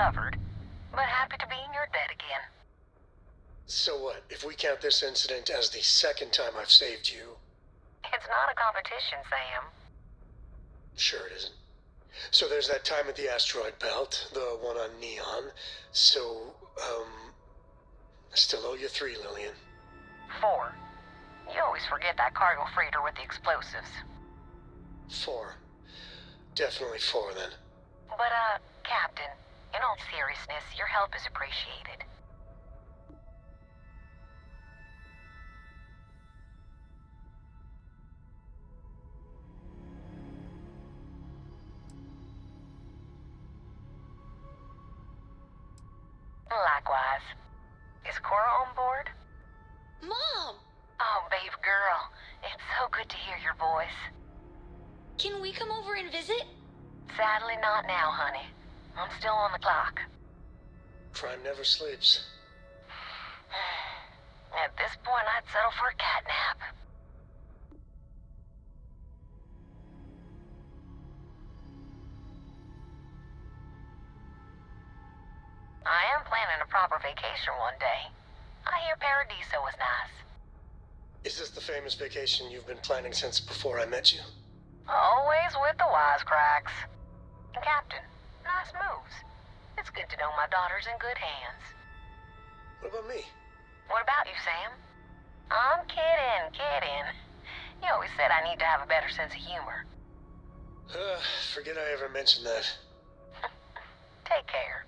recovered, but happy to be in your debt again. So what, if we count this incident as the second time I've saved you? It's not a competition, Sam. Sure it isn't. So there's that time at the asteroid belt, the one on Neon. So, I still owe you 3, Lillian. 4. You always forget that cargo freighter with the explosives. 4. Definitely 4 then. But, Captain, in all seriousness, your help is appreciated. Likewise. Is Cora on board? Mom! Oh, babe girl. It's so good to hear your voice. Can we come over and visit? Sadly not now, honey. I'm still on the clock. Crime never sleeps. At this point, I'd settle for a catnap. I am planning a proper vacation one day. I hear Paradiso was nice. Is this the famous vacation you've been planning since before I met you? Always with the wisecracks. Captain, nice moves. It's good to know my daughter's in good hands. What about me? What about you, Sam? I'm kidding. You always said I need to have a better sense of humor. Forget I ever mentioned that. Take care.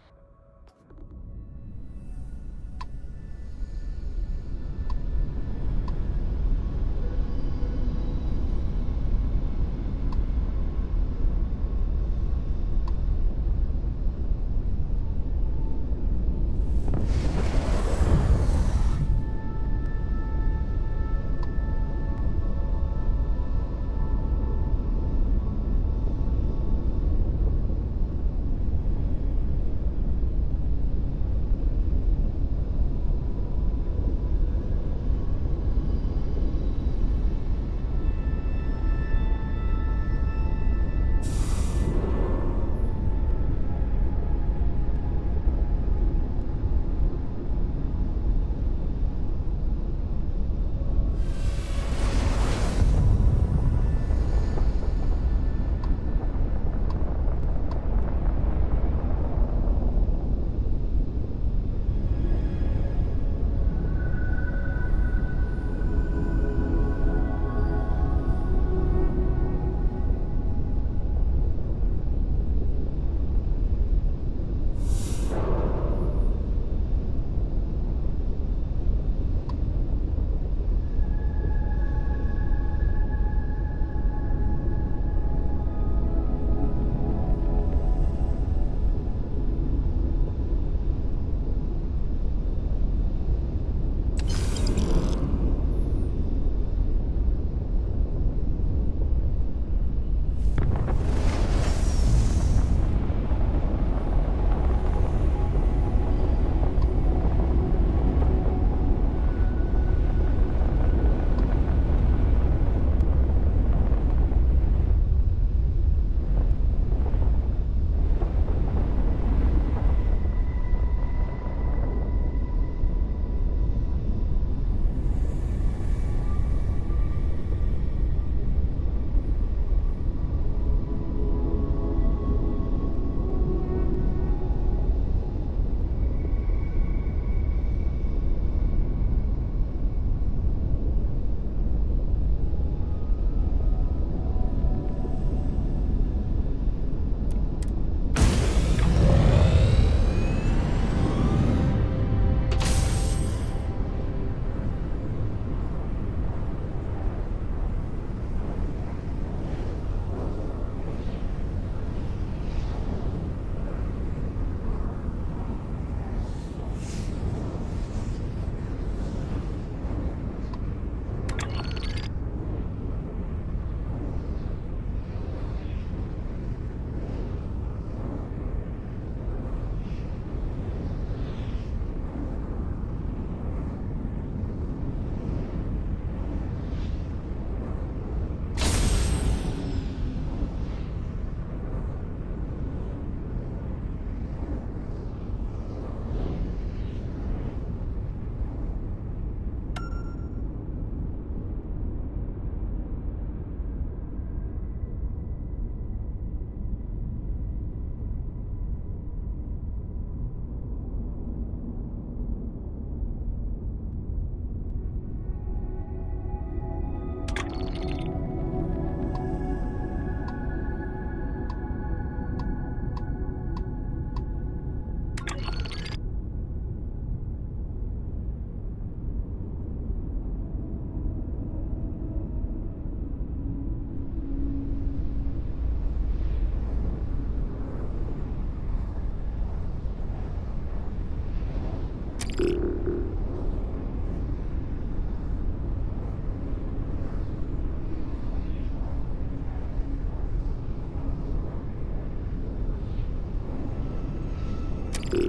What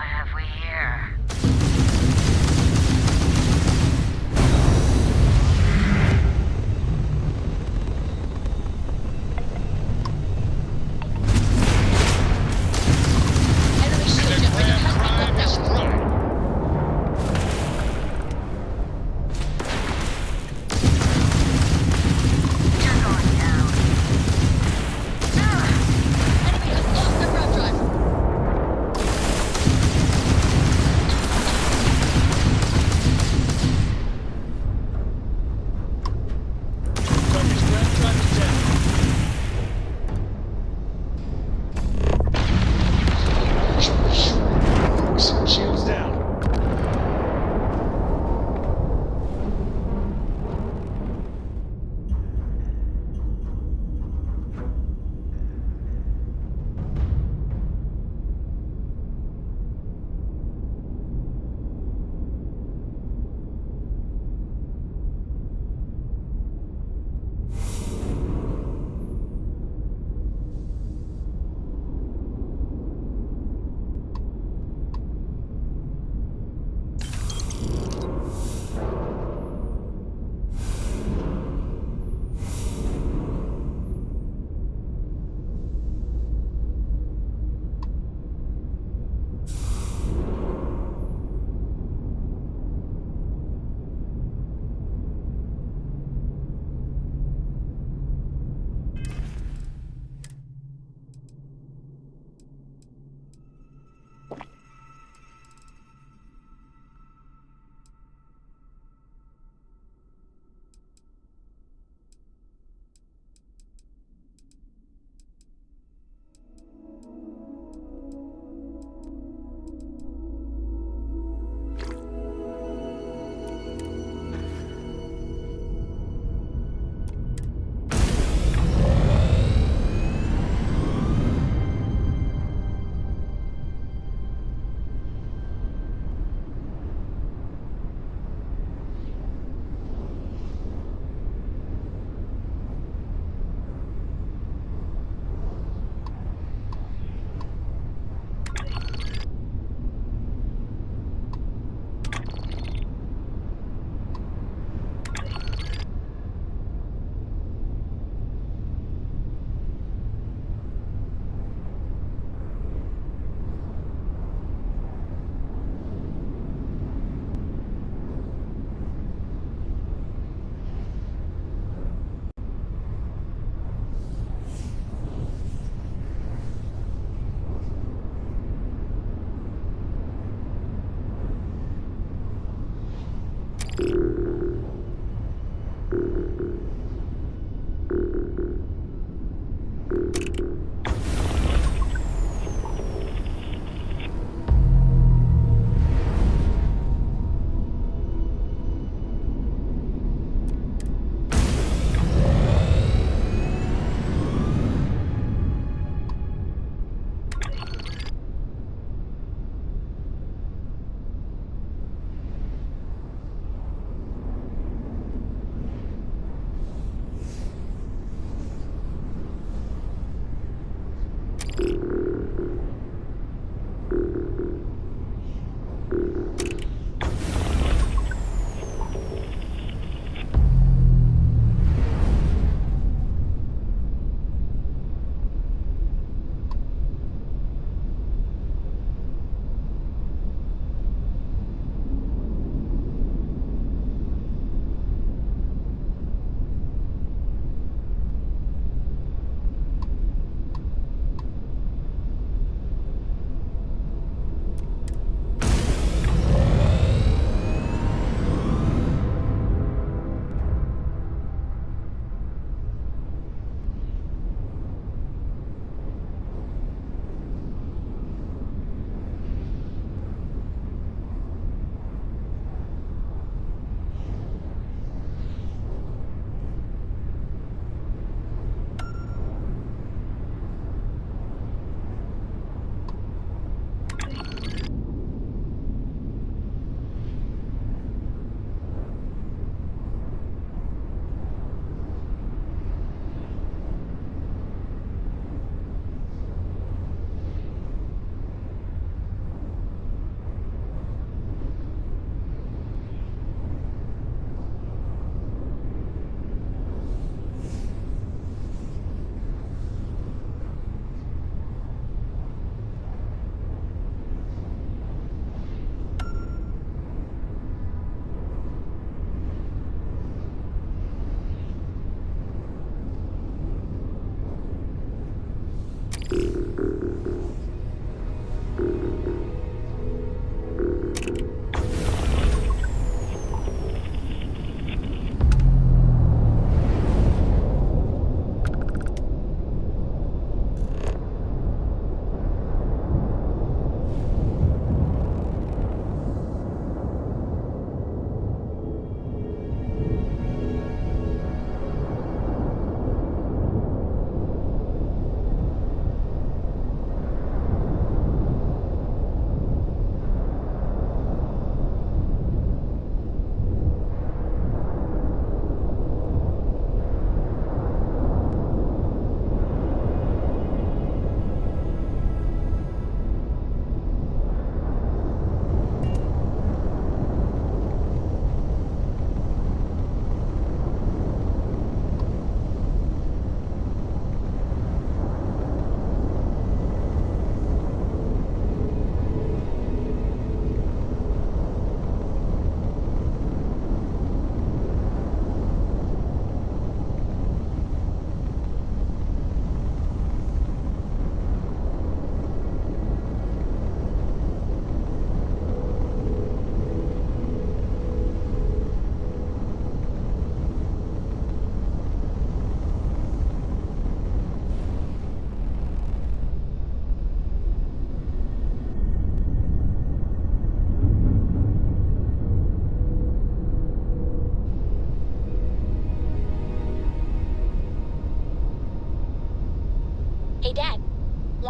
have we here? Enemy ship ready to cut the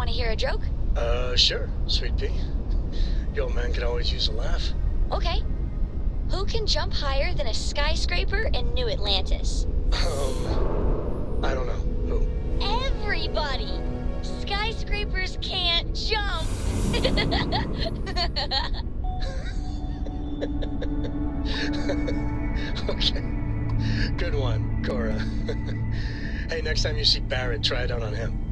Want to hear a joke? Sure, Sweet Pea. Your old man could always use a laugh. Okay. Who can jump higher than a skyscraper in New Atlantis? I don't know. Who? Everybody! Skyscrapers can't jump! Okay. Good one, Cora. Hey, next time you see Barrett, try it out on him.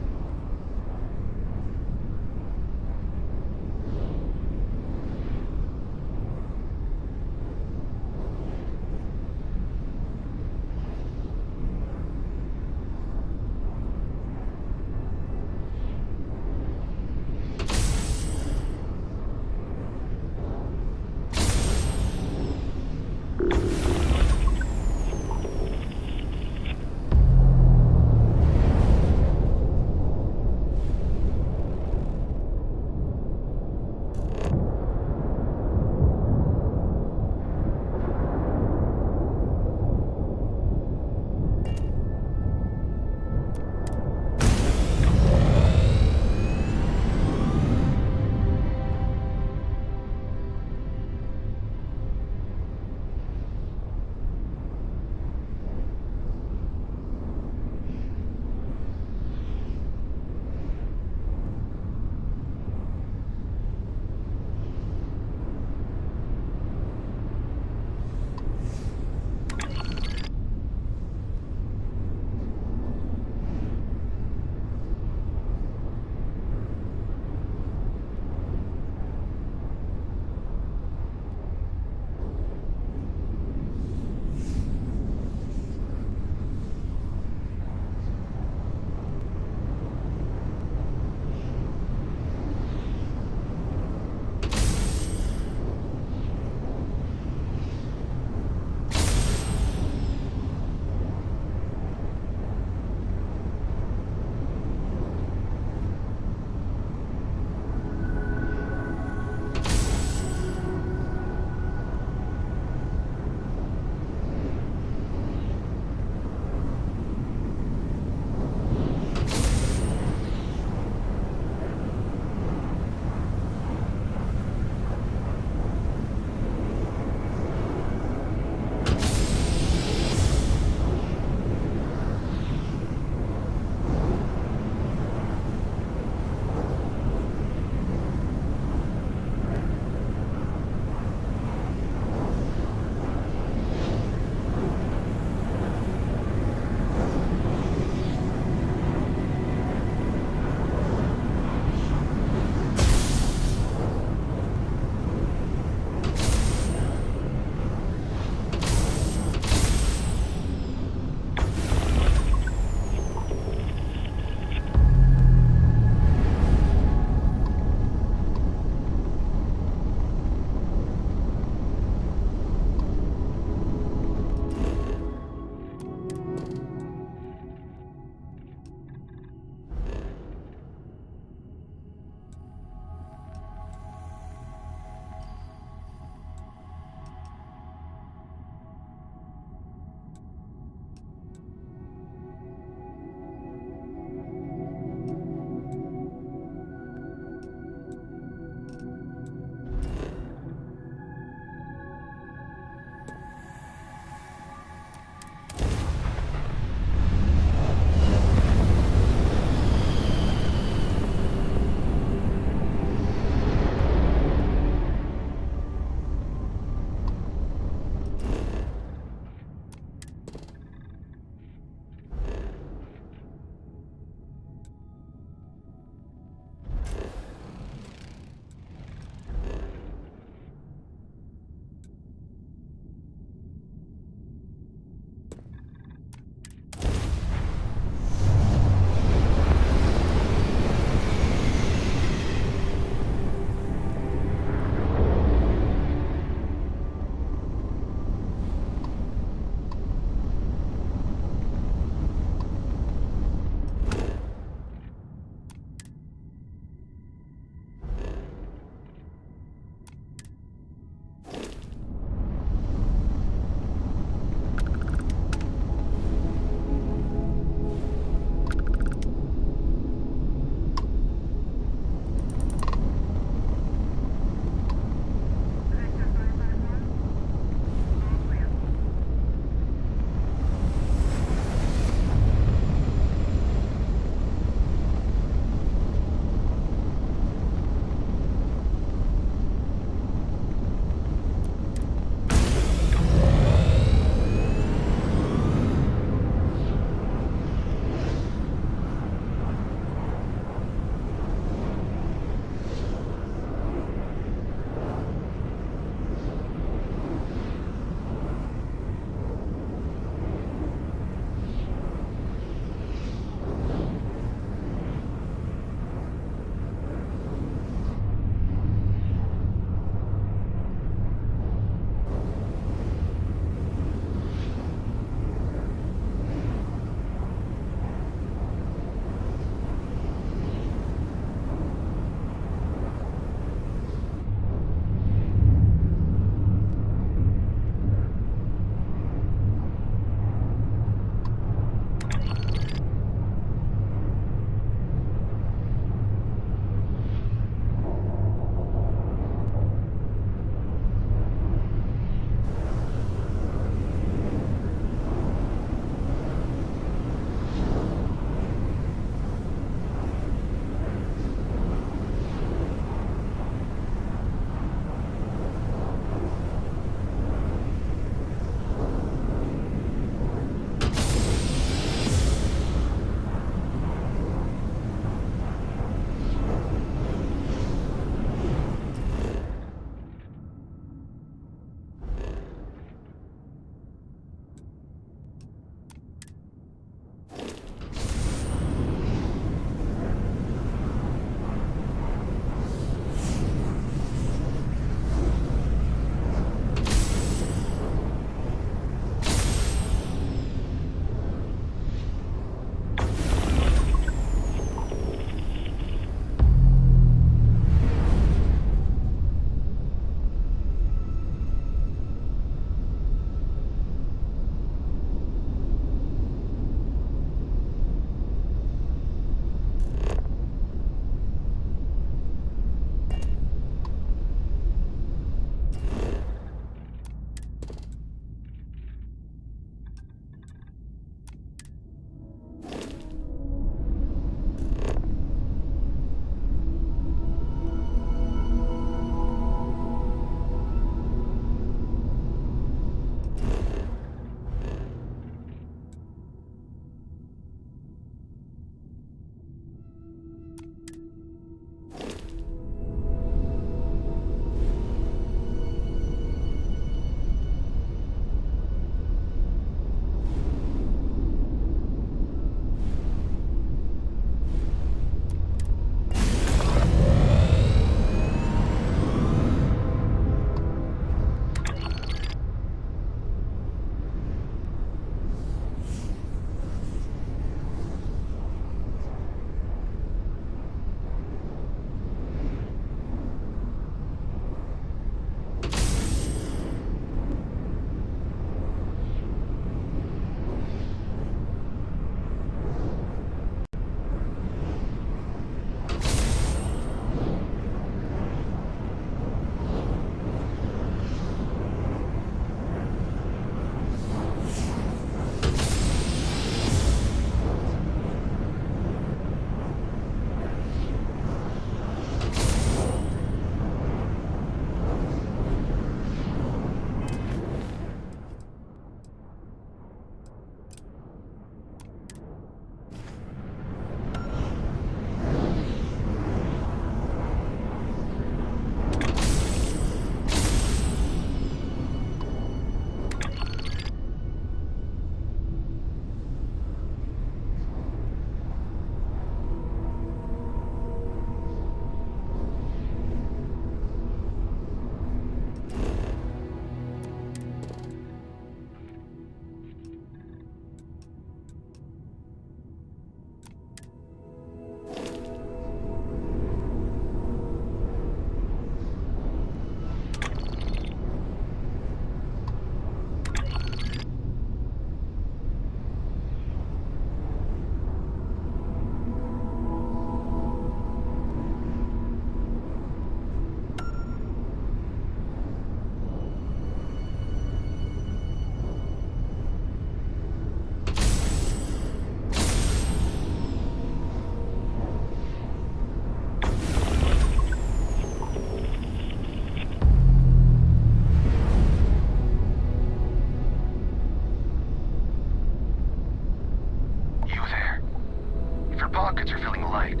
your pockets are feeling light,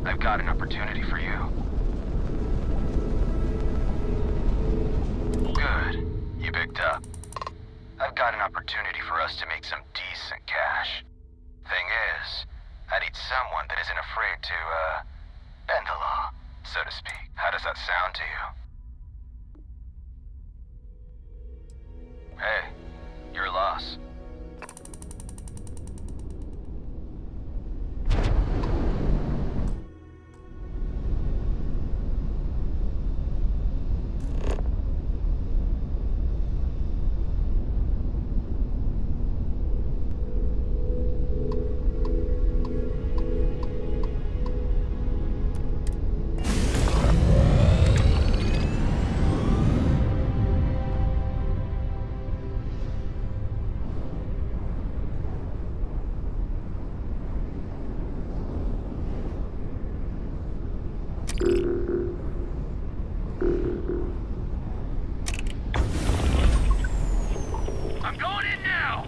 I've got an opportunity for you. Good. You picked up. I've got an opportunity for us to make some decent cash. Thing is, I need someone that isn't afraid to, bend the law, so to speak. How does that sound to you? Hey, your loss. I'm going in now!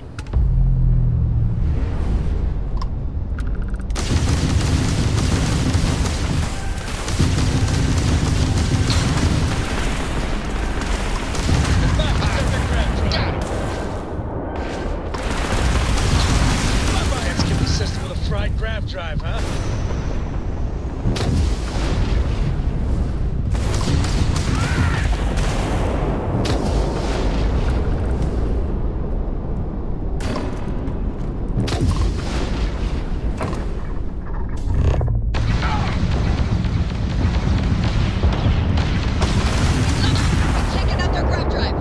It's consistent with a fried grab drive, huh? Taking out their grab drive.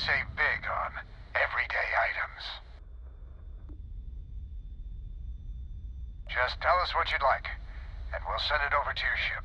save big on everyday items. Just tell us what you'd like, and we'll send it over to your ship.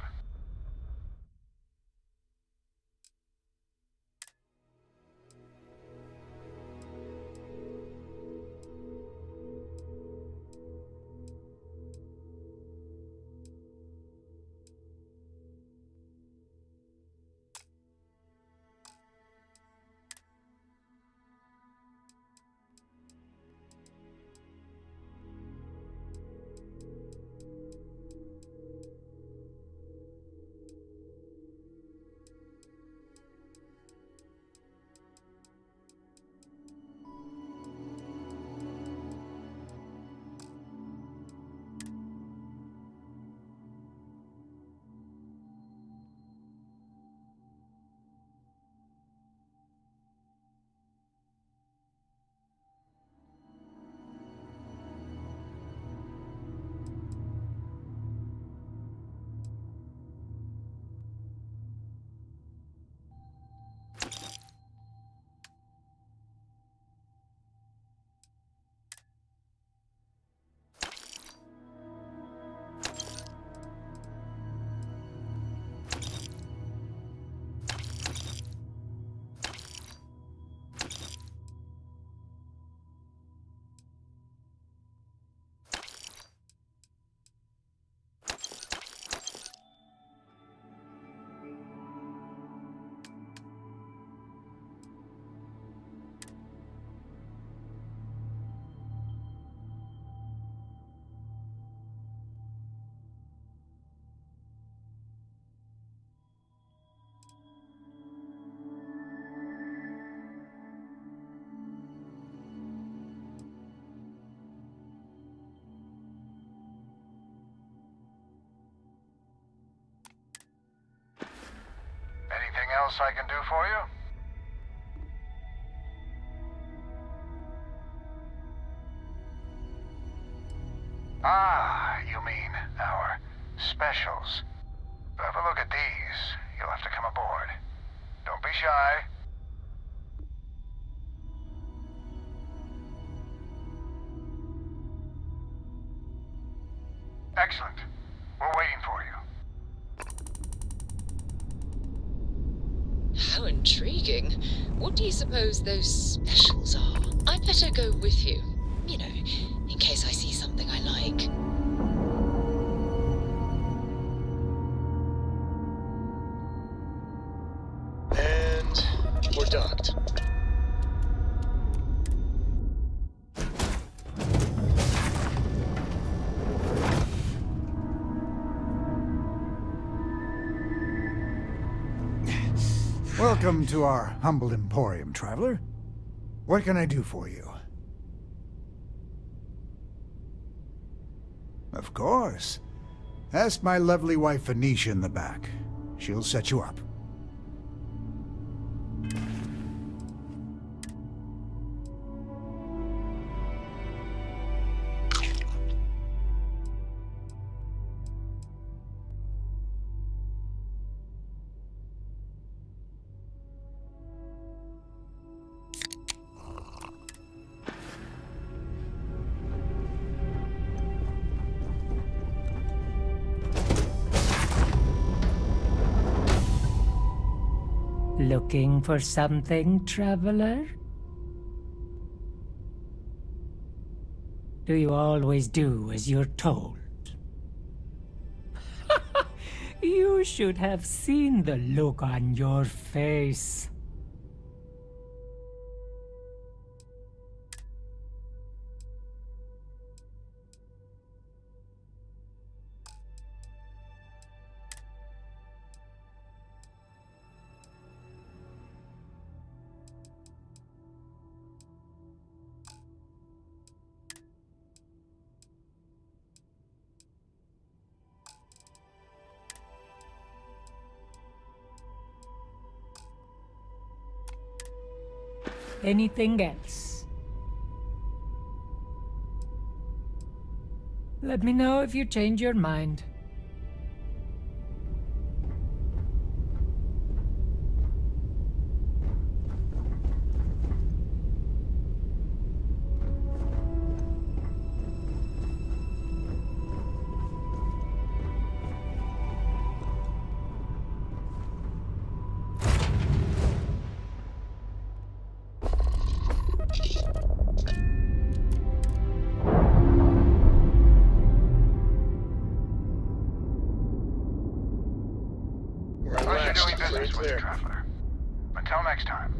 Anything else I can do for you? Ah, you mean our specials. Have a look at these. You'll have to come aboard. Don't be shy. Excellent. We're waiting for you. How intriguing. What do you suppose those specials are? I'd better go with you. You know, in case I see something I like. And we're docked. Welcome to our humble emporium, traveler. What can I do for you? Of course. Ask my lovely wife Anisha in the back. She'll set you up. Looking for something, traveler? Do you always do as you're told? You should have seen the look on your face. Anything else? Let me know if you change your mind. doing business with you, Traveler. Until next time.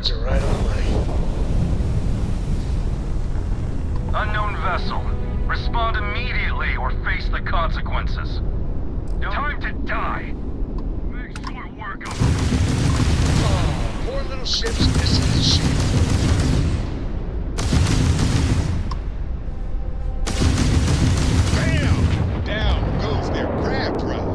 Are right on the money. Unknown vessel. Respond immediately or face the consequences. Time to die. Make short work of it. Oh, poor little ship's missing the ship. Bam! Down goes their crab drive.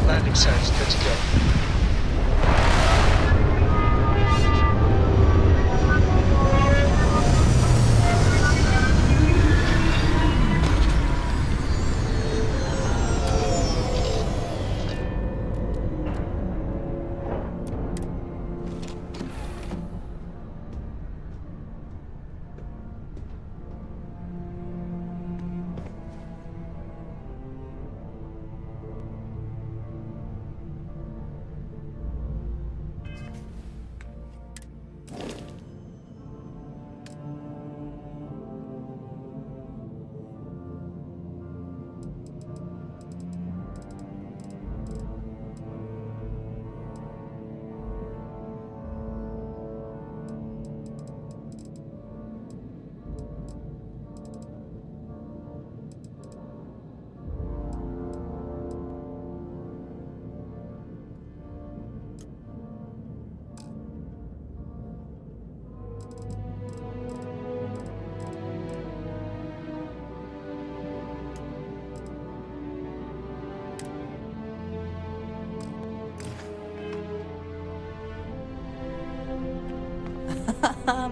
Landing sign's good to go.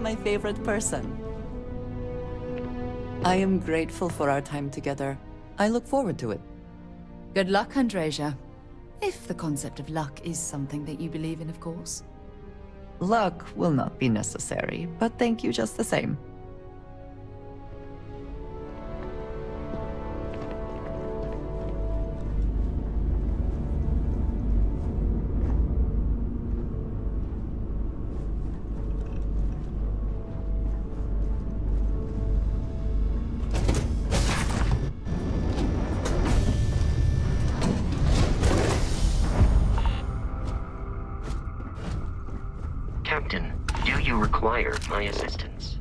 My favorite person. I am grateful for our time together. I look forward to it. Good luck, Andreja. If the concept of luck is something that you believe in, of course. Luck will not be necessary, but thank you just the same. Captain, do you require my assistance?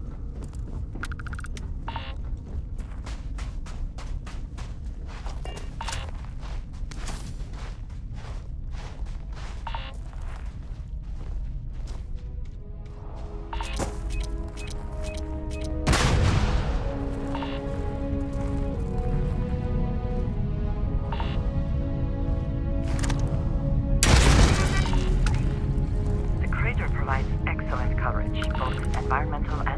The crater provides excellent coverage, both environmental and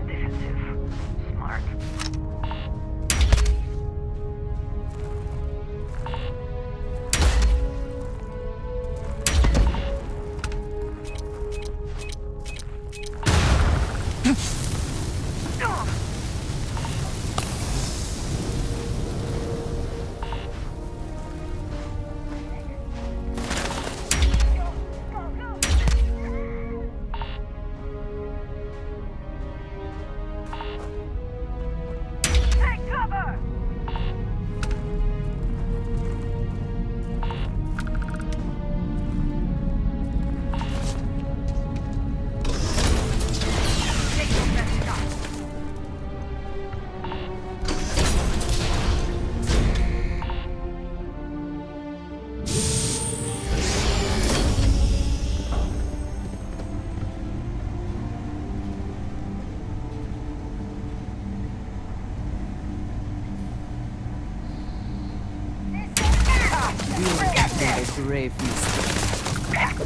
grave mistake.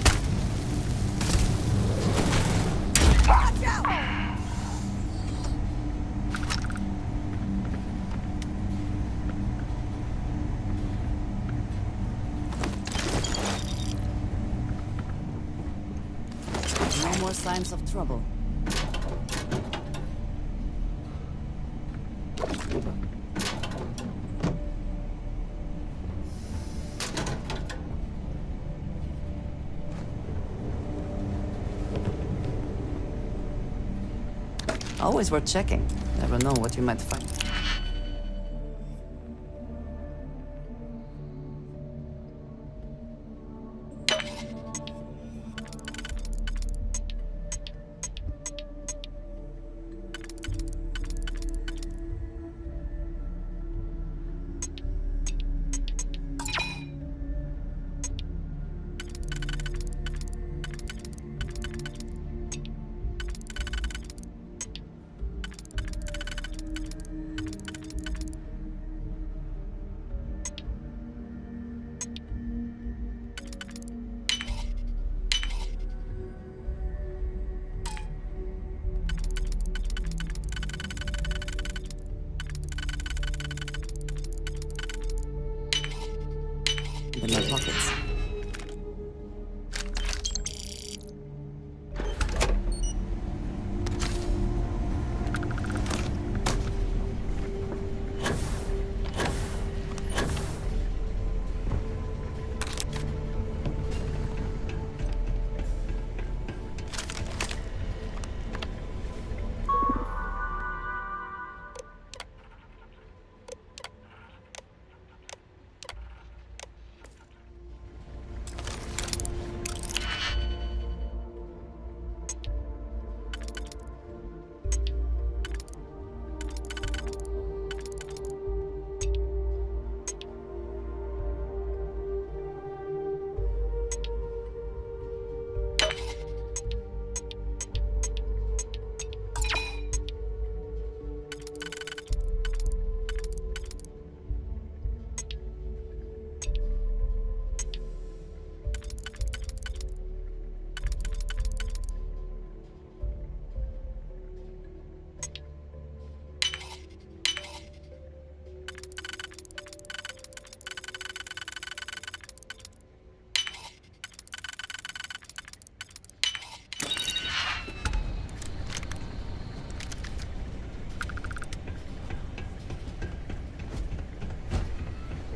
Watch out! No more signs of trouble. Always worth checking. Never know what you might find. In my pockets.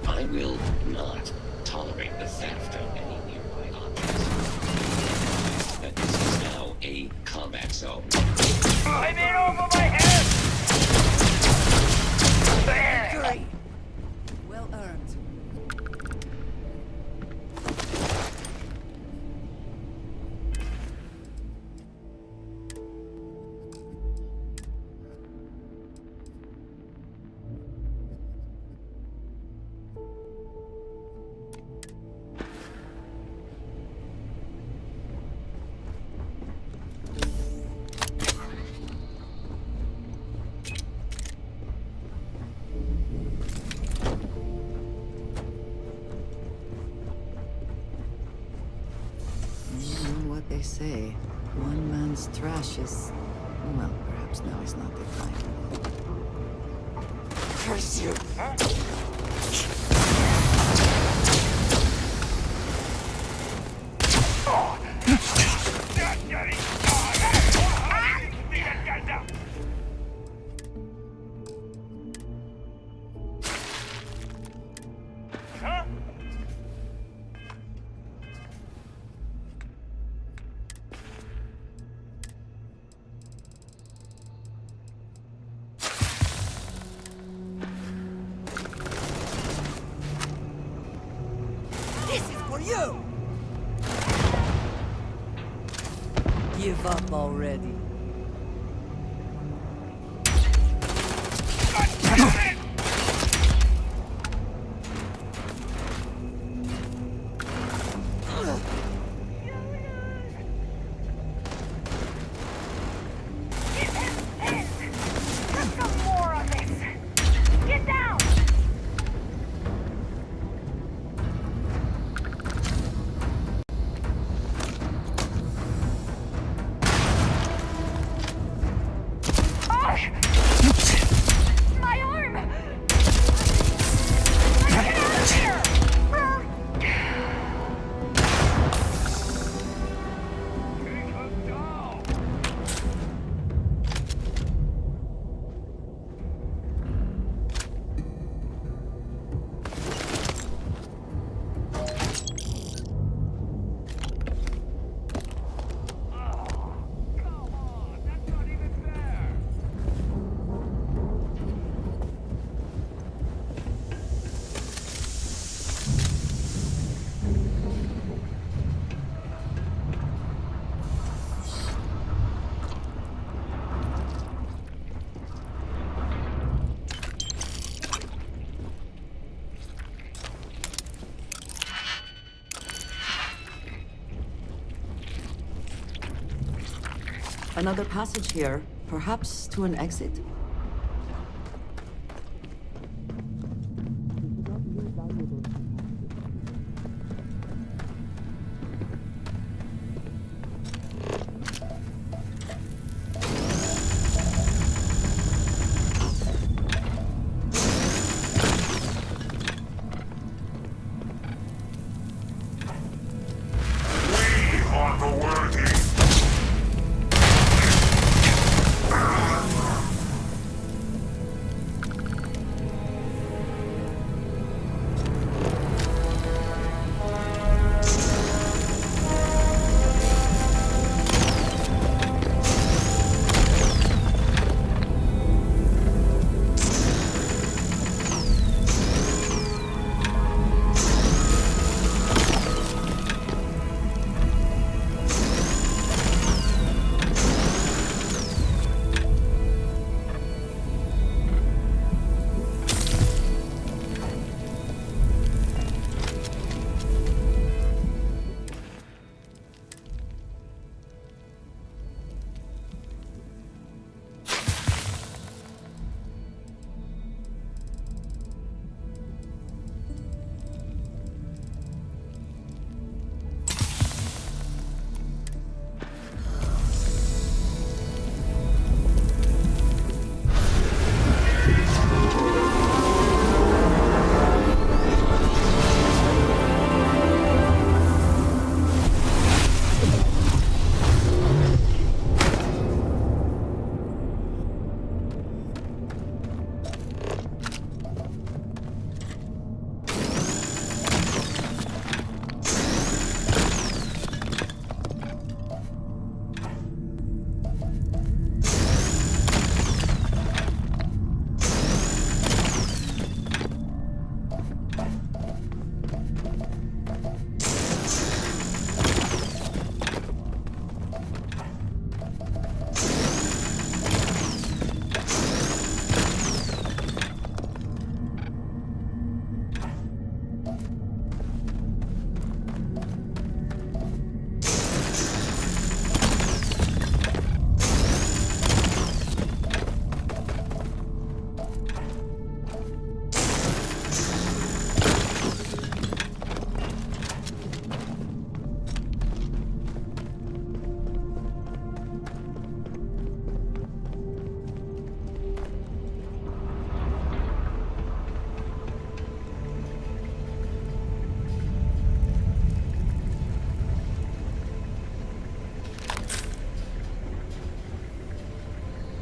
I will not tolerate the theft of any nearby objects. That this is now a combat zone. I'm in over my head! There! Well earned. What they say, one man's trash is... Well, perhaps now is not the time. Curse you! You! Give up already. Another passage here, perhaps to an exit?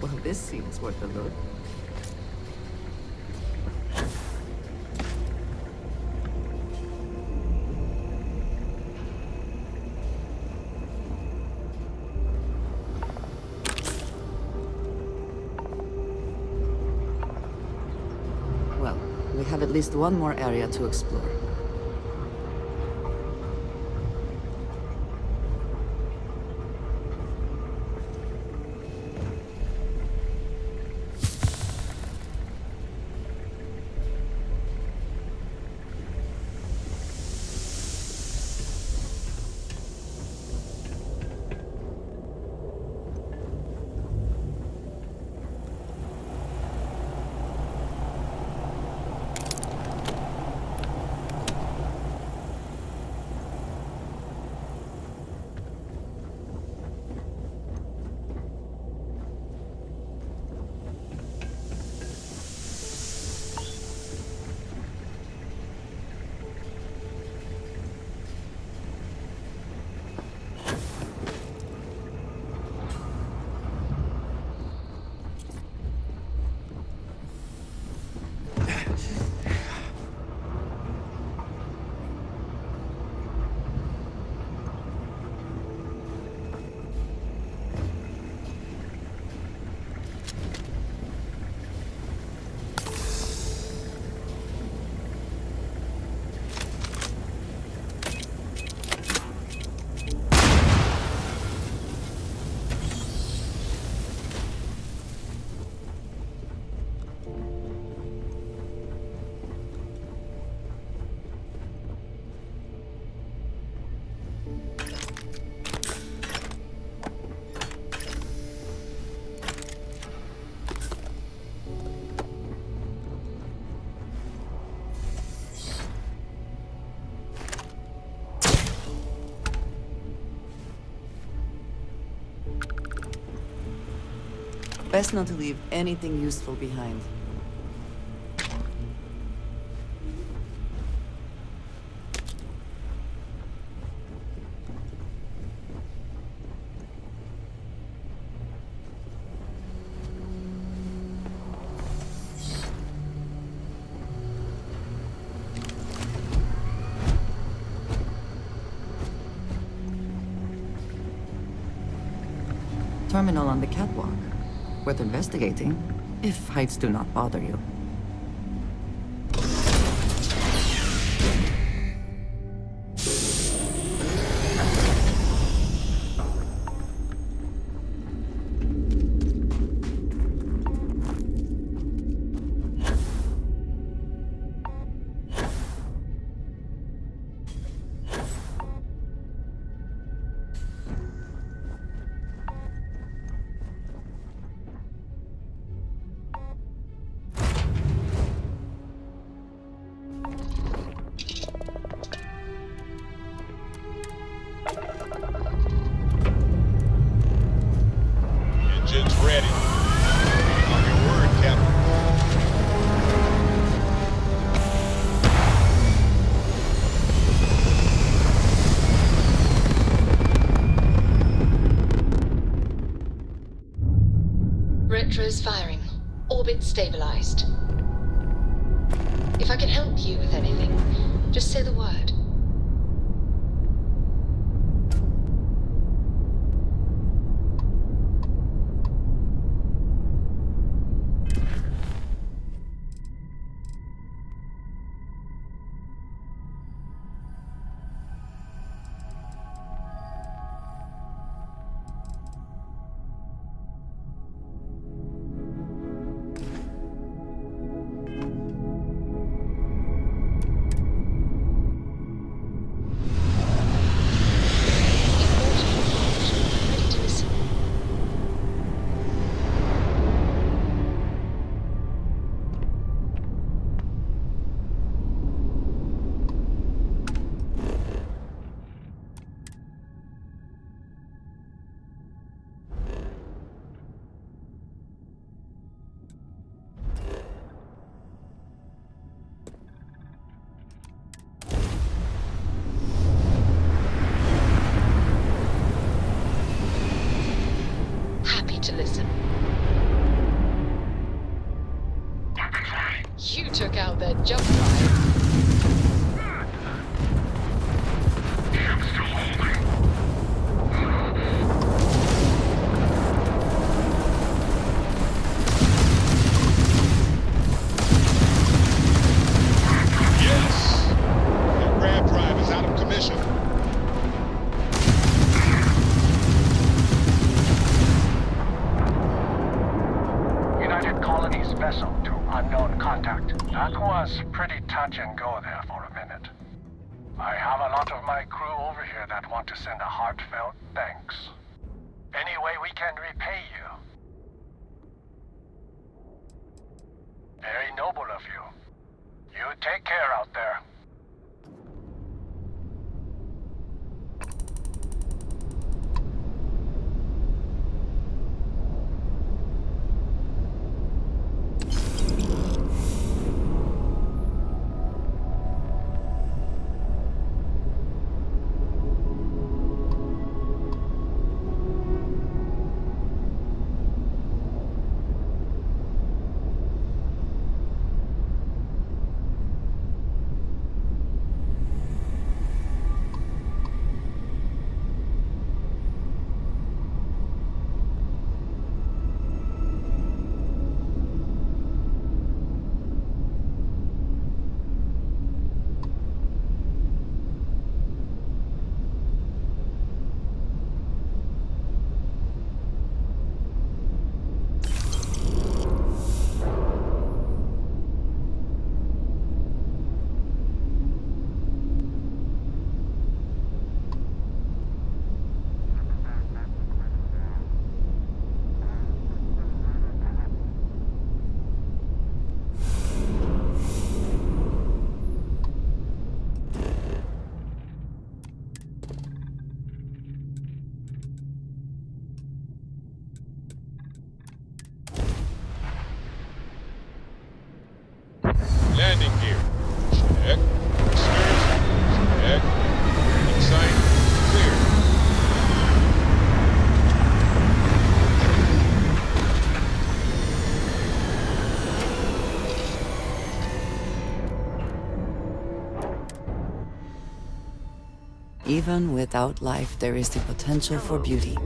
Well, this seems worth a look. Well, we have at least one more area to explore. Best not to leave anything useful behind. Terminal on the catwalk. Worth investigating, if heights do not bother you. Engine's ready. On your word, Captain. Retro's firing. Orbit stabilized. If I can help you with anything, just say the word. To listen. You took out their jump drive. Yes! That grab drive is out of commission. Colony's vessel to unknown contact. That was pretty touch and go there for a minute. I have a lot of my crew over here that want to send a heartfelt thanks. Any way we can repay you. Very noble of you. You take care out there. Check. Thrusters. Check. Inside. Clear. Even without life, there is the potential for beauty.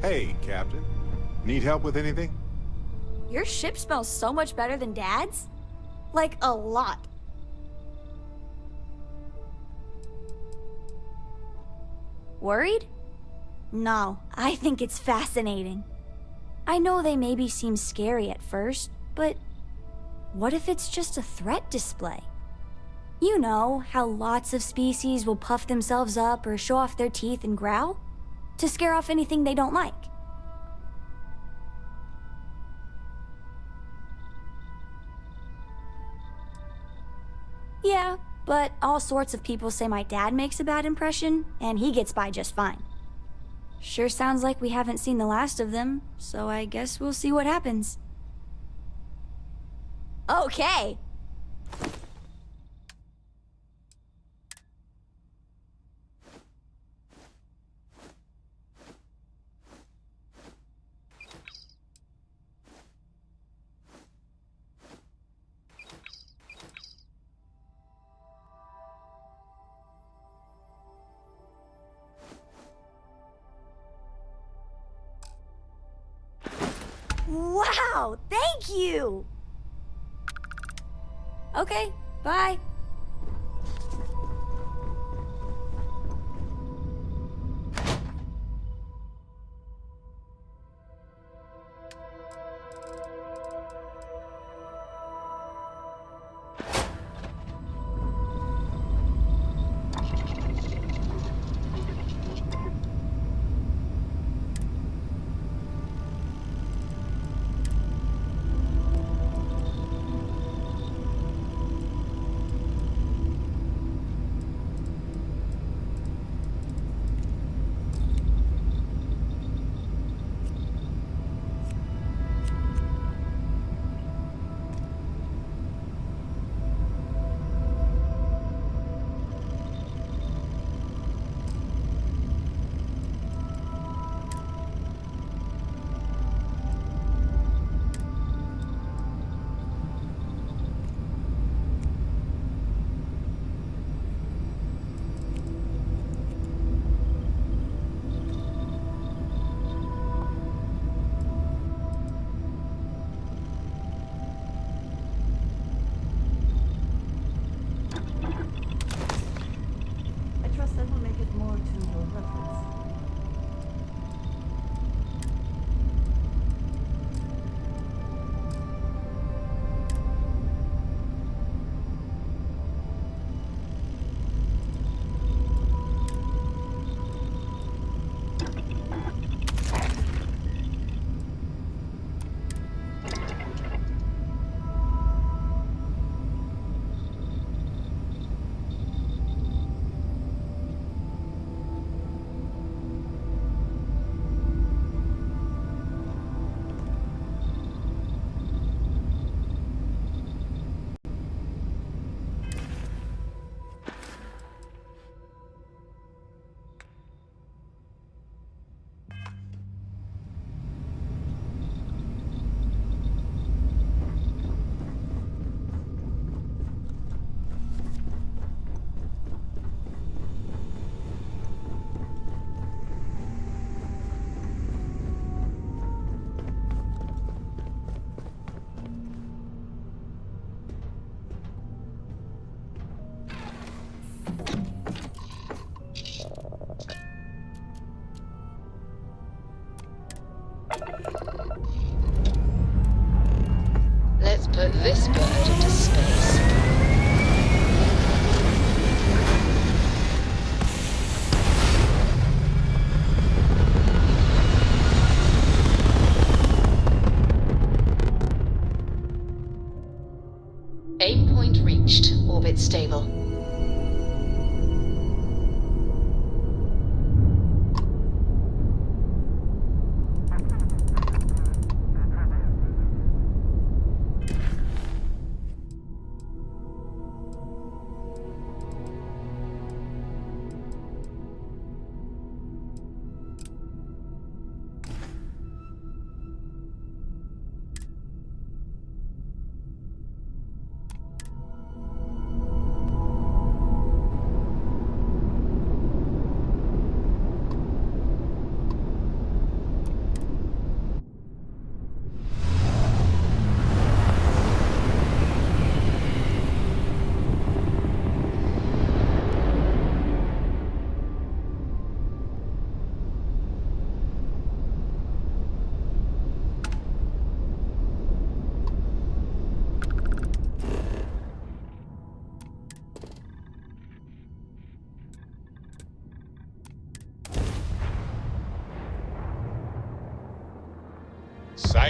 Hey, Captain. Need help with anything? Your ship smells so much better than Dad's? Like, a lot. Worried? No, I think it's fascinating. I know they maybe seem scary at first, but what if it's just a threat display? You know, how lots of species will puff themselves up or show off their teeth and growl? To scare off anything they don't like. Yeah, but all sorts of people say my dad makes a bad impression, and he gets by just fine. Sure sounds like we haven't seen the last of them, so I guess we'll see what happens. Okay. Wow, thank you! Okay, bye. That will make it more to your reference.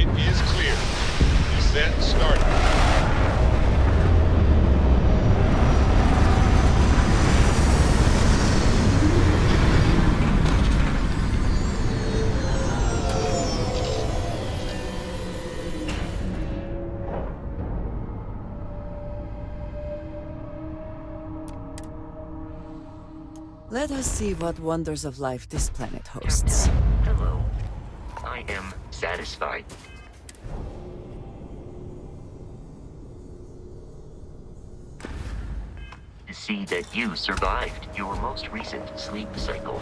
flight is clear. Descent started. Let us see what wonders of life this planet hosts. Hello. I am satisfied. To see that you survived your most recent sleep cycle.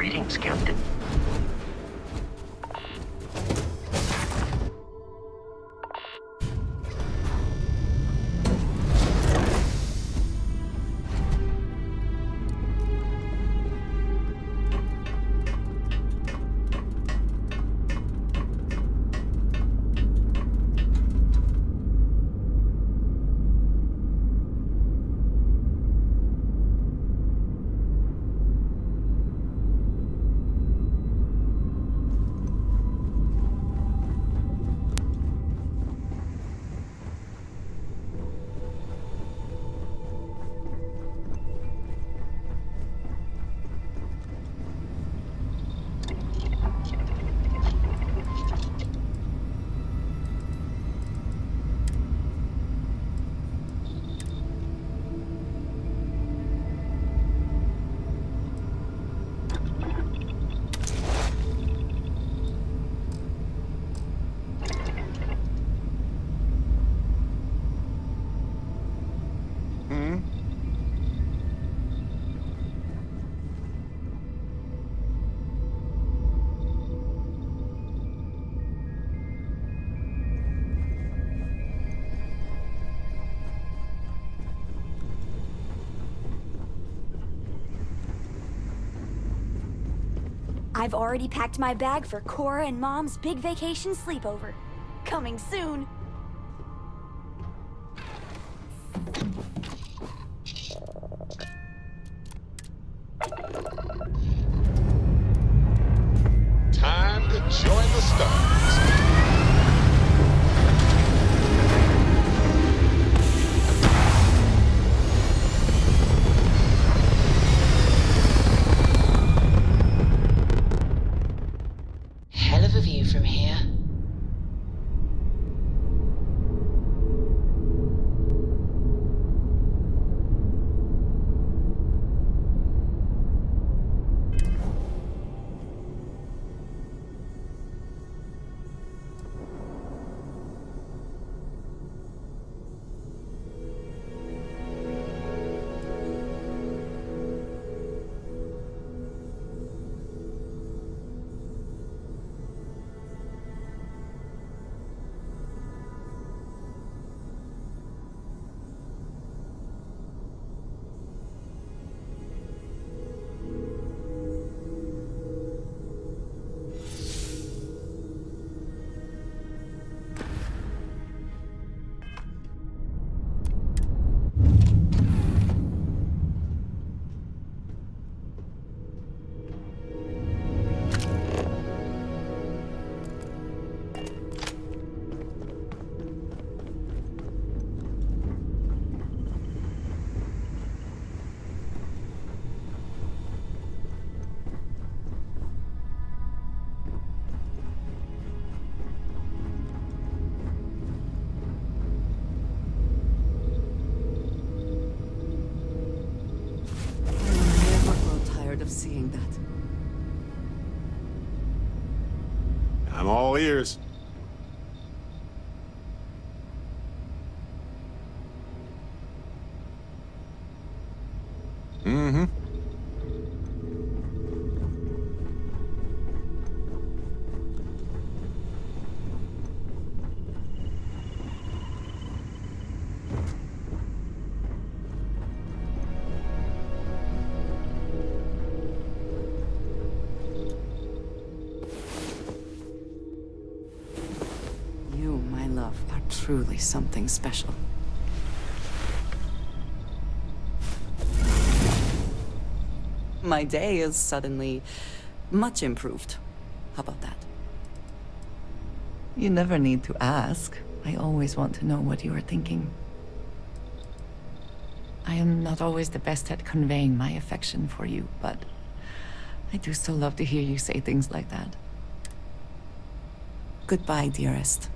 Greetings, Captain. I've already packed my bag for Cora and Mom's big vacation sleepover. Coming soon. Time to join the stars. Hell of a view from here. Of seeing that. I'm all ears. Mm-hmm. You, my love, are truly something special. My day is suddenly much improved. How about that? You never need to ask. I always want to know what you are thinking. I am not always the best at conveying my affection for you, but I do so love to hear you say things like that. Goodbye, dearest.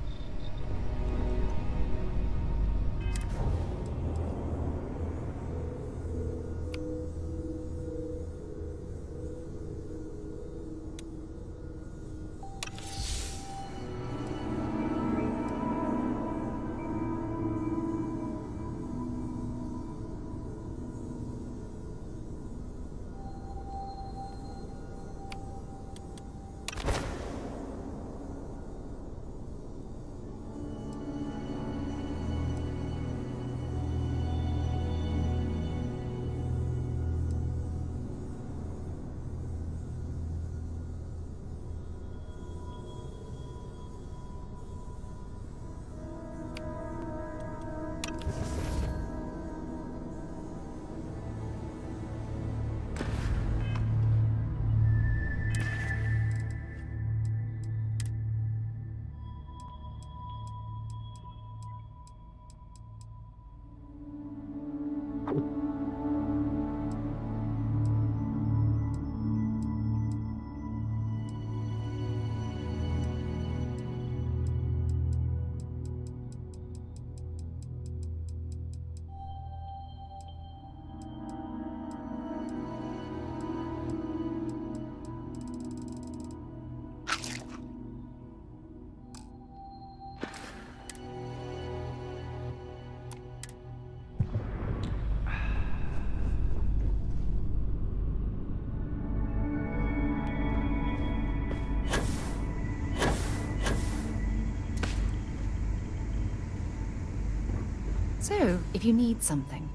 So, if you need something,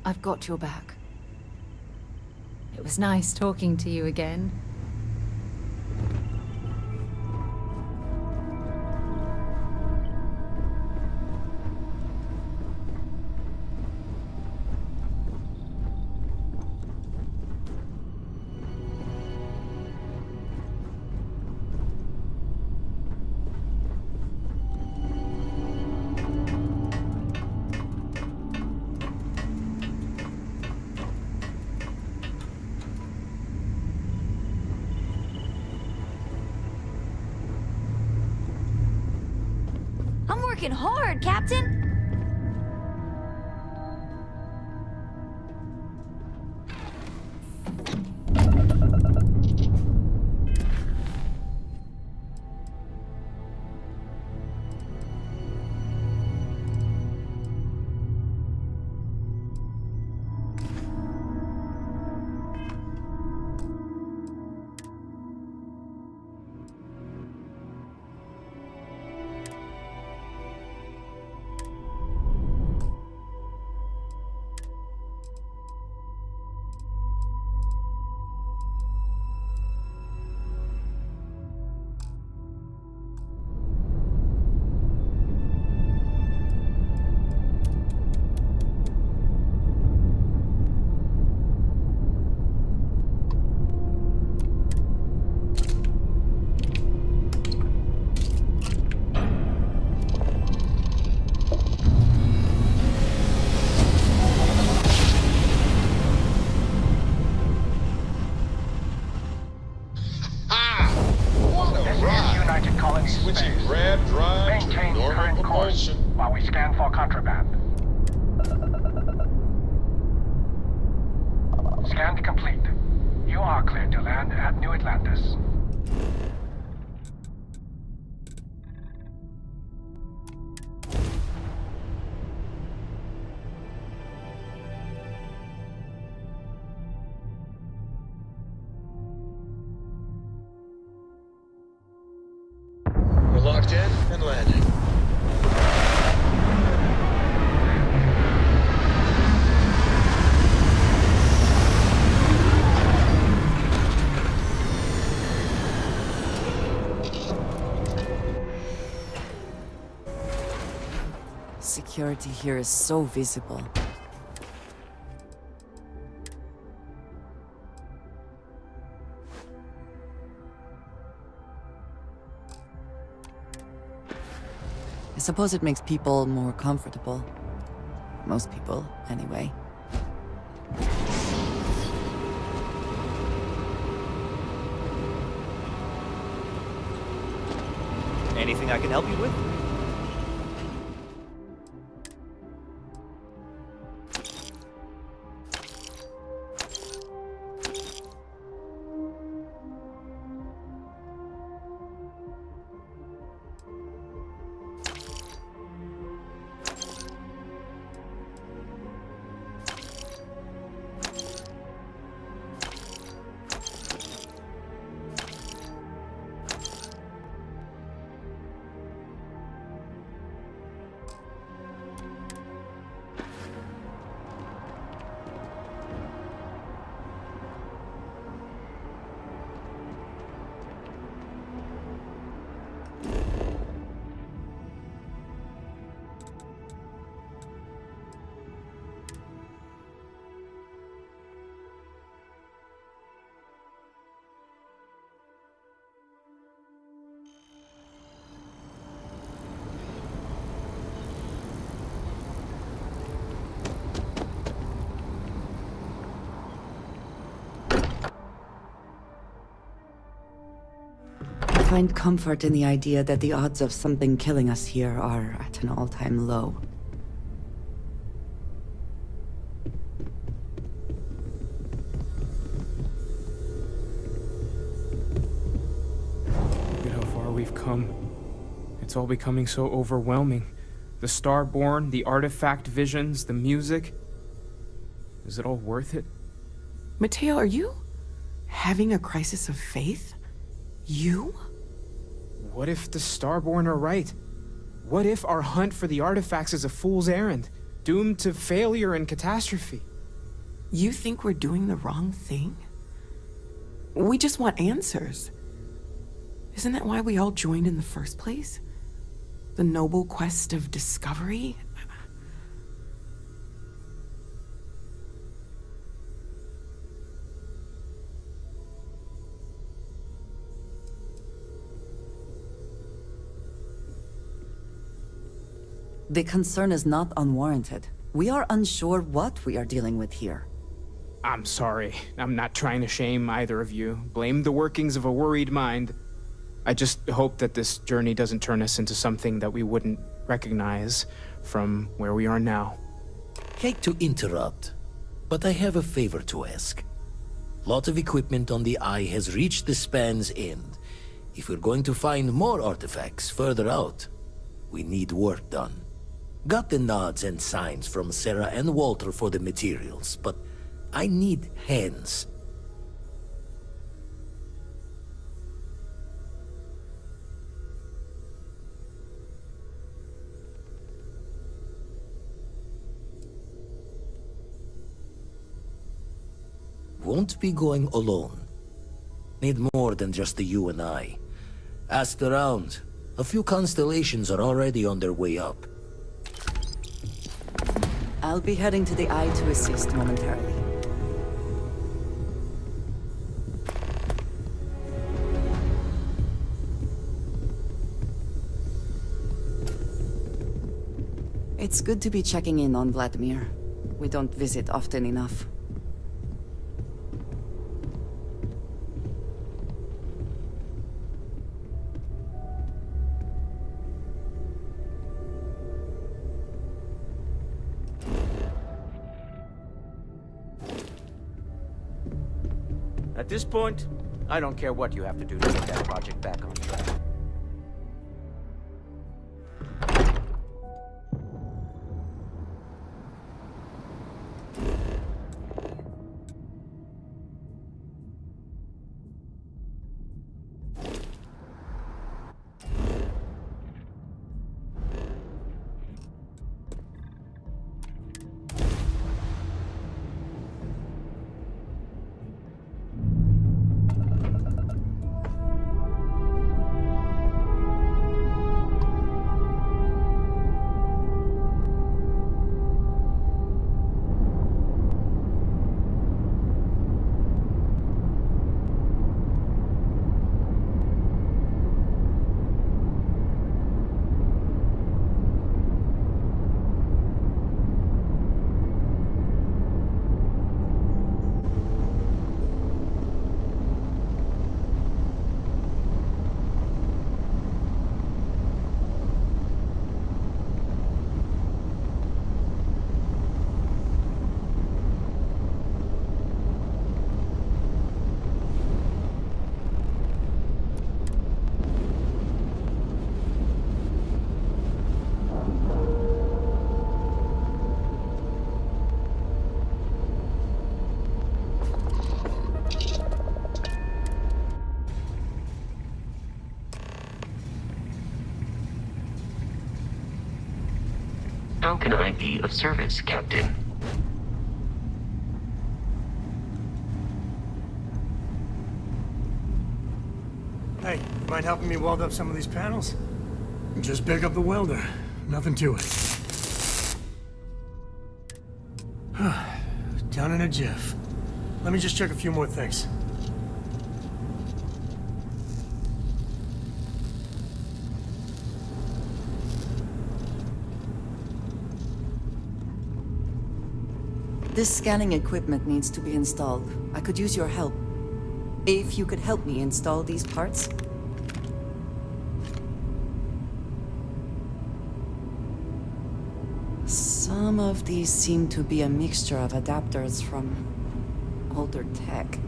I've got your back. It was nice talking to you again. I'm working hard, Captain. Switching grab drive to normal propulsion. While we scan for contraband. Scan complete. You are cleared to land at New Atlantis. We're locked in and landing. Security here is so visible. I suppose it makes people more comfortable. Most people, anyway. Anything I can help you with? I find comfort in the idea that the odds of something killing us here are at an all-time low. Look at how far we've come. It's all becoming so overwhelming. The Starborn, the artifact visions, the music. Is it all worth it? Mateo, are you having a crisis of faith? You? What if the Starborn are right? What if our hunt for the artifacts is a fool's errand? doomed to failure and catastrophe. You think we're doing the wrong thing? We just want answers. Isn't that why we all joined in the first place? The noble quest of discovery? The concern is not unwarranted. We are unsure what we are dealing with here. I'm sorry. I'm not trying to shame either of you. Blame the workings of a worried mind. I just hope that this journey doesn't turn us into something that we wouldn't recognize from where we are now. Hate to interrupt, but I have a favor to ask. Lot of equipment on the Eye has reached the span's end. If we're going to find more artifacts further out, we need work done. Got the nods and signs from Sarah and Walter for the materials, but I need hands. Won't be going alone. Need more than just the you and I. Asked around. A few constellations are already on their way up. I'll be heading to the Eye to assist momentarily. It's good to be checking in on Vladimir. We don't visit often enough. At this point, I don't care what you have to do to get that project back on track. How can I be of service, Captain? Hey, mind helping me weld up some of these panels? Just pick up the welder. Nothing to it. Done in a jiff. Let me just check a few more things. This scanning equipment needs to be installed. I could use your help. If you could help me install these parts. Some of these seem to be a mixture of adapters from older tech.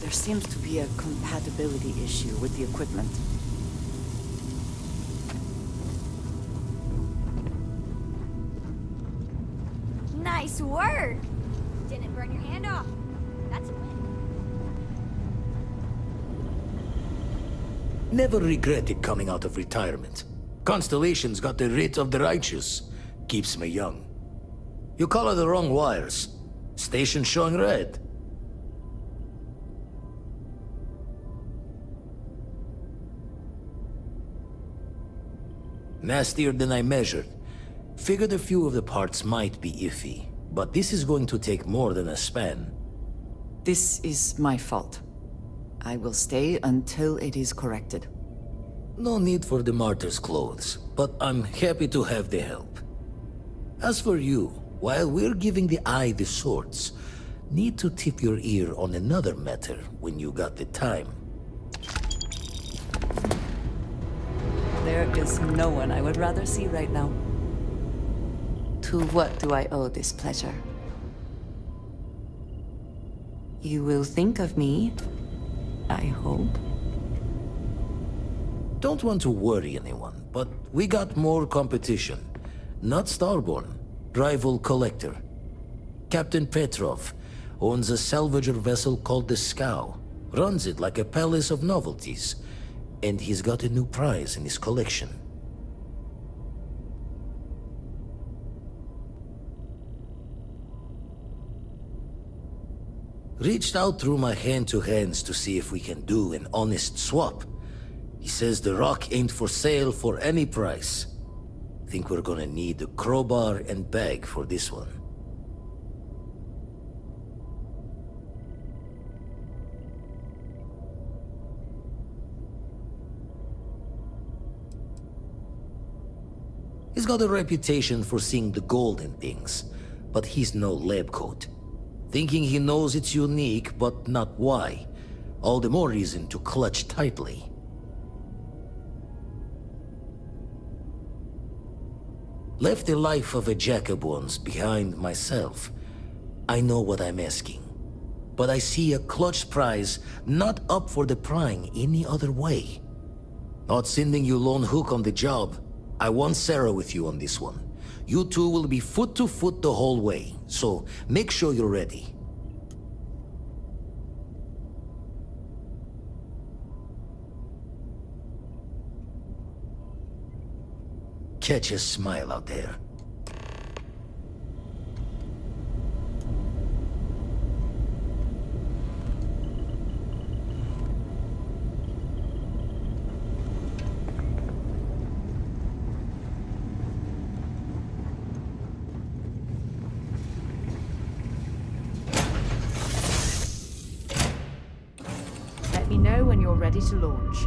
There seems to be a compatibility issue with the equipment. Nice work! Didn't burn your hand off. That's a win. Never regretted coming out of retirement. Constellation's got the writ of the righteous. Keeps me young. You color the wrong wires. Station showing red. Nastier than I measured. Figured a few of the parts might be iffy, but this is going to take more than a span. This is my fault. I will stay until it is corrected. No need for the martyr's clothes, but I'm happy to have the help. As for you, while we're giving the eye the swords, need to tip your ear on another matter when you got the time. There is no one I would rather see right now. To what do I owe this pleasure? You will think of me, I hope. Don't want to worry anyone, but we got more competition. Not Starborn, rival collector. Captain Petrov owns a salvager vessel called the Scow. Runs it like a palace of novelties. And he's got a new prize in his collection. Reached out through my hand-to-hands to see if we can do an honest swap. He says the rock ain't for sale for any price. Think we're gonna need a crowbar and bag for this one. He's got a reputation for seeing the gold in things, but he's no lab coat. Thinking he knows it's unique, but not why. All the more reason to clutch tightly. Left the life of a jacob once behind myself. I know what I'm asking. But I see a clutch prize not up for the prying any other way. Not sending you lone hook on the job. I want Sarah with you on this one. You two will be foot to foot the whole way, so make sure you're ready. Catch a smile out there. Let me know when you're ready to launch.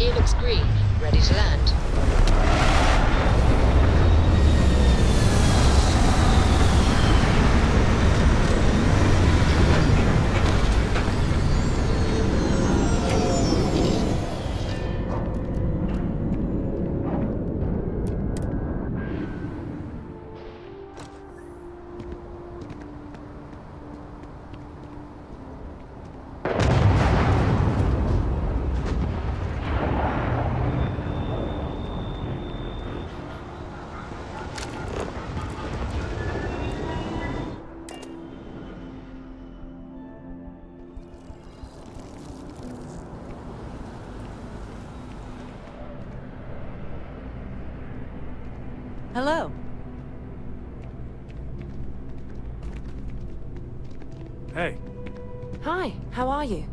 ETA looks green. Ready to land. Hello. Hey. Hi, how are you?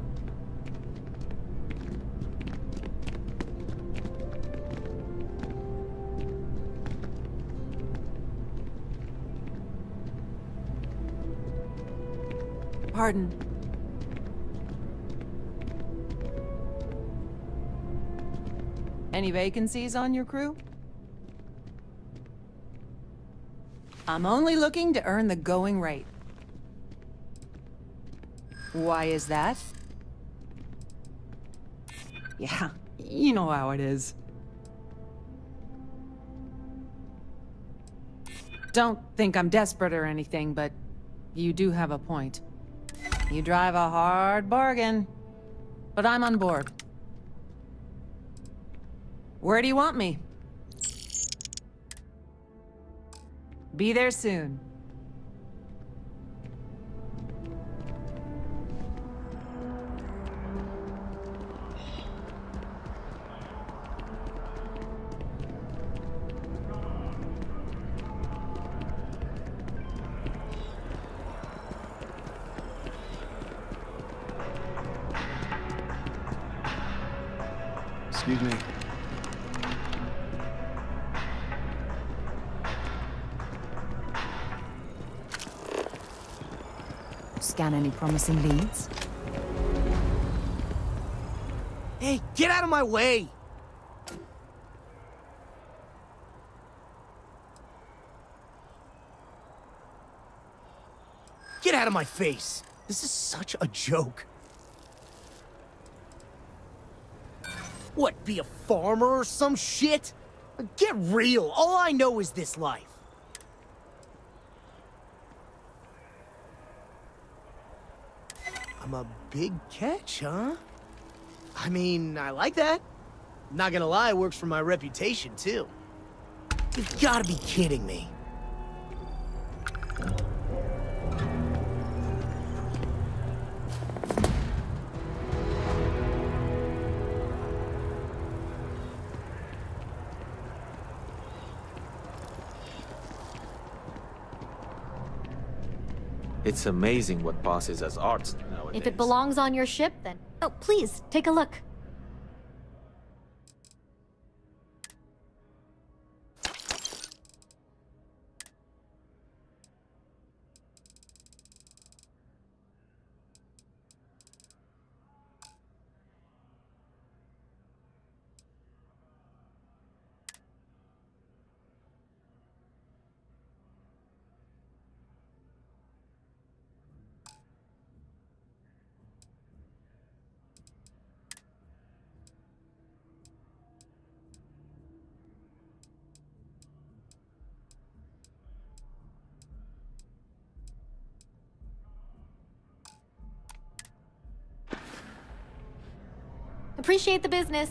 Pardon. Any vacancies on your crew? I'm only looking to earn the going rate. Why is that? Yeah, you know how it is. Don't think I'm desperate or anything, but you do have a point. You drive a hard bargain, but I'm on board. Where do you want me? Be there soon. Excuse me. Scan any promising leads? Hey, get out of my way! Get out of my face! This is such a joke. What, be a farmer or some shit? Get real, all I know is this life. I'm a big catch, huh? I mean, I like that. Not gonna lie, it works for my reputation, too. You've gotta be kidding me. It's amazing what passes as art nowadays. If it belongs on your ship, then... Oh, please, take a look. Appreciate the business.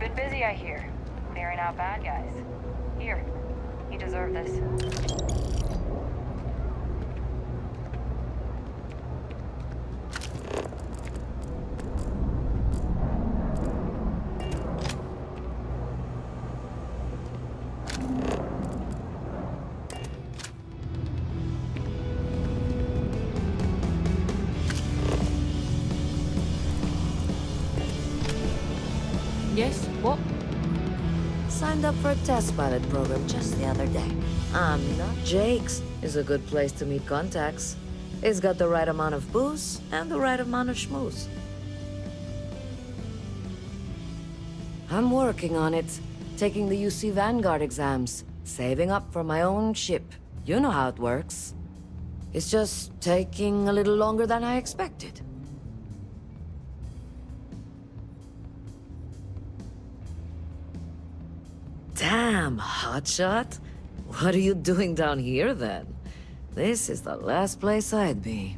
been busy, I hear. Clearing out bad guys. Here, you deserve this. Yes? What? Signed up for a test pilot program just the other day. Not Jake's is a good place to meet contacts. It's got the right amount of booze and the right amount of schmooze. I'm working on it. Taking the UC Vanguard exams. Saving up for my own ship. You know how it works. It's just taking a little longer than I expected. Damn, hotshot. What are you doing down here, then? This is the last place I'd be.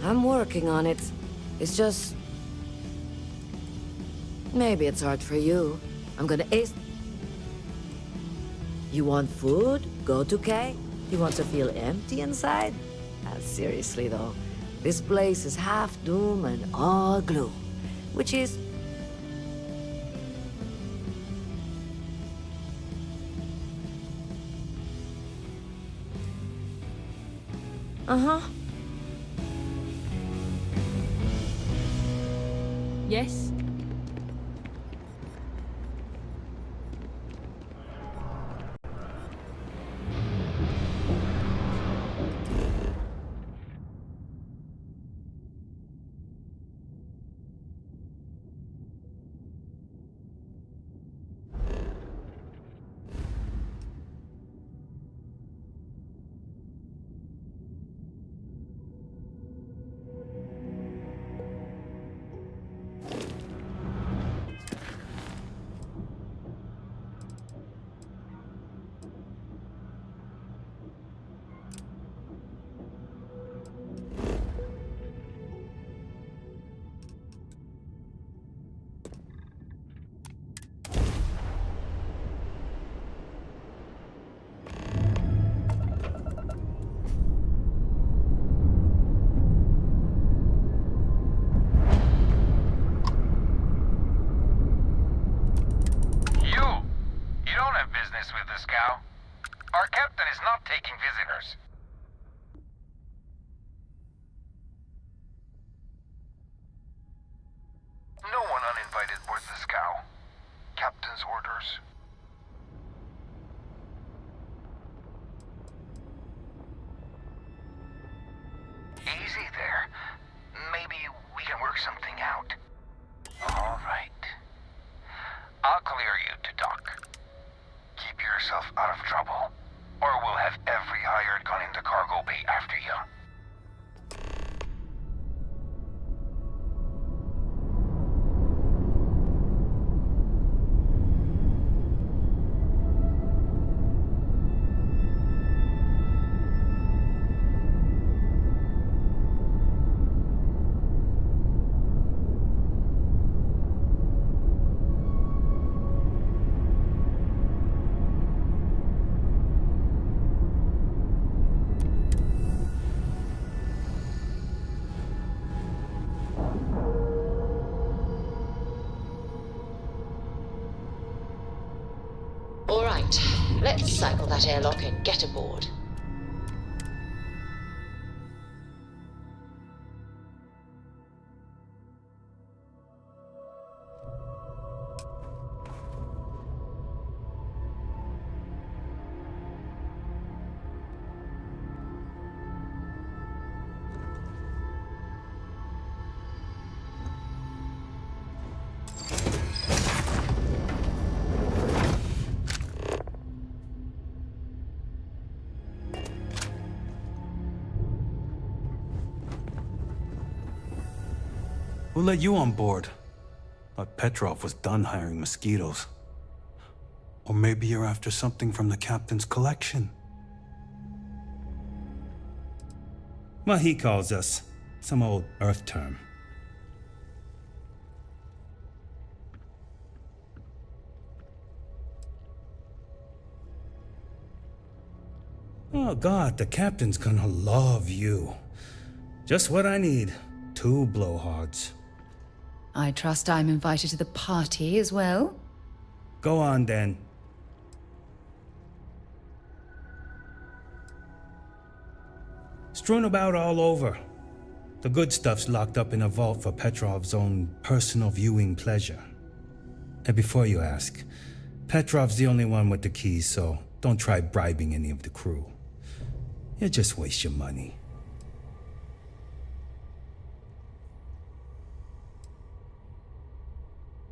I'm working on it. It's just... maybe it's hard for you. I'm gonna ace... You want food? Go to K? You want to feel empty inside? Seriously, though. This place is half doom and all gloom. Which is... Uh-huh. Yes? Our captain is not taking visitors. No one uninvited boards the scow. Captain's orders. Easy there. Maybe we can work something out. All right. I'll clear you to dock. Keep yourself out of trouble, or we'll have every hired gun in the cargo bay after you. All right, let's cycle that airlock and get aboard. Who let you on board? Thought Petrov was done hiring mosquitoes. Or maybe you're after something from the captain's collection. Well, he calls us. Some old Earth term. Oh God, the captain's gonna love you. Just what I need. 2 blowhards. I trust I'm invited to the party as well? Go on, then. Strewn about all over. The good stuff's locked up in a vault for Petrov's own personal viewing pleasure. And before you ask, Petrov's the only one with the keys, so don't try bribing any of the crew. You'll just waste your money.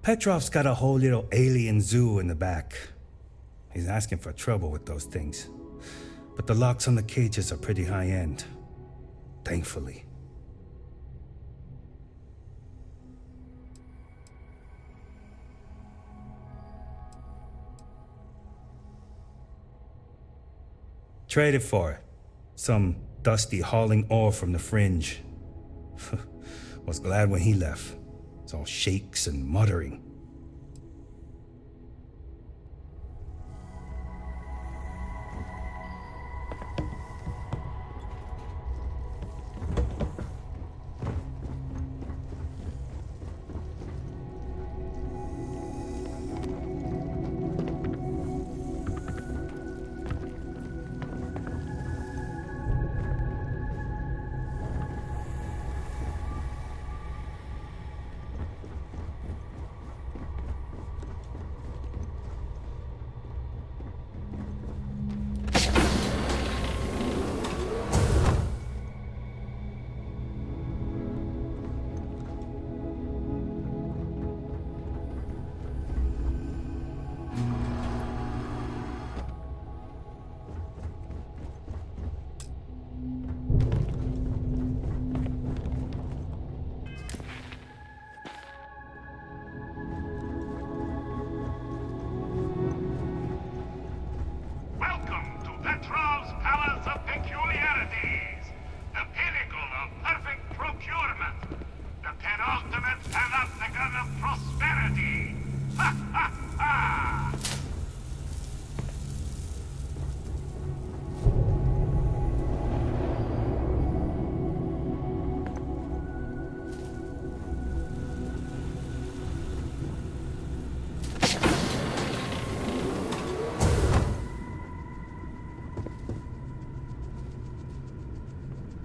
Petrov's got a whole little alien zoo in the back. He's asking for trouble with those things. But the locks on the cages are pretty high-end. Thankfully. Traded for it. Some dusty hauling ore from the fringe. Was glad when he left. It's all shakes and muttering.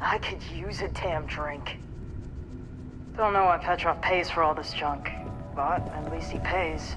I could use a damn drink. Don't know why Petrov pays for all this junk, but at least he pays.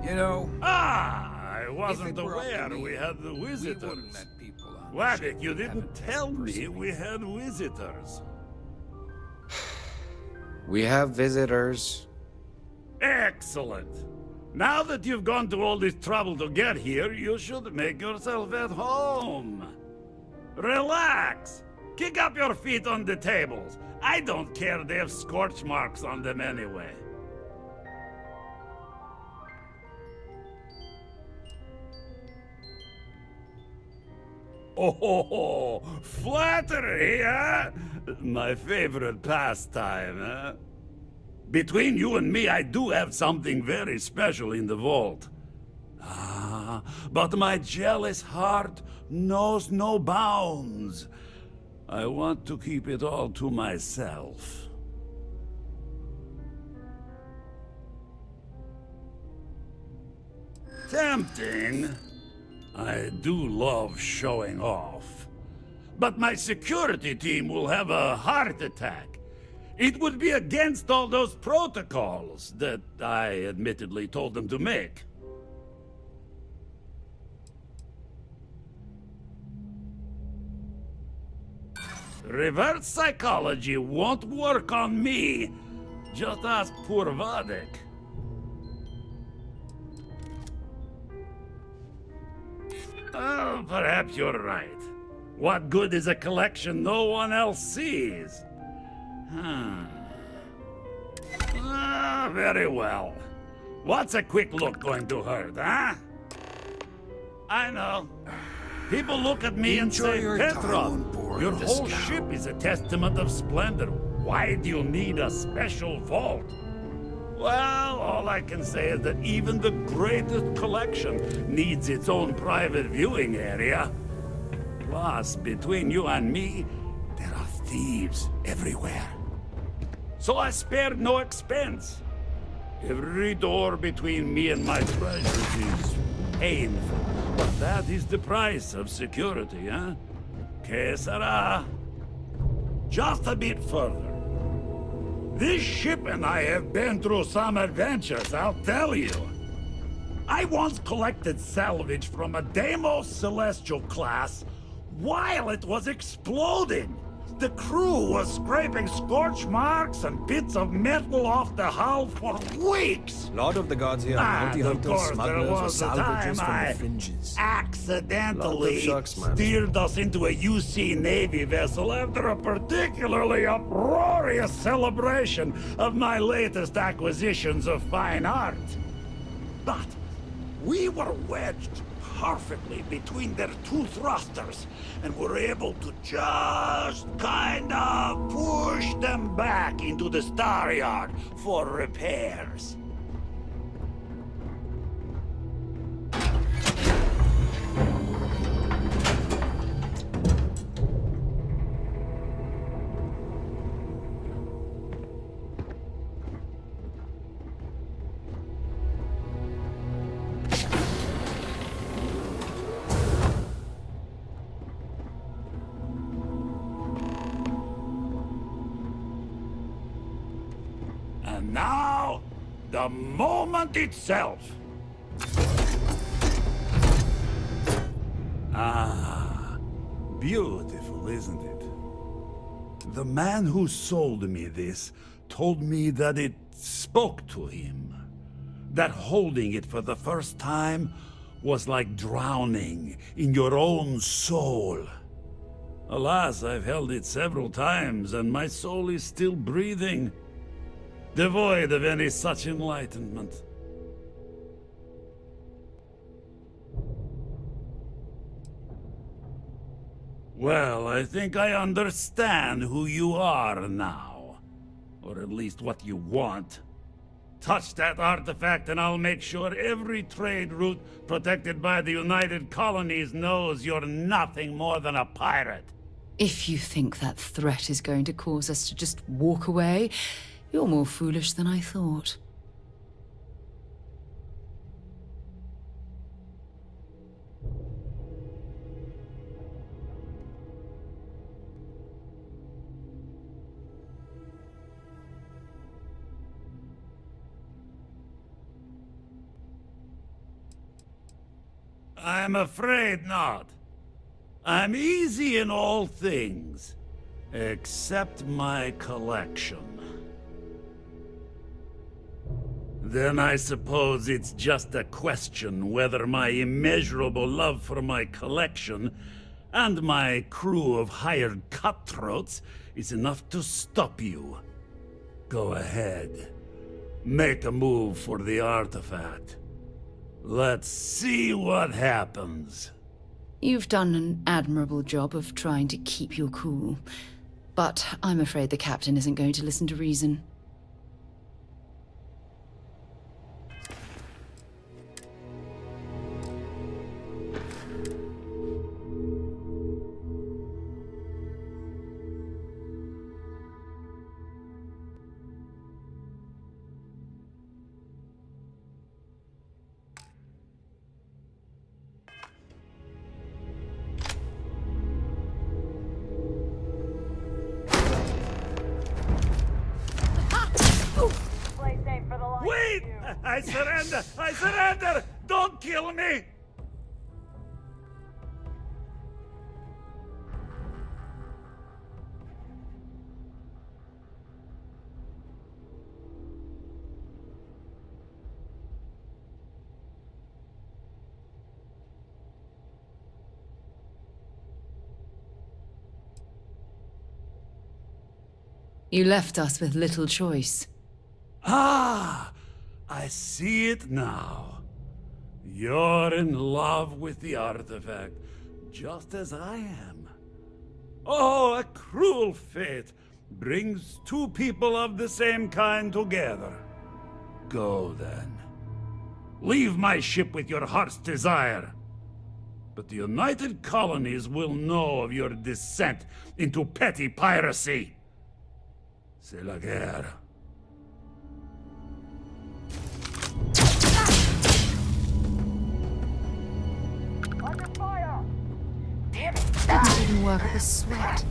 You know... I wasn't aware we had the visitors. Wabbit, you didn't tell me we had visitors. We have visitors. Excellent. Now that you've gone to all this trouble to get here, you should make yourself at home. Relax. Kick up your feet on the tables. I don't care, they have scorch marks on them anyway. Oh, flattery, huh? My favorite pastime, huh? Between you and me, I do have something very special in the vault. Ah, but my jealous heart knows no bounds. I want to keep it all to myself. Tempting. I do love showing off. But my security team will have a heart attack. It would be against all those protocols that I admittedly told them to make. Reverse psychology won't work on me. Just ask poor Vadek. Oh, perhaps you're right. What good is a collection no one else sees? Very well. What's a quick look going to hurt, huh? I know. People look at me and say, Petrov, your whole ship is a testament of splendor. Why do you need a special vault? Well, all I can say is that even the greatest collection needs its own private viewing area. Plus, between you and me, there are thieves everywhere. So I spared no expense. Every door between me and my treasures is painful. But that is the price of security, huh? Que sera? Just a bit further. This ship and I have been through some adventures, I'll tell you. I once collected salvage from a Deimos Celestial class while it was exploding. The crew was scraping scorch marks and bits of metal off the hull for weeks. A lot of the gods here are bounty hunters, smugglers, or salvagers from the fringes. Accidentally steered us into a UC Navy vessel after a particularly uproarious celebration of my latest acquisitions of fine art. But we were wedged perfectly between their two thrusters and were able to just kind of push them back into the star yard for repairs. And now, the moment itself. Ah, beautiful, isn't it? The man who sold me this told me that it spoke to him. That holding it for the first time was like drowning in your own soul. Alas, I've held it several times, and my soul is still breathing, devoid of any such enlightenment. Well, I think I understand who you are now. Or at least what you want. Touch that artifact and I'll make sure every trade route protected by the United Colonies knows you're nothing more than a pirate. If you think that threat is going to cause us to just walk away, you're more foolish than I thought. I'm afraid not. I'm easy in all things, except my collection. Then I suppose it's just a question whether my immeasurable love for my collection and my crew of hired cutthroats is enough to stop you. Go ahead. Make a move for the artifact. Let's see what happens. You've done an admirable job of trying to keep your cool, but I'm afraid the captain isn't going to listen to reason. Wait! I surrender! I surrender! Don't kill me! You left us with little choice. Ah! I see it now. You're in love with the artifact, just as I am. Oh, a cruel fate brings two people of the same kind together. Go then. Leave my ship with your heart's desire. But the United Colonies will know of your descent into petty piracy. C'est la guerre. Damn it! That didn't even work with a sweat.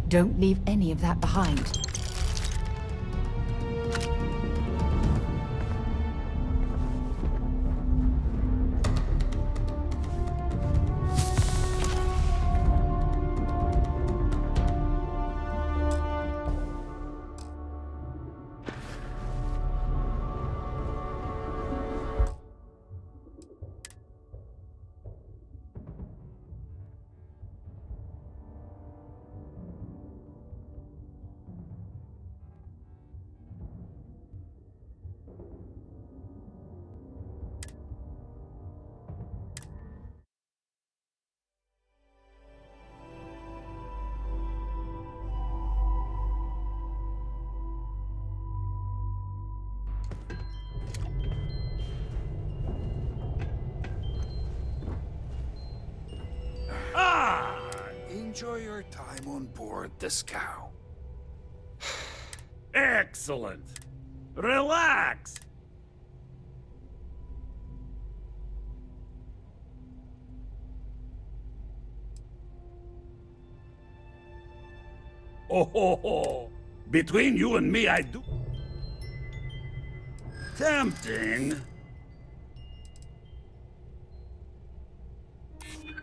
Don't leave any of that behind. Enjoy your time on board the scow. Excellent. Relax. Oh, ho, ho. Between you and me, I do. Tempting.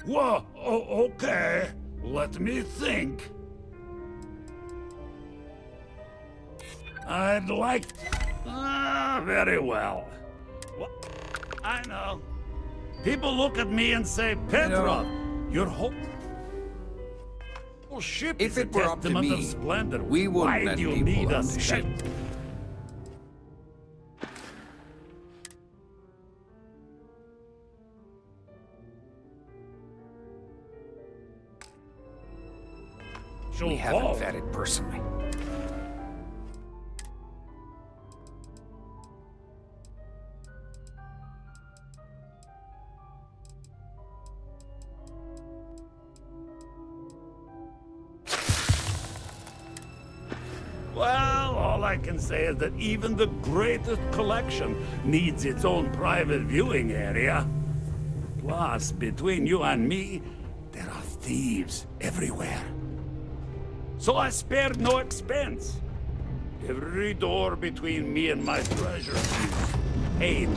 Whoa, okay. Let me think. I'd like... very well. I know. People look at me and say, Petrov, your whole ship If is a it were up to testament of me, splendor. we wouldn't Why let do you people need on a the ship. We haven't vetted personally. Well, all I can say is that even the greatest collection needs its own private viewing area. Plus, between you and me, there are thieves everywhere. So I spared no expense. Every door between me and my treasure is paid.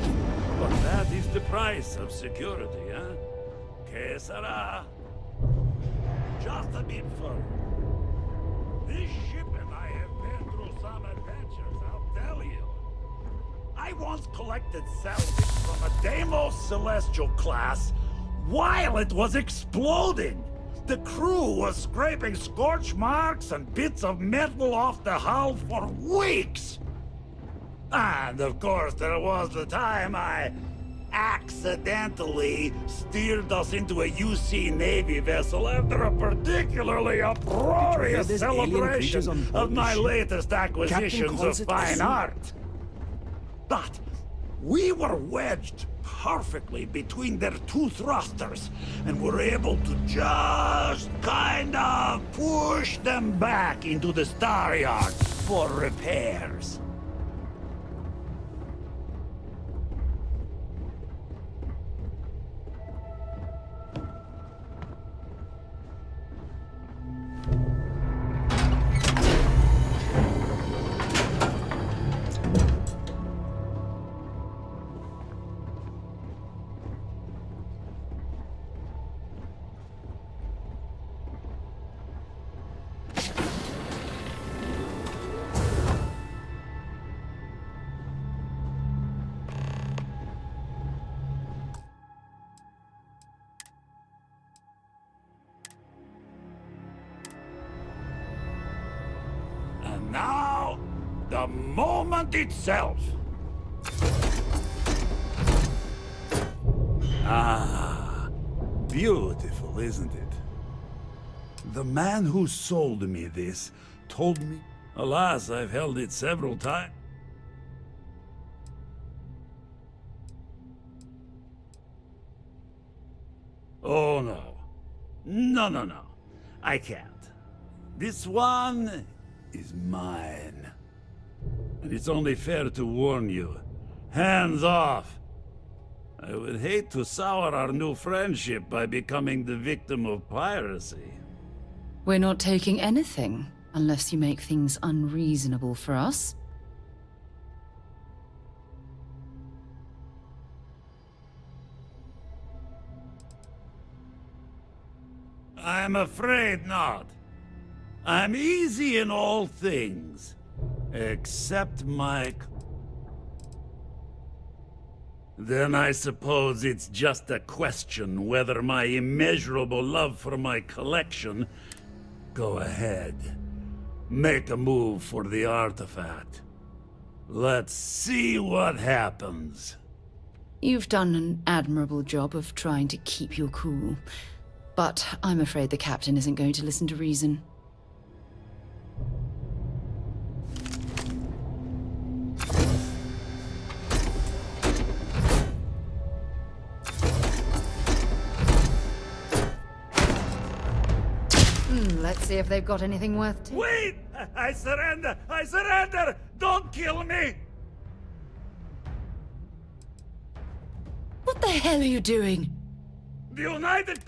But that is the price of security, huh? Que sera? Just a bit further. This ship and I have been through some adventures, I'll tell you. I once collected salvage from a Deimos Celestial class while it was exploding. The crew was scraping scorch marks and bits of metal off the hull for weeks. And of course, there was the time I accidentally steered us into a UC Navy vessel after a particularly uproarious celebration of my latest acquisitions of fine art. But we were wedged perfectly between their two thrusters, and were able to just kind of push them back into the star yard for repairs. And now, the moment itself. Ah, beautiful, isn't it? The man who sold me this told me... Alas, I've held it several times. Oh, no. No. I can't. This one is mine. And it's only fair to warn you. Hands off! I would hate to sour our new friendship by becoming the victim of piracy. We're not taking anything, unless you make things unreasonable for us. I'm afraid not. I'm easy in all things, except my... Then I suppose it's just a question whether my immeasurable love for my collection... Go ahead. Make a move for the artifact. Let's see what happens. You've done an admirable job of trying to keep your cool. But I'm afraid the captain isn't going to listen to reason. Let's see if they've got anything worth taking. Wait! I surrender! I surrender! Don't kill me! What the hell are you doing? The United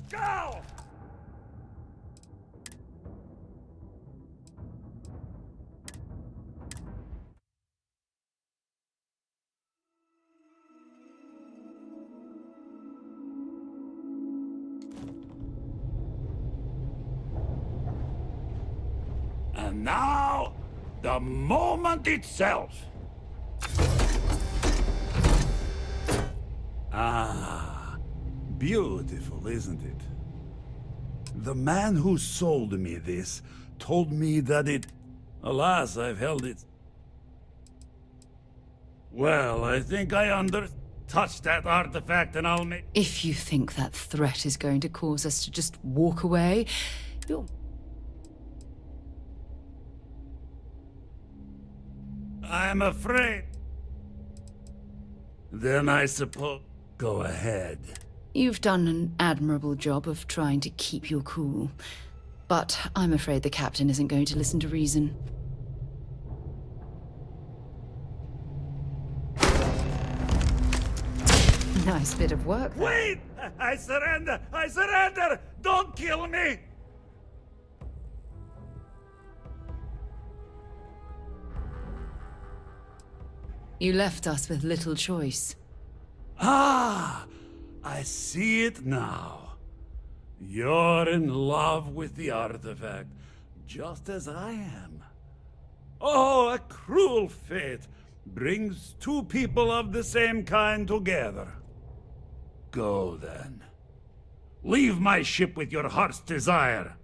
Scow! And now, the moment itself. Ah, beautiful, isn't it? The man who sold me this told me that it... Alas, I've held it... Well, I think I touch that artifact and I'll make... If you think that threat is going to cause us to just walk away, you're... I'm afraid. Then I suppose... Go ahead. You've done an admirable job of trying to keep your cool. But I'm afraid the captain isn't going to listen to reason. Nice bit of work there. Wait! I surrender! I surrender! Don't kill me! You left us with little choice. Ah! I see it now. You're in love with the artifact, just as I am. Oh, a cruel fate brings two people of the same kind together. Go then. Leave my ship with your heart's desire.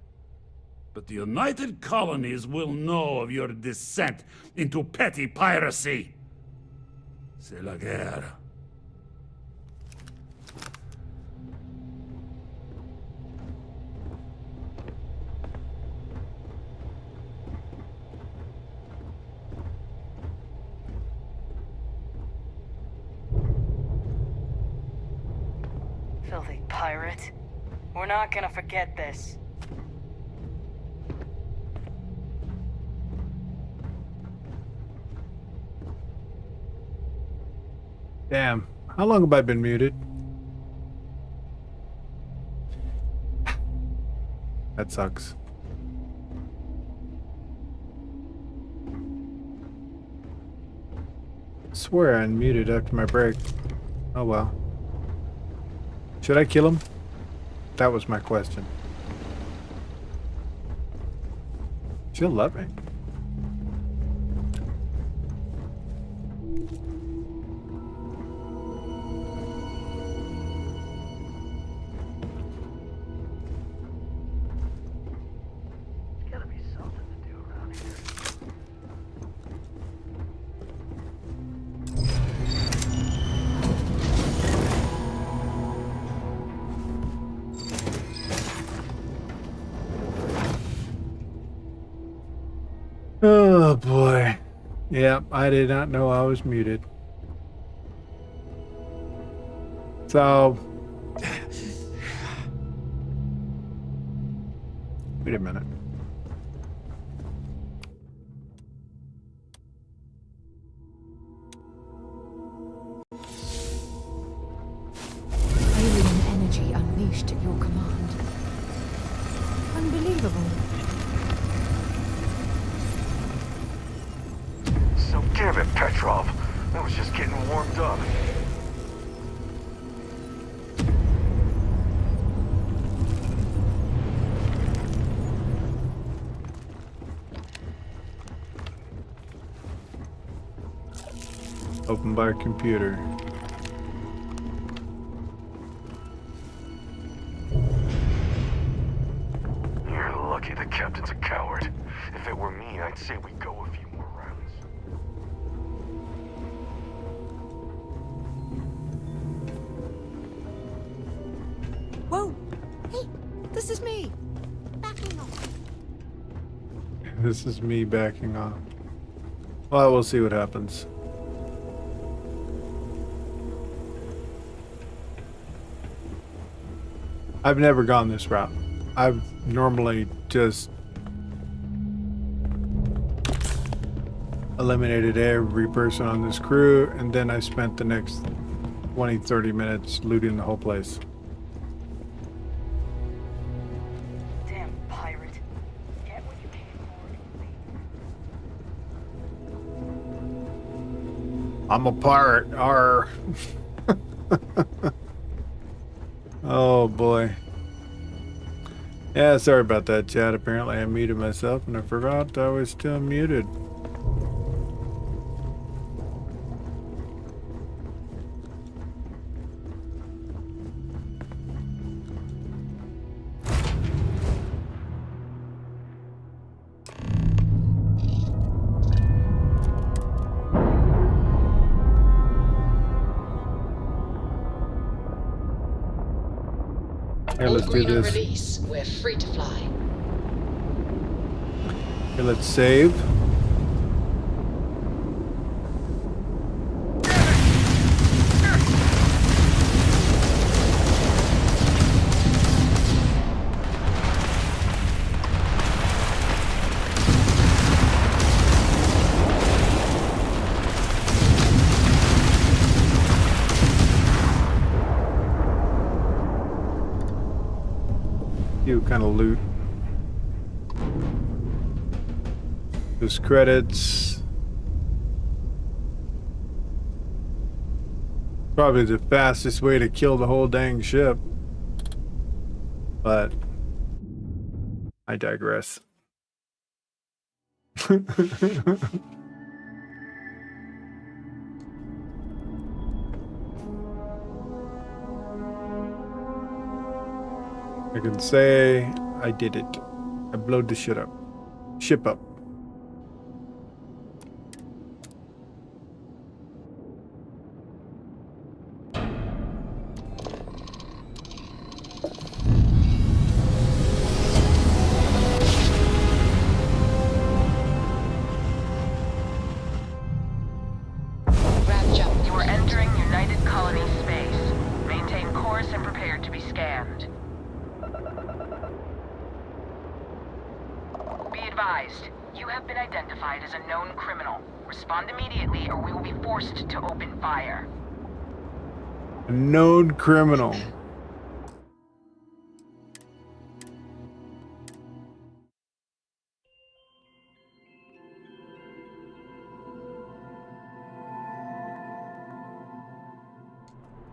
but the United Colonies will know of your descent into petty piracy. C'est la guerre. Filthy pirate. We're not gonna forget this. Damn. How long have I been muted? That sucks. Swear I unmuted after my break. Oh well. Should I kill him? That was my question. She'll love me. Oh boy. Yep, I did not know I was muted. So, wait a minute. Alien energy unleashed at your command. Unbelievable. So damn it, Petrov. I was just getting warmed up. Open by computer. You're lucky the captain's a coward. If it were me, I'd say we go a few more rounds. Whoa! Hey, this is me. Backing off. This is me backing off. Well, we'll see what happens. I've never gone this route. I've normally just eliminated every person on this crew, and then I spent the next 20-30 minutes looting the whole place. Damn pirate. Get what you came for. I'm a pirate. Arr. Oh boy. Yeah, sorry about that, chat. Apparently I muted myself and I forgot I was still muted. Here, let's do green on this. release. We're free to fly. Here, let's save. Kind of loot. There's credits. Probably the fastest way to kill the whole dang ship. But I digress. I can say I did it. I blowed the shit up. Ship up. You are entering United Colony space. Maintain course and prepare to be scanned. Be advised, you have been identified as a known criminal. Respond immediately or we will be forced to open fire. A known criminal.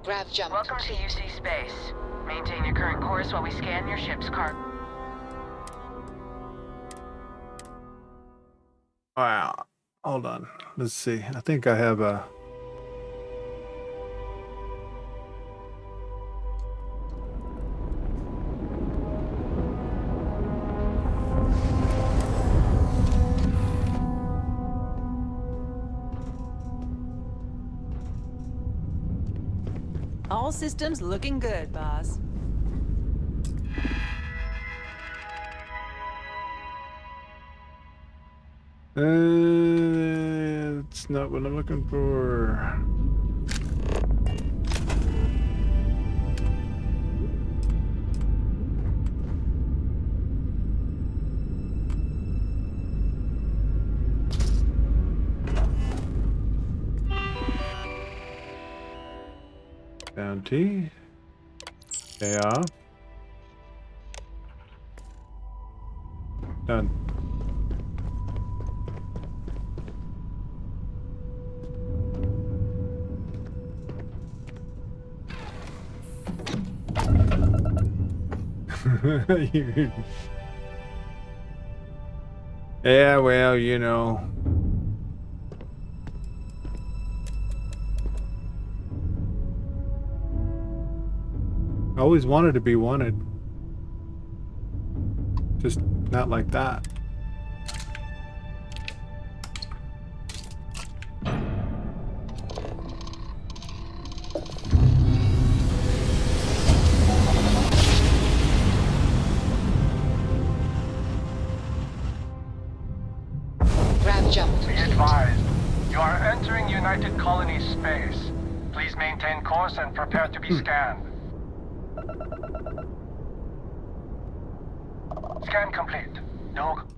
Grav jump. Welcome to UC space. Maintain your current course while we scan your ship's cargo. Wow. Hold on. Let's see. I think I have a... All systems looking good, boss. It's not what I'm looking for. Bounty. Yeah. Done. Yeah, well, you know. I always wanted to be wanted. Just not like that. Be advised, you are entering United Colony space. Please maintain course and prepare to be scanned. Scan complete. Dog.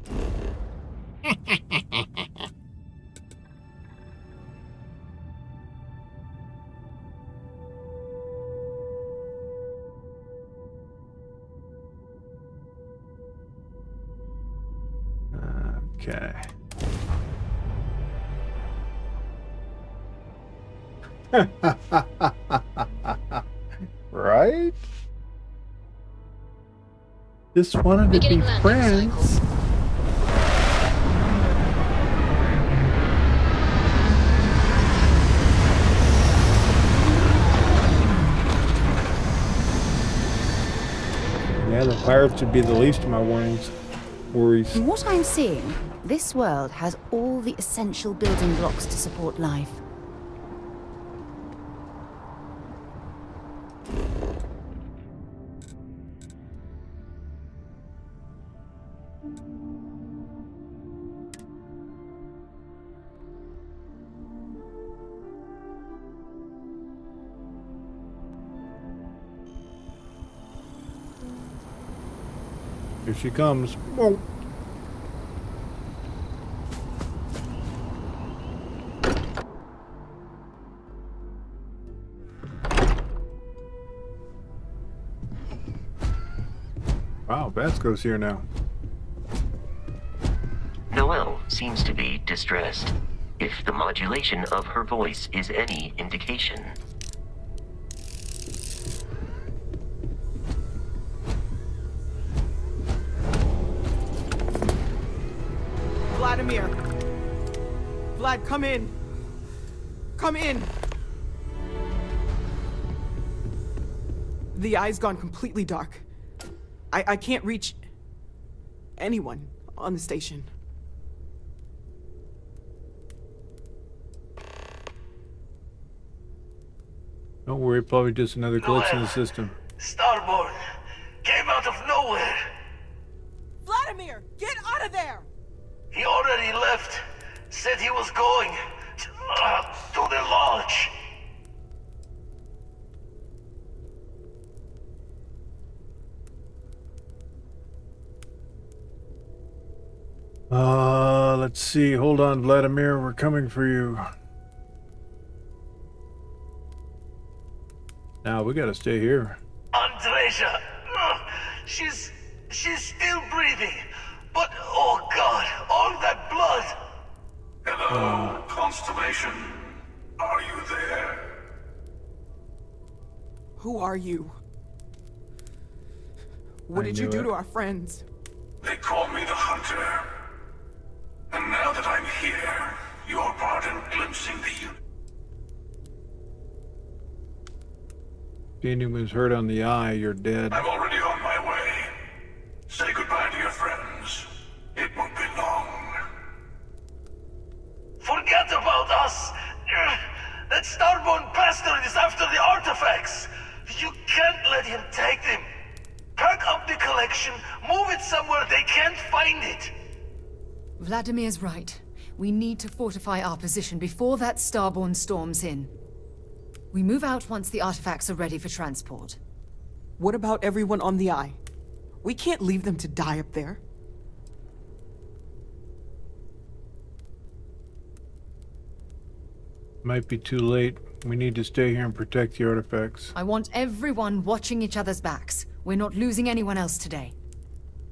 Okay. Right? Just wanted to be friends. Yeah, the pirates would be the least of my worries. From what I'm seeing, this world has all the essential building blocks to support life. Here she comes. Whoa. Wow, Vasco's here now. Noelle seems to be distressed, if the modulation of her voice is any indication. Vladimir! Vlad, come in! Come in! The eye's gone completely dark. I can't reach... anyone on the station. Don't worry, probably just another glitch in the system. Starborn came out of nowhere. Vladimir, get out of there! He already left. Said he was going to the lodge. Let's see. Hold on, Vladimir. We're coming for you. Now we gotta stay here. Andreja, she's still breathing, but oh god, all that blood. Hello, Constellation. Are you there? Who are you? What did you do to our friends? They call me the Hunter. And now that I'm here, you're part in glimpsing the... If anyone's hurt on the eye, you're dead. I'm already on my way. Say goodbye to your friends. It won't be long. Forget about us. That Starborn bastard is after the artifacts. You can't let him take them. Pack up the collection, move it somewhere they can't find it. Vladimir's right. We need to fortify our position before that Starborn storms in. We move out once the artifacts are ready for transport. What about everyone on the Eye? We can't leave them to die up there. Might be too late. We need to stay here and protect the artifacts. I want everyone watching each other's backs. We're not losing anyone else today.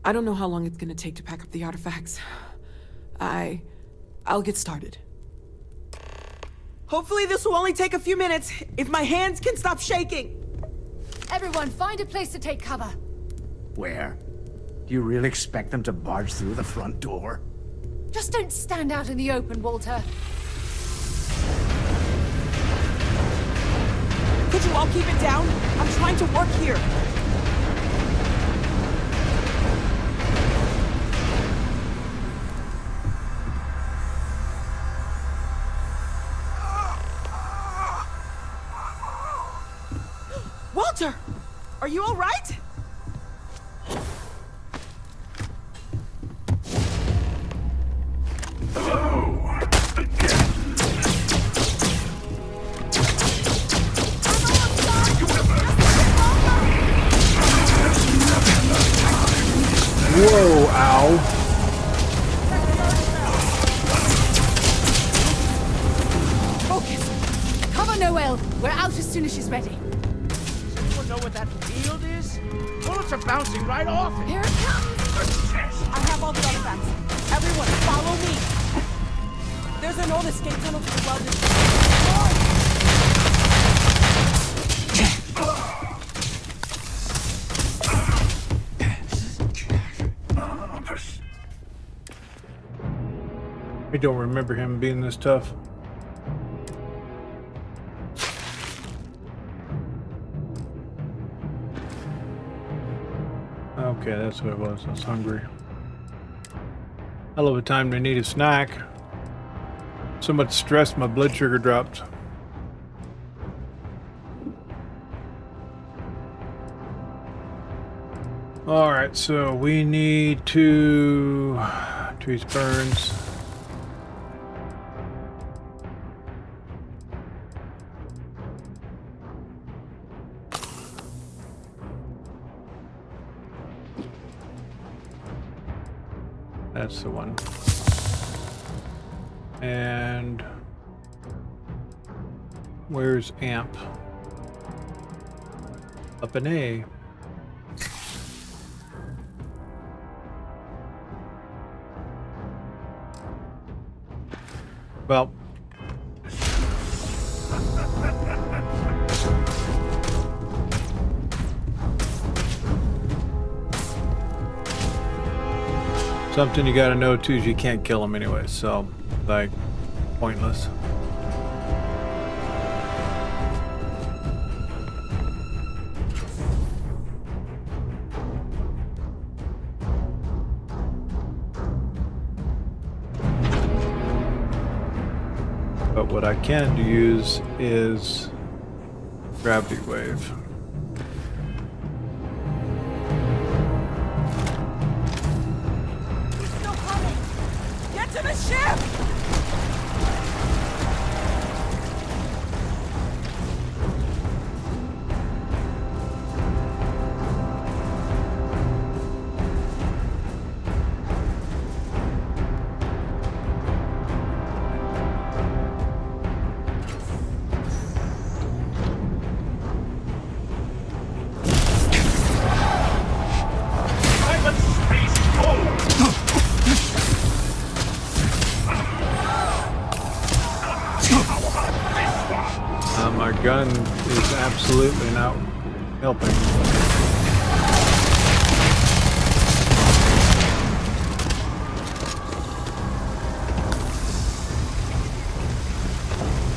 I don't know how long it's gonna take to pack up the artifacts. I'll get started. Hopefully this will only take a few minutes, if my hands can stop shaking! Everyone, find a place to take cover. Where? Do you really expect them to barge through the front door? Just don't stand out in the open, Walter. Could you all keep it down? I'm trying to work here. Walter! Are you all right? Hello. Whoa, ow. Focus! Cover Noelle! We're out as soon as she's ready. Does anyone know what that field is? Bullets are bouncing right off it. Here it comes! I have all the artifacts. Everyone, follow me! There's an old escape tunnel to the well district. I don't remember him being this tough. Okay, that's what it was. I was hungry. Hell of a time to need a snack. So much stress, my blood sugar dropped. Alright, so we need to... Trees burns. That's the one. And where's Amp? Up in A. Well, something you gotta know too is you can't kill them anyway, so like pointless. But what I can use is gravity wave. He's still coming! Get to the ship! My gun is absolutely not helping.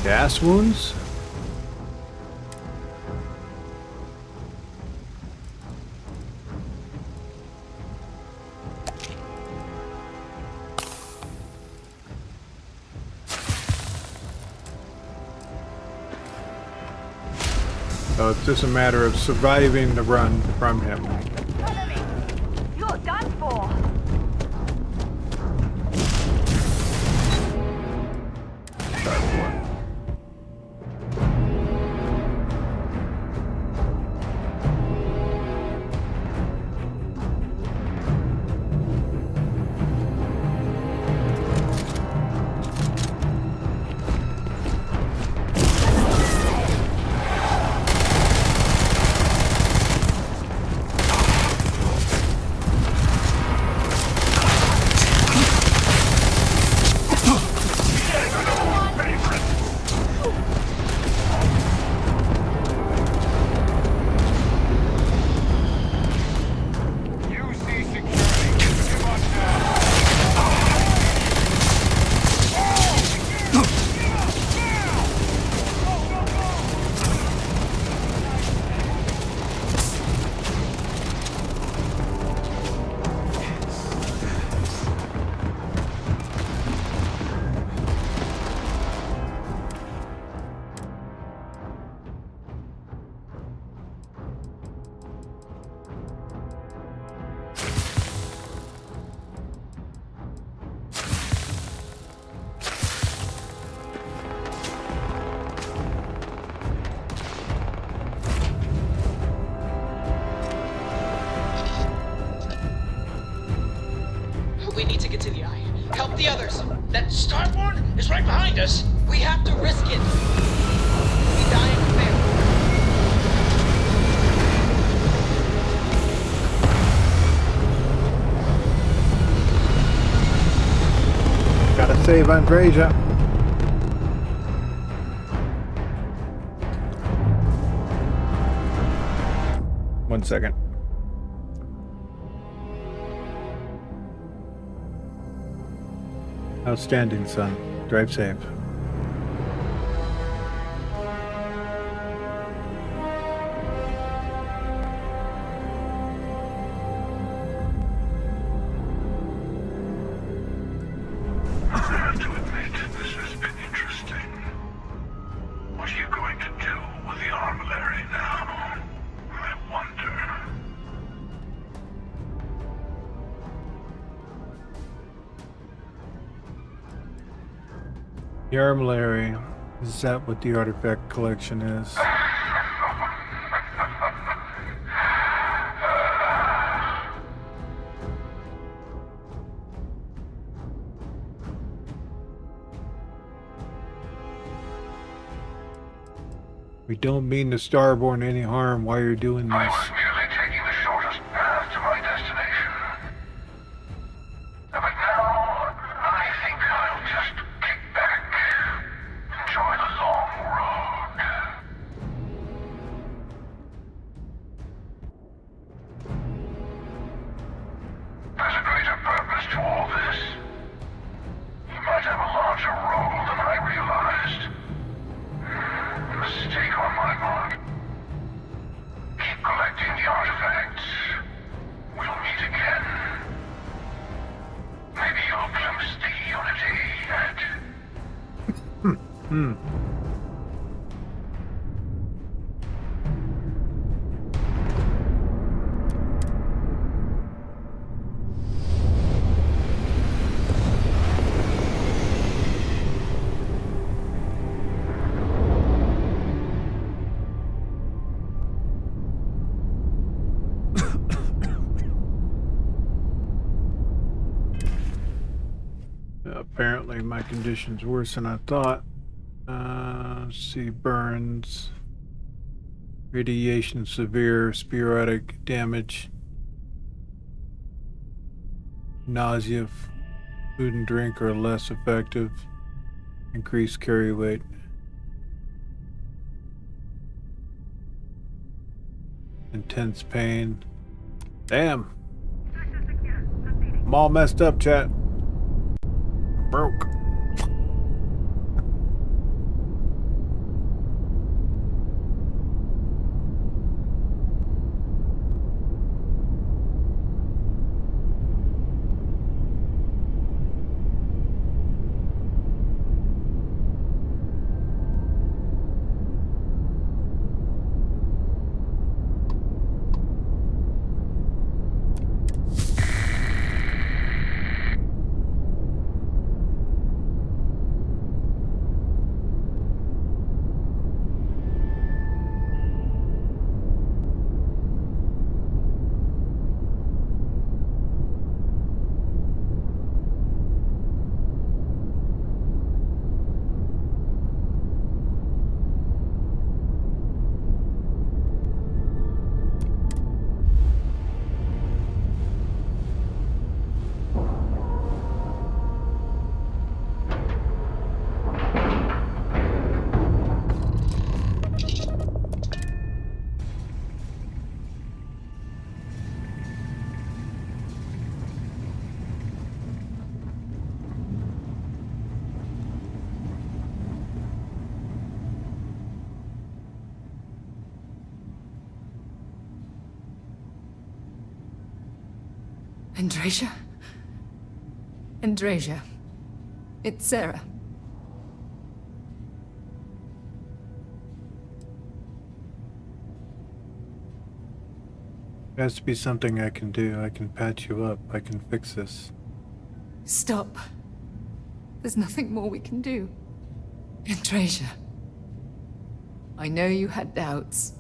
Gas wounds? So it's just a matter of surviving the run from him. You're done for. We need to get to the eye. Help the others. That Starborn is right behind us. We have to risk it. We die in fair. Gotta save Andreja. 1 second. Outstanding, son. Drive safe. I have to admit, this has been interesting. What are you going to do with the armillary now? I wonder. The armillary. Is that what the artifact collection is? We don't mean to Starborn any harm while you're doing this. I was merely taking the shortest path to my destination. But now, I think I'll just kick back. Enjoy the long road. There's a greater purpose to all this. You might have a larger role than I realized. Mistake on my part. Keep collecting Apparently my condition's worse than I thought. Let's see, burns, radiation, severe, sporadic damage, nausea, food and drink are less effective, increased carry weight. Intense pain. Damn. I'm all messed up, chat. Broke. Andrasia? Andrasia. It's Sarah. There has to be something I can do. I can patch you up. I can fix this. Stop. There's nothing more we can do. Andrasia. I know you had doubts,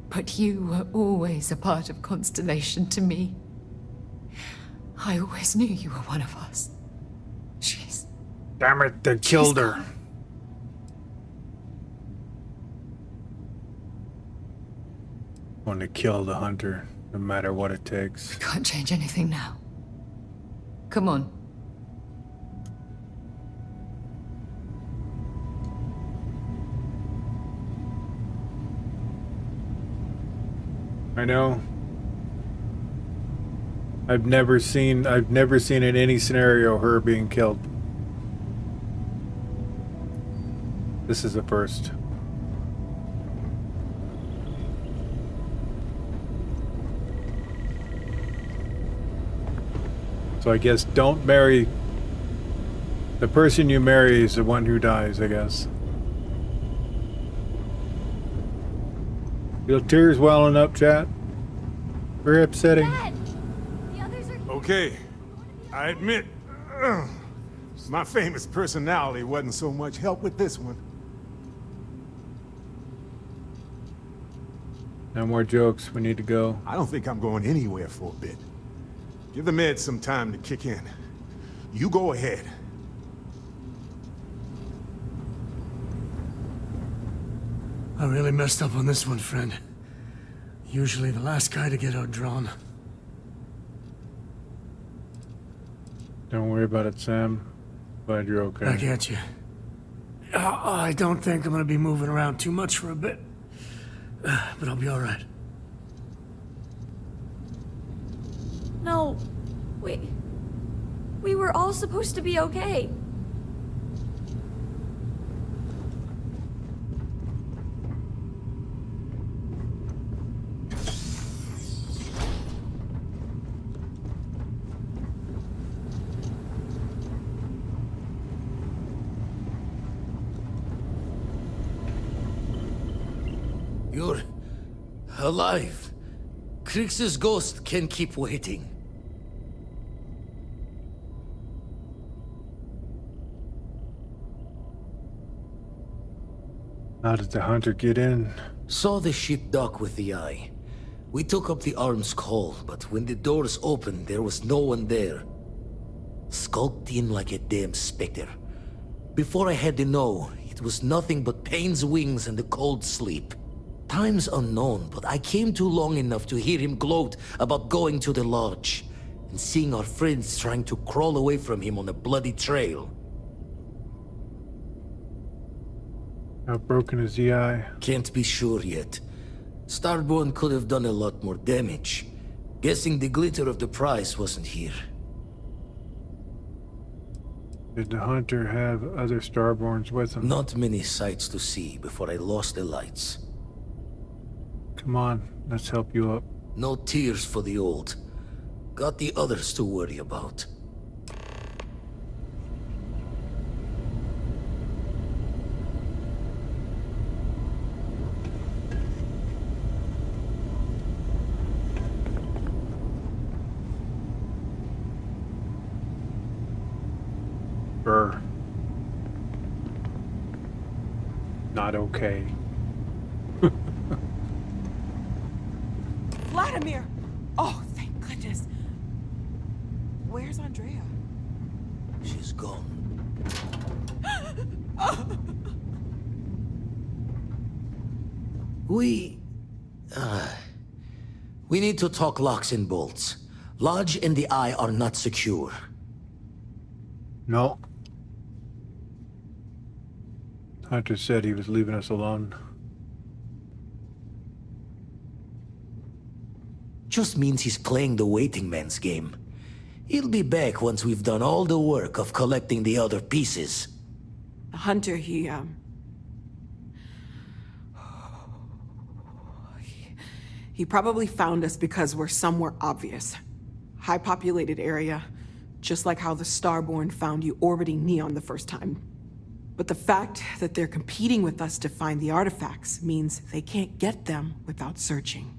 but you were always a part of Constellation to me. I always knew you were one of us. She's... Damn it, they killed her. Want to kill the hunter, no matter what it takes. We can't change anything now. Come on. I know. I've never seen in any scenario her being killed. This is the first. So I guess don't marry. The person you marry is the one who dies, I guess. Feel tears welling up, chat? Very upsetting. Okay, I admit, my famous personality wasn't so much help with this one. No more jokes, we need to go. I don't think I'm going anywhere for a bit. Give the meds some time to kick in. You go ahead. I really messed up on this one, friend. Usually the last guy to get outdrawn. Don't worry about it, Sam. Glad you're okay. I get you. I don't think I'm gonna be moving around too much for a bit. But I'll be alright. No. We were all supposed to be okay. You're alive. Krix's ghost can't keep waiting. How did the hunter get in? Saw the ship dock with the eye. We took up the arm's call, but when the doors opened, there was no one there. Skulked in like a damn specter. Before I had to know, it was nothing but pain's wings and a cold sleep. Time's unknown, but I came too long enough to hear him gloat about going to the lodge, and seeing our friends trying to crawl away from him on a bloody trail. How broken is the eye? Can't be sure yet. Starborn could have done a lot more damage. Guessing the glitter of the prize wasn't here. Did the hunter have other Starborns with him? Not many sights to see before I lost the lights. Come on, let's help you up. No tears for the old. Got the others to worry about. Brr. Not okay. Vladimir! Oh, thank goodness. Where's Andrea? She's gone. We need to talk locks and bolts. Lodge and the Eye are not secure. No. Hunter said he was leaving us alone. Just means he's playing the waiting man's game. He'll be back once we've done all the work of collecting the other pieces. Hunter, he probably found us because we're somewhere obvious. High-populated area, just like how the Starborn found you orbiting Neon the first time. But the fact that they're competing with us to find the artifacts means they can't get them without searching.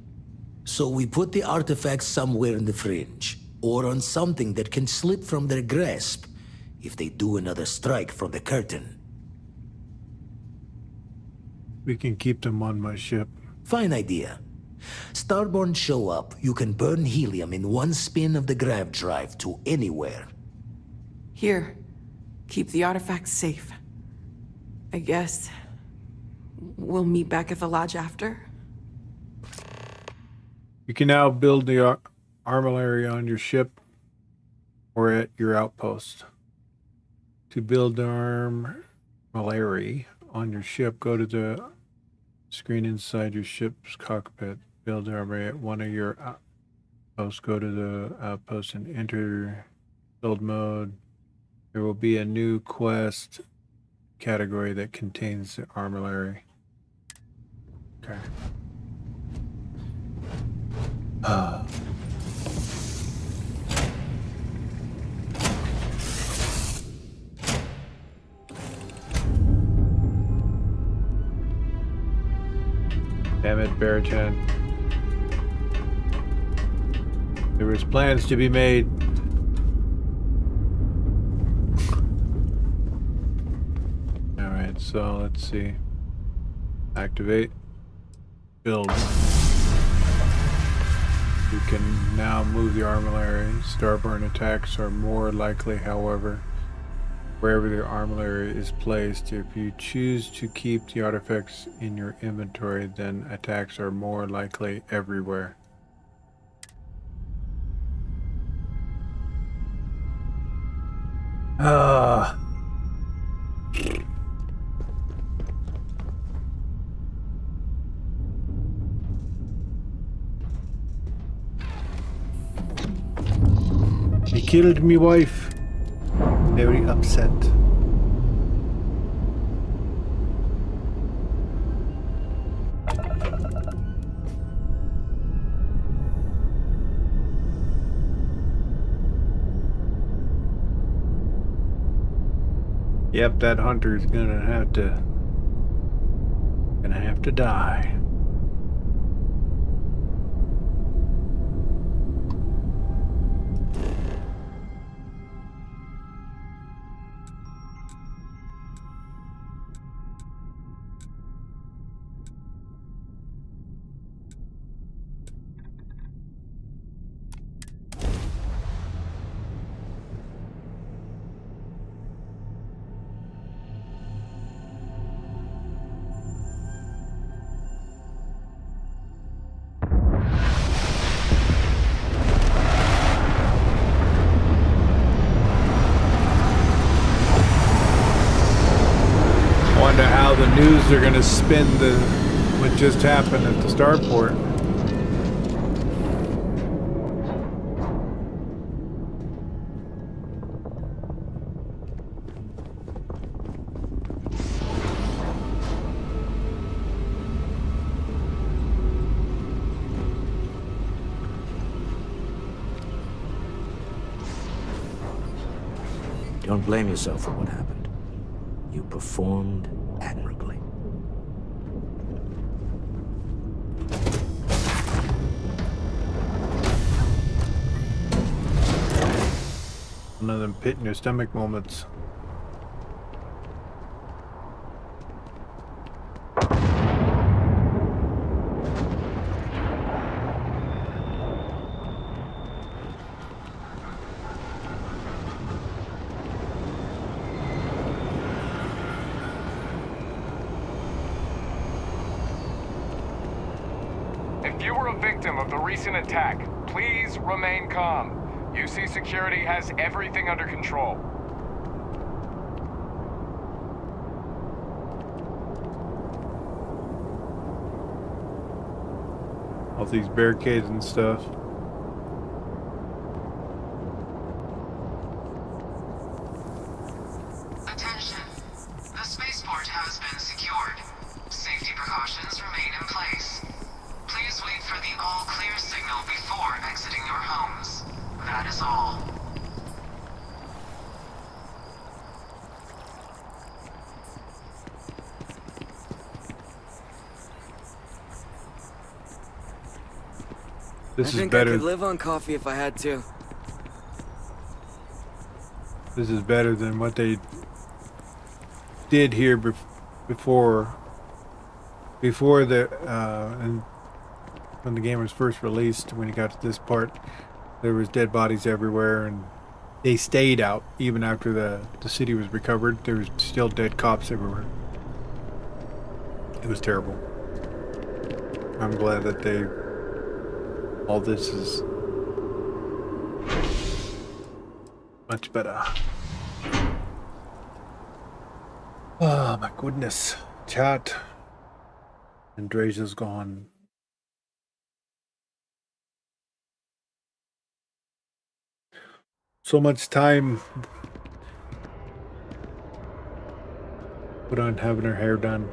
So we put the artifacts somewhere in the fringe, or on something that can slip from their grasp if they do another strike from the curtain. We can keep them on my ship. Fine idea. Starborn show up, you can burn helium in one spin of the grav drive to anywhere. Here, keep the artifacts safe. I guess we'll meet back at the lodge after. You can now build the armillary on your ship or at your outpost. To build the armillary on your ship, go to the screen inside your ship's cockpit. Build the armillary at one of your outposts. Go to the outpost and enter build mode. There will be a new quest category that contains the armillary. Okay. Damn it, Baratan. There was plans to be made. Alright, so let's see. Activate. Build. You can now move the armillary. Starborn attacks are more likely, however, wherever the armillary is placed. If you choose to keep the artifacts in your inventory, then attacks are more likely everywhere. He killed me wife. Very upset. Yep, that hunter's gonna have to die. wonder how the news are gonna spin what just happened at the starport. Don't blame yourself for what happened. You performed admirably. One of them pit in your stomach moments. If you were a victim of the recent attack, please remain calm. UC Security has everything under control. All these barricades and stuff. Attention. The spaceport has been secured. Safety precautions remain in place. Please wait for the all-clear signal before exiting your homes. That is all. This I is think better. I could live on coffee if I had to. This is better than what they did here before the and when the game was first released. When you got to this part, there was dead bodies everywhere, and they stayed out even after the city was recovered. There was still dead cops everywhere. It was terrible. I'm glad that all this is much better. Oh my goodness. Chat. Andrea's gone. So much time put on having her hair done.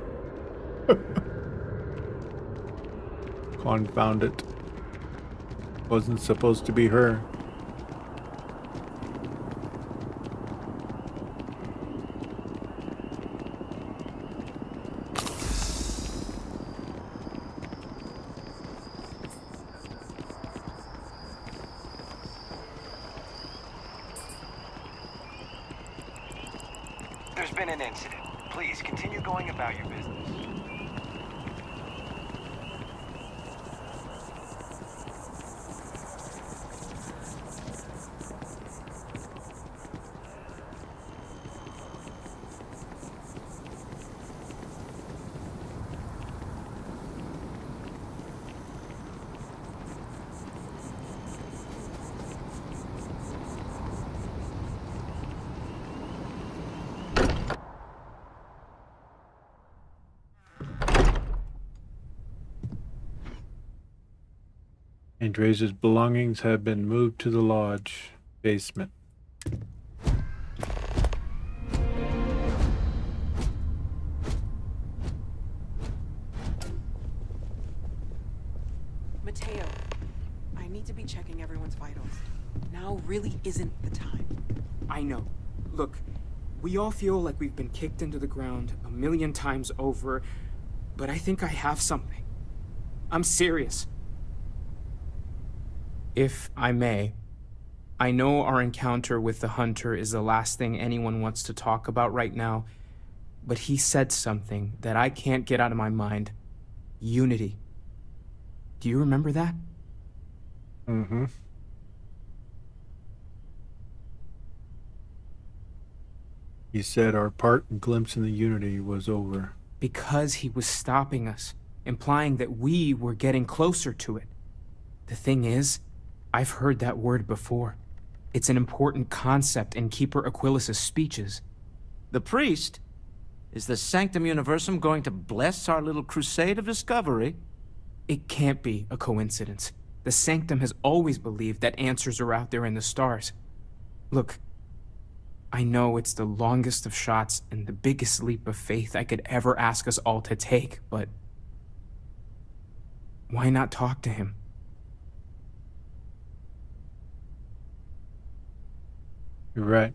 Confound it. Wasn't supposed to be her. There's been an incident. Please continue going about your business. Andrea's belongings have been moved to the lodge basement. Mateo, I need to be checking everyone's vitals. Now really isn't the time. I know. Look, we all feel like we've been kicked into the ground 1,000,000 times over, but I think I have something. I'm serious. If I may, I know our encounter with the Hunter is the last thing anyone wants to talk about right now, but he said something that I can't get out of my mind. Unity. Do you remember that? Mm-hmm. He said our part and glimpse in the Unity was over. Because he was stopping us, implying that we were getting closer to it. The thing is, I've heard that word before. It's an important concept in Keeper Aquilas's speeches. The priest? Is the Sanctum Universum going to bless our little crusade of discovery? It can't be a coincidence. The Sanctum has always believed that answers are out there in the stars. Look, I know it's the longest of shots and the biggest leap of faith I could ever ask us all to take, but why not talk to him? You're right.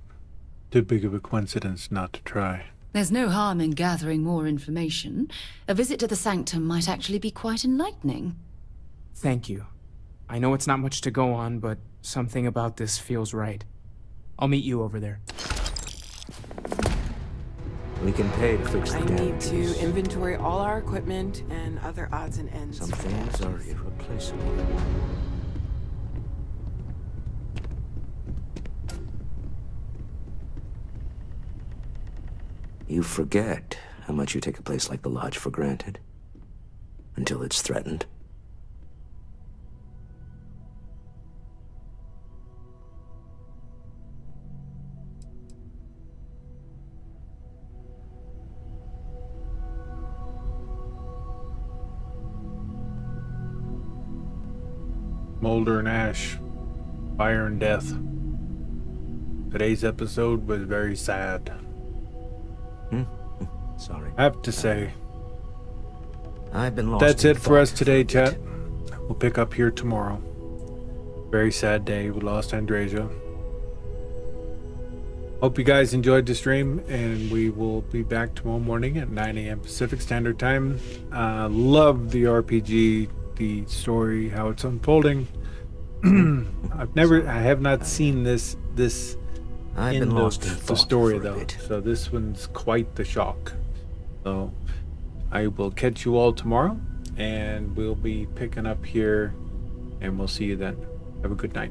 Too big of a coincidence not to try. There's no harm in gathering more information. A visit to the Sanctum might actually be quite enlightening. Thank you. I know it's not much to go on, but something about this feels right. I'll meet you over there. We can pay to fix the I need to damages. inventory all our equipment and other odds and ends. Some things are irreplaceable. You forget how much you take a place like the Lodge for granted. Until it's threatened. Molder and ash, fire and death. Today's episode was very sad. Sorry. I have to say. I've been lost. That's in it for us thought today, for a bit. chat. We'll pick up here tomorrow. Very sad day. We lost Andreja. Hope you guys enjoyed the stream, and we will be back tomorrow morning at 9 a.m. Pacific Standard Time. Love the RPG, the story, how it's unfolding. I have not seen this I've in been lost in the thought story for a though. bit. So this one's quite the shock. So I will catch you all tomorrow, and we'll be picking up here, and we'll see you then. Have a good night.